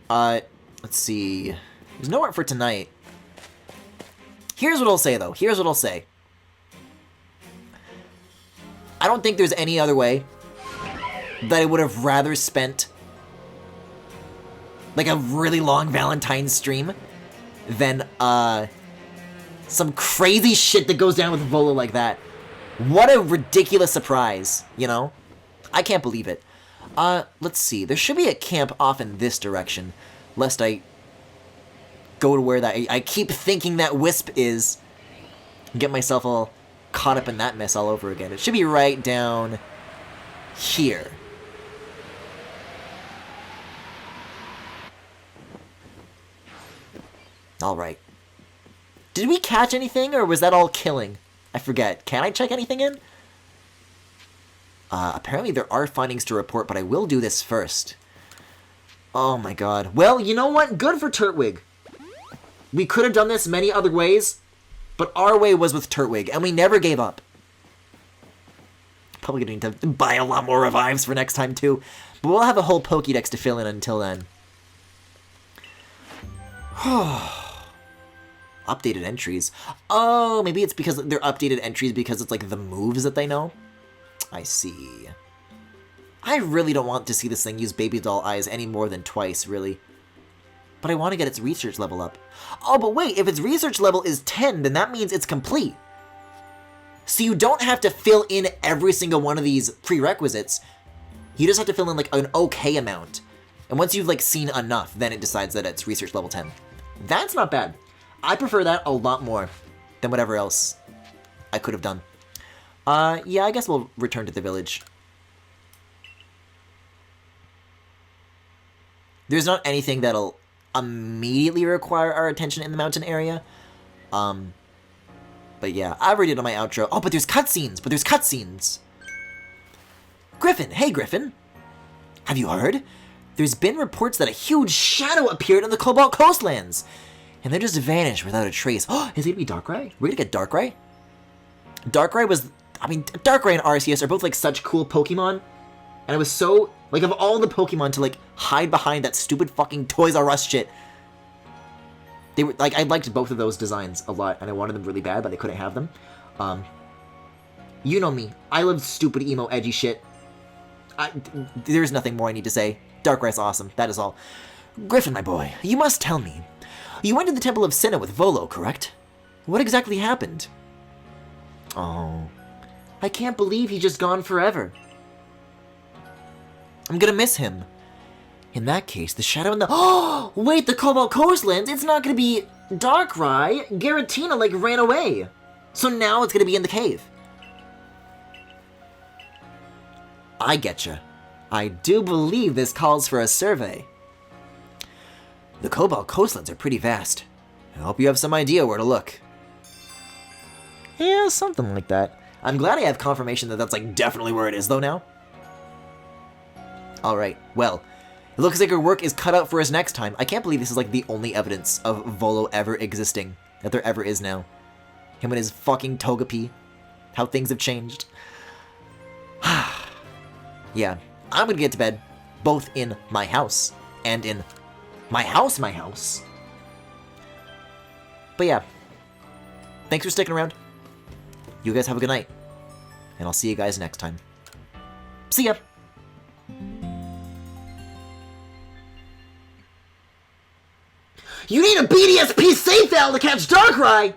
Let's see. There's no art for tonight. Here's what I'll say, though. Here's what I'll say. I don't think there's any other way that I would have rather spent like a really long Valentine's stream than some crazy shit that goes down with Vola like that. What a ridiculous surprise, you know? I can't believe it. Let's see. There should be a camp off in this direction, lest I go to where that... I keep thinking that Wisp is, and get myself all caught up in that mess all over again. It should be right down here. Alright. Did we catch anything, or was that all killing? I forget. Can I check anything in? Apparently there are findings to report, but I will do this first. Oh my god. Well, you know what? Good for Turtwig. We could have done this many other ways, but our way was with Turtwig, and we never gave up. Probably gonna need to buy a lot more revives for next time, too. But we'll have a whole Pokédex to fill in until then. Updated entries. Oh, maybe it's because they're updated entries because it's like the moves that they know. I see. I really don't want to see this thing use baby doll eyes any more than twice, really. But I want to get its research level up. Oh, but wait, if its research level is 10, then that means it's complete. So you don't have to fill in every single one of these prerequisites. You just have to fill in like an okay amount. And once you've like seen enough, then it decides that it's research level 10. That's not bad. I prefer that a lot more than whatever else I could have done. Yeah, I guess we'll return to the village. There's not anything that'll immediately require our attention in the mountain area. But yeah, I already did on my outro. Oh, but there's cutscenes. Griffin, hey Griffin. Have you heard? There's been reports that a huge shadow appeared in the Cobalt Coastlands. And then just vanished without a trace. Oh, is it gonna be Darkrai? We're gonna get Darkrai? Darkrai and Arceus are both like such cool Pokemon. And I was so, like, of all the Pokemon to like hide behind that stupid fucking Toys R Us shit. They were, like, I liked both of those designs a lot, and I wanted them really bad, but I couldn't have them. You know me. I love stupid, emo, edgy shit. There's nothing more I need to say. Darkrai's awesome. That is all. Griffin, my boy, you must tell me. You went to the Temple of Sinnoh with Volo, correct? What exactly happened? Oh, I can't believe he's just gone forever. I'm gonna miss him. In that case, the shadow in the... Oh, wait, the Cobalt Coastlands? It's not gonna be Darkrai. Giratina, like, ran away. So now it's gonna be in the cave. I getcha. I do believe this calls for a survey. The Cobalt Coastlands are pretty vast. I hope you have some idea where to look. Yeah, something like that. I'm glad I have confirmation that that's, like, definitely where it is, though, now. Alright, well... It looks like our work is cut out for us next time. I can't believe this is like the only evidence of Volo ever existing that there ever is now. Him and his fucking Togepi. How things have changed. Yeah, I'm gonna get to bed. Both in my house and in my house. But yeah. Thanks for sticking around. You guys have a good night. And I'll see you guys next time. See ya! You need a BDSP safe valve to catch Darkrai!